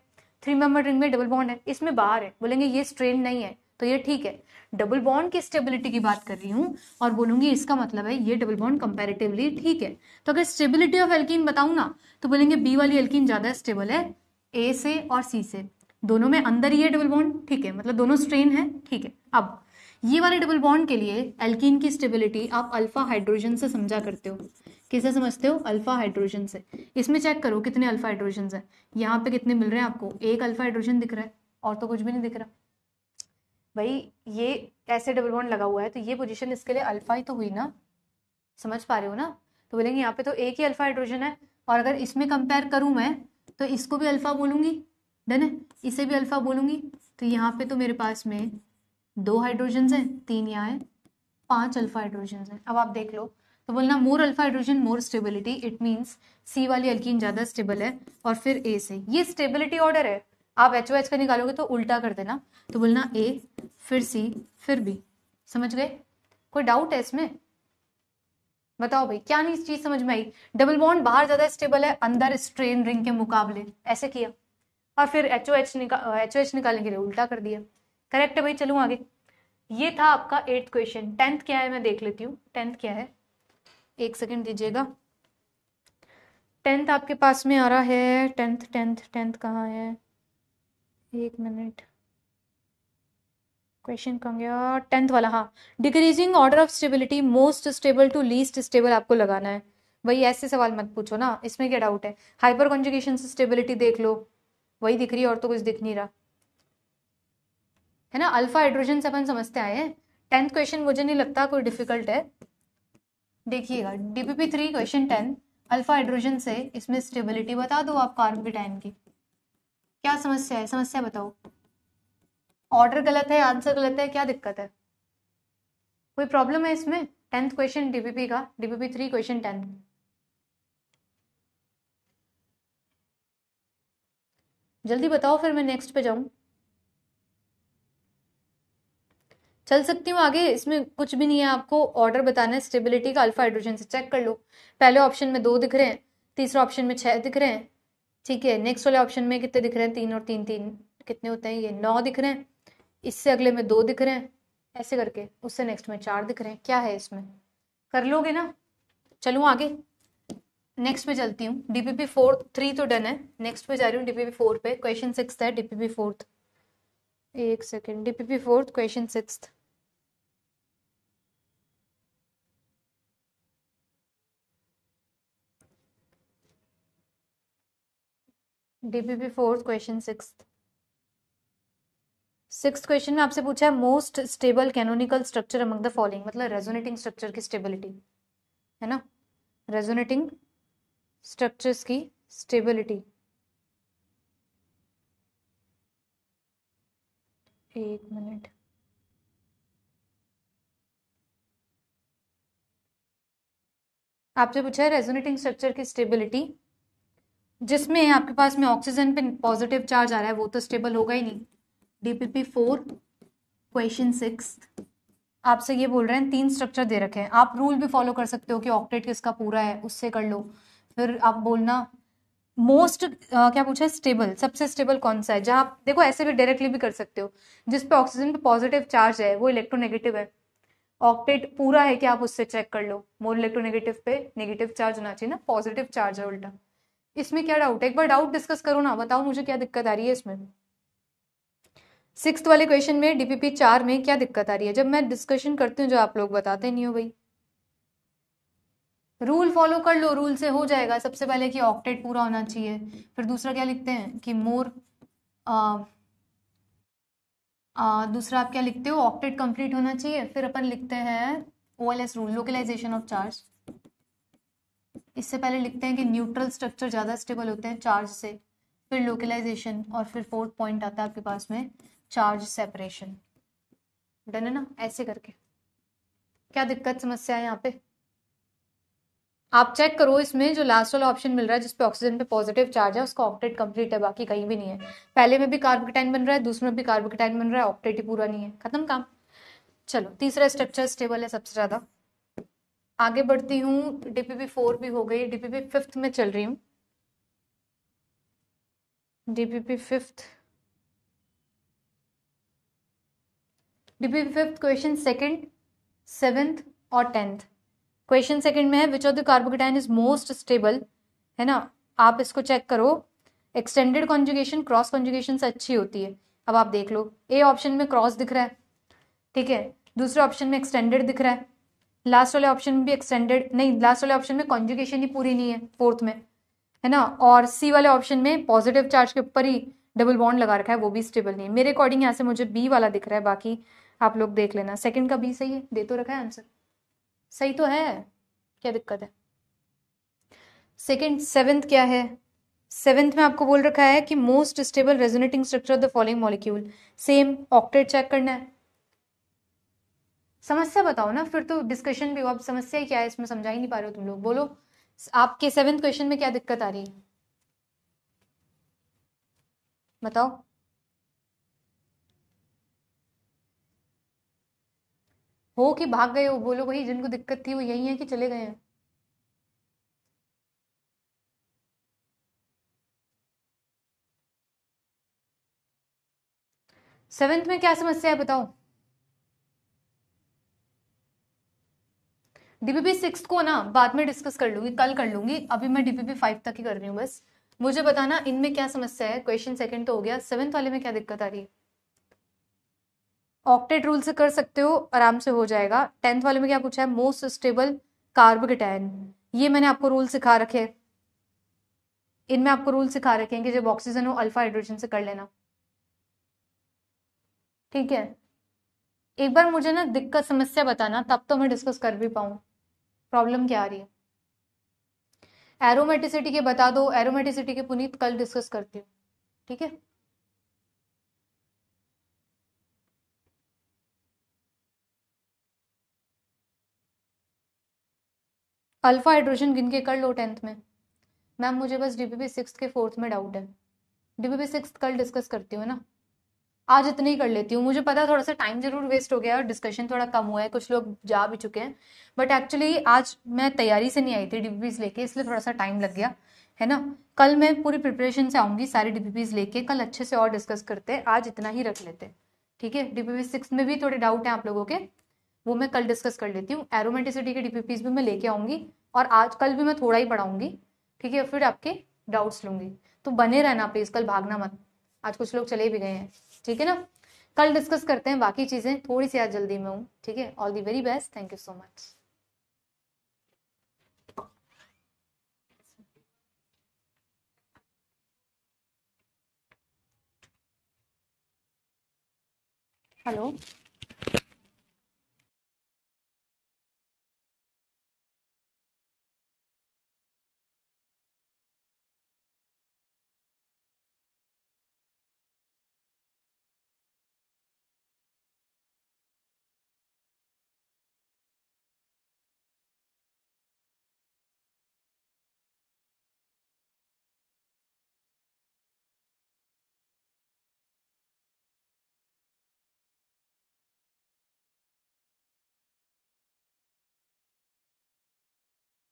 3 मेंबर रिंग में डबल बॉन्ड है, इसमें बाहर है, बोलेंगे ये स्ट्रेन नहीं है, तो ये ठीक है। डबल बॉन्ड की स्टेबिलिटी की बात कर रही हूँ और बोलूंगी इसका मतलब है ये डबल बॉन्ड कंपैरेटिवली ठीक है। तो अगर स्टेबिलिटी ऑफ एल्कीन बताऊं ना, तो बोलेंगे बी वाली एल्कीन ज्यादा स्टेबल है ए से और सी से, दोनों में अंदर ही है डबल बॉन्ड, ठीक है, मतलब दोनों स्ट्रेन है, ठीक है। अब ये वाले डबल बॉन्ड के लिए एल्कीन की स्टेबिलिटी आप अल्फा हाइड्रोजन से समझा करते हो। किसे समझते हो? अल्फा हाइड्रोजन से। इसमें चेक करो कितने अल्फा हाइड्रोजन है, यहाँ पे कितने मिल रहे हैं आपको? एक अल्फा हाइड्रोजन दिख रहा है और तो कुछ भी नहीं दिख रहा भाई। ये ऐसे डबल बॉन्ड लगा हुआ है तो ये पोजीशन इसके लिए अल्फा ही तो हुई ना, समझ पा रहे हो ना? तो बोलेंगे यहाँ पे तो एक ही अल्फा हाइड्रोजन है, और अगर इसमें कंपेयर करूं मैं तो इसको भी अल्फा बोलूंगी, डन है, इसे भी अल्फा बोलूंगी। तो यहाँ पे तो मेरे पास में 2 हाइड्रोजन है, 3 यहाँ है, 5 अल्फा हाइड्रोजन है। अब आप देख लो, तो बोलना more alpha hydrogen more stability, it means सी वाली एल्कीन ज्यादा स्टेबल है। और फिर ए से, ये स्टेबिलिटी ऑर्डर है, आप HOH का निकालोगे तो उल्टा कर देना, तो बोलना ए फिर सी फिर बी। समझ गए? कोई डाउट है इसमें? बताओ भाई, क्या नहीं चीज समझ में आई? डबल बॉन्ड बाहर ज्यादा स्टेबल है, अंदर स्ट्रेन रिंग के मुकाबले, ऐसे किया, और फिर HOH निकालने के लिए उल्टा कर दिया। करेक्ट है भाई, चलूं आगे। ये था आपका 8th क्वेश्चन। 10th क्या है मैं देख लेती हूँ, 10th क्या है, एक सेकंड दीजिएगा। 10th आपके पास में आ रहा है, 10th कहाँ है, एक मिनट, क्वेश्चन कहाँ गया? 10th वाला, हाँ। Decreasing order of stability most stable to least stable आपको लगाना है। वही ऐसे सवाल मत पूछो ना, इसमें क्या डाउट है? हाइपर कॉन्जुगेशन से स्टेबिलिटी देख लो, वही दिख रही है और तो कुछ दिख नहीं रहा, है ना? अल्फा हाइड्रोजन से अपन समझते आए हैं। 10th क्वेश्चन मुझे नहीं लगता कोई डिफिकल्ट है। देखिएगा डीपीपी 3 क्वेश्चन 10, अल्फा हाइड्रोजन से इसमें स्टेबिलिटी बता दो आप कार्बोकेटाइन की। क्या समस्या है, समस्या बताओ। ऑर्डर गलत है, आंसर गलत है, क्या दिक्कत है? कोई प्रॉब्लम है इसमें? 10th क्वेश्चन डीपीपी का, डीपीपी 3 क्वेश्चन 10। जल्दी बताओ फिर मैं नेक्स्ट पे जाऊं। चल सकती हूँ आगे, इसमें कुछ भी नहीं है, आपको ऑर्डर बताना है स्टेबिलिटी का अल्फा हाइड्रोजन से। चेक कर लो, पहले ऑप्शन में 2 दिख रहे हैं, तीसरे ऑप्शन में 6 दिख रहे हैं, ठीक है। नेक्स्ट वाले ऑप्शन में कितने दिख रहे हैं? 3 और 3 3 कितने होते हैं? ये 9 दिख रहे हैं। इससे अगले में 2 दिख रहे हैं, ऐसे करके उससे नेक्स्ट में 4 दिख रहे हैं। क्या है इसमें, कर लोगे ना? चलूँ आगे, नेक्स्ट पे चलती हूँ। डीपीपी 4 3 तो डन है, नेक्स्ट पे जा रही हूँ डीपीपी 4 पे। क्वेश्चन 6 है डीपीपी 4, एक second, DPP 4 question 6। DPP 4 question 6th question में आपसे पूछा है most stable canonical structure among the following, मतलब रेजोनेटिंग स्ट्रक्चर की स्टेबिलिटी, है ना, रेजोनेटिंग स्ट्रक्चर्स की स्टेबिलिटी। एक मिनट, आपसे पूछा है रेजोनेटिंग स्ट्रक्चर की स्टेबिलिटी, जिसमें आपके पास में ऑक्सीजन पे पॉजिटिव चार्ज आ रहा है, वो तो स्टेबल होगा ही नहीं। DPP 4 क्वेश्चन 6 आपसे ये बोल रहे हैं 3 स्ट्रक्चर दे रखे हैं, आप रूल भी फॉलो कर सकते हो कि ऑक्टेट किसका पूरा है उससे कर लो, फिर आप बोलना मोस्ट क्या पूछा है, स्टेबल, सबसे स्टेबल कौन सा है, जहां देखो ऐसे भी डायरेक्टली भी कर सकते हो, जिस पे ऑक्सीजन पे पॉजिटिव चार्ज है वो इलेक्ट्रोनेगेटिव है, ऑक्टेट पूरा है क्या, आप उससे चेक कर लो, मोर इलेक्ट्रोनेगेटिव पे नेगेटिव चार्ज होना चाहिए ना, पॉजिटिव चार्ज है उल्टा। इसमें क्या डाउट है, एक बार डाउट डिस्कस करो ना, बताओ मुझे क्या दिक्कत आ रही है इसमें। 6th वाले क्वेश्चन में DPP 4 में क्या दिक्कत आ रही है, जब मैं डिस्कशन करती हूँ जो आप लोग बताते नहीं हो भाई। रूल फॉलो कर लो, रूल से हो जाएगा। सबसे पहले कि ऑक्टेट पूरा होना चाहिए, फिर दूसरा क्या लिखते हैं कि मोर दूसरा आप क्या लिखते हो, ऑक्टेट कंप्लीट होना चाहिए, फिर अपन लिखते हैं OLS rule, localization of charge. इससे पहले लिखते हैं कि न्यूट्रल स्ट्रक्चर ज्यादा स्टेबल होते हैं चार्ज से, फिर लोकलाइजेशन, और फिर 4th पॉइंट आता है आपके पास में चार्ज सेपरेशन। डन है ना, ऐसे करके। क्या दिक्कत समस्या है यहाँ पे, आप चेक करो इसमें जो लास्ट वाला ऑप्शन मिल रहा है जिसपे ऑक्सीजन पे पॉजिटिव चार्ज है उसका ऑक्टेट कंप्लीट है, बाकी कहीं भी नहीं है। पहले में भी कार्बोकेटाइन बन रहा है, दूसरे में भी कार्बोकेटाइन बन रहा है, ऑक्टेट ही पूरा नहीं है, खत्म काम। चलो तीसरा स्ट्रक्चर स्टेबल है सबसे ज्यादा। आगे बढ़ती हूँ, DPP 4 भी हो गई, DPP 5th में चल रही हूँ। DPP 5th, DPP 5th question 2nd 7th और 10th। क्वेश्चन 2nd में है which of the carbocation is most stable, है ना, आप इसको चेक करो, एक्सटेंडेड कॉन्जुगेशन क्रॉस कॉन्जुगेशन से अच्छी होती है। अब आप देख लो, ए ऑप्शन में क्रॉस दिख रहा है, ठीक है, दूसरे ऑप्शन में एक्सटेंडेड दिख रहा है, लास्ट वाले ऑप्शन में भी एक्सटेंडेड नहीं, लास्ट वाले ऑप्शन में कॉन्जुगेशन ही पूरी नहीं है 4th में, है ना, और सी वाले ऑप्शन में पॉजिटिव चार्ज के ऊपर ही डबल बॉन्ड लगा रखा है, वो भी स्टेबल नहीं है। मेरे अकॉर्डिंग यहाँ से मुझे बी वाला दिख रहा है, बाकी आप लोग देख लेना। 2nd का बी सही है, दे तो रखा है आंसर, सही तो है, क्या दिक्कत है। 2nd 7th क्या है, 7th में आपको बोल रखा है कि most stable resonating structure of the following molecule, same octet check करना है। समस्या बताओ ना, फिर तो डिस्कशन भी हो। अब समस्या क्या है इसमें, समझा ही नहीं पा रहे हो तुम लोग, बोलो आपके 7th क्वेश्चन में क्या दिक्कत आ रही है, बताओ। हो कि भाग गए हो, बोलो वही, जिनको दिक्कत थी वो यही है कि चले गए हैं। सेवेंथ में क्या समस्या है बताओ। DPP 6 को ना बाद में डिस्कस कर लूंगी, कल कर लूंगी, अभी मैं DPP 5 तक ही कर रही हूँ बस। मुझे बताना इनमें क्या समस्या है, क्वेश्चन 2nd तो हो गया, 7th वाले में क्या दिक्कत आ रही है। ऑक्टेट रूल से कर सकते हो, आराम से हो जाएगा। 10th वाले में क्या पूछा है, मोस्ट स्टेबल कार्बोकेटाइन, ये मैंने आपको रूल सिखा रखे, इनमें आपको रूल सिखा रखे हैं कि जब ऑक्सीजन हो अल्फा हाइड्रोजन से कर लेना, ठीक है। एक बार मुझे ना दिक्कत समस्या बताना, तब तो मैं डिस्कस कर भी पाऊँ प्रॉब्लम क्या आ रही है। एरोमेटिसिटी के बता दो, एरोमेटिसिटी के पुनीत कल डिस्कस करती हूँ, ठीक है। अल्फा हाइड्रोजन गिन के कर लो 10th में। मैम मुझे बस DPP 6 के 4th में डाउट है, DPP 6 कल डिस्कस करती हूँ ना, आज इतने ही कर लेती हूँ। मुझे पता है थोड़ा सा टाइम जरूर वेस्ट हो गया और डिस्कशन थोड़ा कम हुआ है, कुछ लोग जा भी चुके हैं, बट एक्चुअली आज मैं तैयारी से नहीं आई थी DPPs लेके, इसलिए थोड़ा सा टाइम लग गया, है ना। कल मैं पूरी प्रिपरेशन से आऊंगी, सारे DPPs लेके, कल अच्छे से और डिस्कस करते हैं, आज इतना ही रख लेते हैं, ठीक है। DPP 6 में भी थोड़े डाउट है आप लोगों के, वो मैं कल डिस्कस कर लेती हूँ। एरोमेटिसिटी के DPPs भी मैं लेके आऊंगी, और आज कल भी मैं थोड़ा ही पढ़ाऊंगी, ठीक है, फिर आपके डाउट्स लूंगी। तो बने रहना प्लीज, कल भागना मत, आज कुछ लोग चले भी गए हैं, ठीक है ना। कल डिस्कस करते हैं बाकी चीजें, थोड़ी सी आज जल्दी में हूँ, ठीक है। All the very best, thank you so much. Hello.